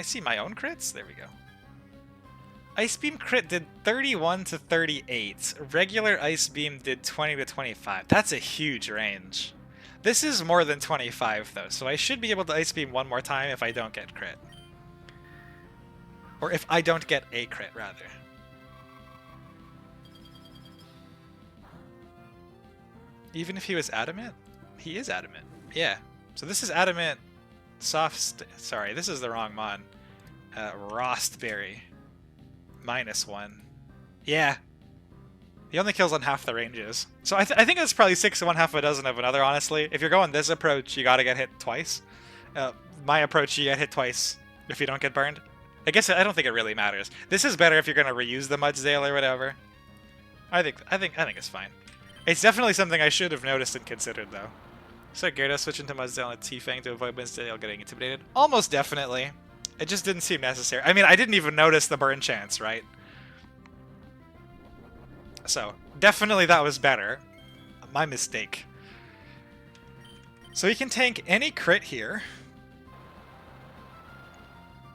see my own crits? There we go. Ice Beam crit did 31 to 38. Regular Ice Beam did 20 to 25. That's a huge range. This is more than 25 though, so I should be able to Ice Beam one more time if I don't get crit. Or if I don't get a crit, rather. Even if he was adamant? He is adamant. Yeah. So this is adamant sorry, this is the wrong mon. Rostberry. -1. Yeah. He only kills on half the ranges. So I think it's probably 6 and 1/2 a dozen of another, honestly. If you're going this approach, you gotta get hit twice. My approach, you get hit twice if you don't get burned. I guess I don't think it really matters. This is better if you're gonna reuse the Mudsdale or whatever. I think it's fine. It's definitely something I should have noticed and considered, though. So Gyarados switch into Mudsdale and T-Fang to avoid Mudsdale getting intimidated? Almost definitely. It just didn't seem necessary. I mean, I didn't even notice the burn chance, right? So, definitely that was better. My mistake. So he can tank any crit here.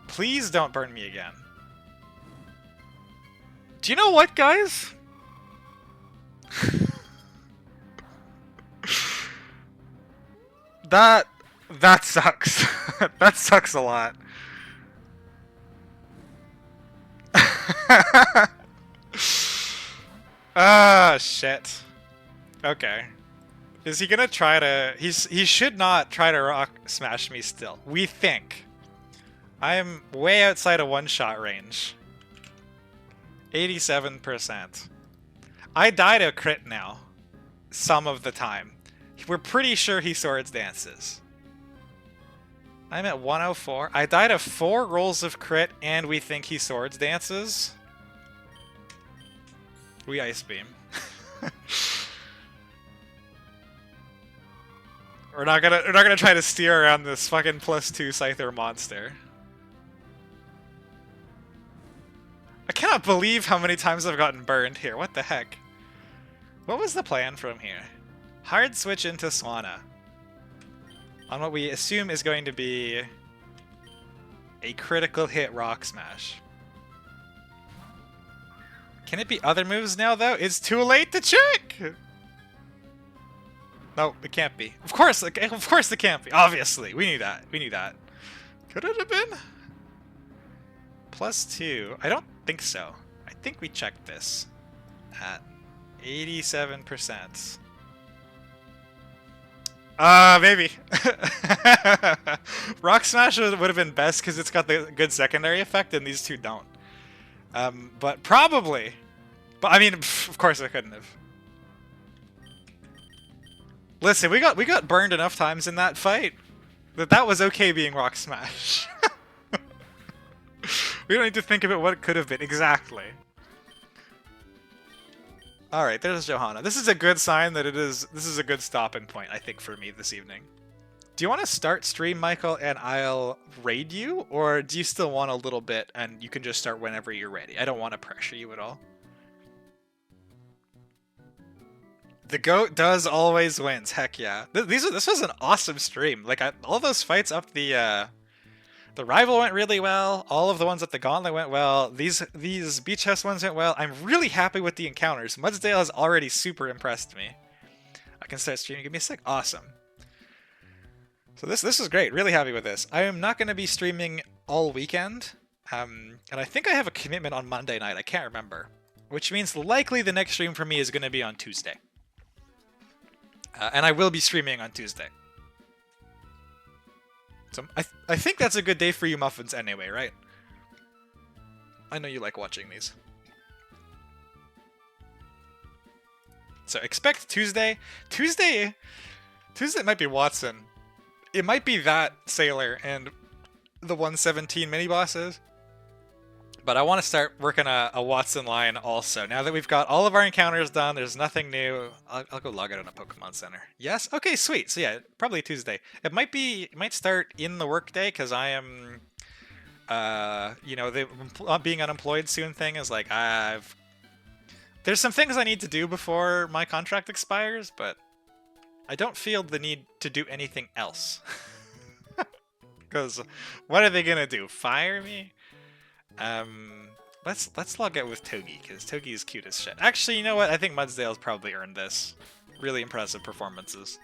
Please don't burn me again. Do you know what, guys? That sucks. That sucks a lot. Ah, shit. Okay. Is he gonna try to... He should not try to rock smash me still. We think. I am way outside of one-shot range. 87%. I die to a crit now. Some of the time. We're pretty sure he Swords Dances. I'm at 104. I died of 4 rolls of crit, and we think he Swords Dances. We Ice Beam. We're not gonna try to steer around this fucking +2 Scyther monster. I cannot believe how many times I've gotten burned here. What the heck? What was the plan from here? Hard switch into Swanna. On what we assume is going to be a critical hit Rock Smash. Can it be other moves now, though? It's too late to check! No, it can't be. Of course it can't be. Obviously, we knew that. We knew that. Could it have been? +2. I don't think so. I think we checked this at 87%. Maybe. Rock Smash would have been best because it's got the good secondary effect, and these two don't. But probably. But I mean, of course I couldn't have. Listen, we got burned enough times in that fight that was okay being Rock Smash. We don't need to think about what it could have been exactly. All right, there's Johanna. This is a good sign that this is a good stopping point, I think, for me this evening. Do you want to start stream, Michael, and I'll raid you? Or do you still want a little bit and you can just start whenever you're ready? I don't want to pressure you at all. The GOAT does always wins. Heck yeah. This was an awesome stream. Like, all those fights up the rival went really well. All of the ones at the gauntlet went well. These beach house ones went well. I'm really happy with the encounters. Mudsdale has already super impressed me. I can start streaming. Give me a sec. Awesome. So this is great. Really happy with this. I am not going to be streaming all weekend. And I think I have a commitment on Monday night. I can't remember. Which means likely the next stream for me is going to be on Tuesday. And I will be streaming on Tuesday. So I think that's a good day for you muffins anyway, right? I know you like watching these. So expect Tuesday. Tuesday might be Watson. It might be that Sailor and the 117 mini bosses. But I want to start working a Watson line also. Now that we've got all of our encounters done, there's nothing new. I'll go log out in a Pokemon Center. Yes? Okay, sweet. So yeah, probably Tuesday. It might start in the workday because I am, you know, the being unemployed soon thing is like there's some things I need to do before my contract expires, but I don't feel the need to do anything else. Because what are they gonna do? Fire me? Let's log out with Togi, because Togi is cute as shit. Actually, you know what? I think Mudsdale's probably earned this. Really impressive performances.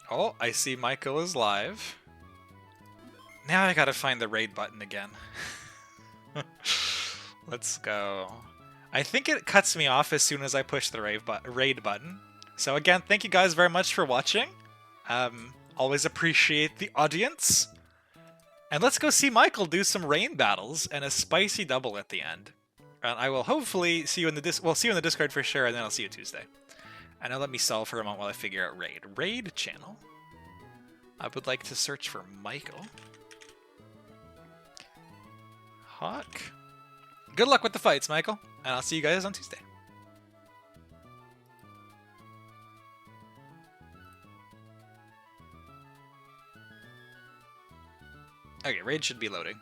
Oh, I see Michael is live. Now I gotta find the raid button again. Let's go. I think it cuts me off as soon as I push the raid button. So again, thank you guys very much for watching. Always appreciate the audience. And let's go see Michael do some rain battles and a spicy double at the end. And I will hopefully see you in the see you in the Discord for sure, and then I'll see you Tuesday. And now let me solve for a moment while I figure out raid. Raid channel. I would like to search for Michael. Hawk. Good luck with the fights, Michael. And I'll see you guys on Tuesday. Okay, raid should be loading.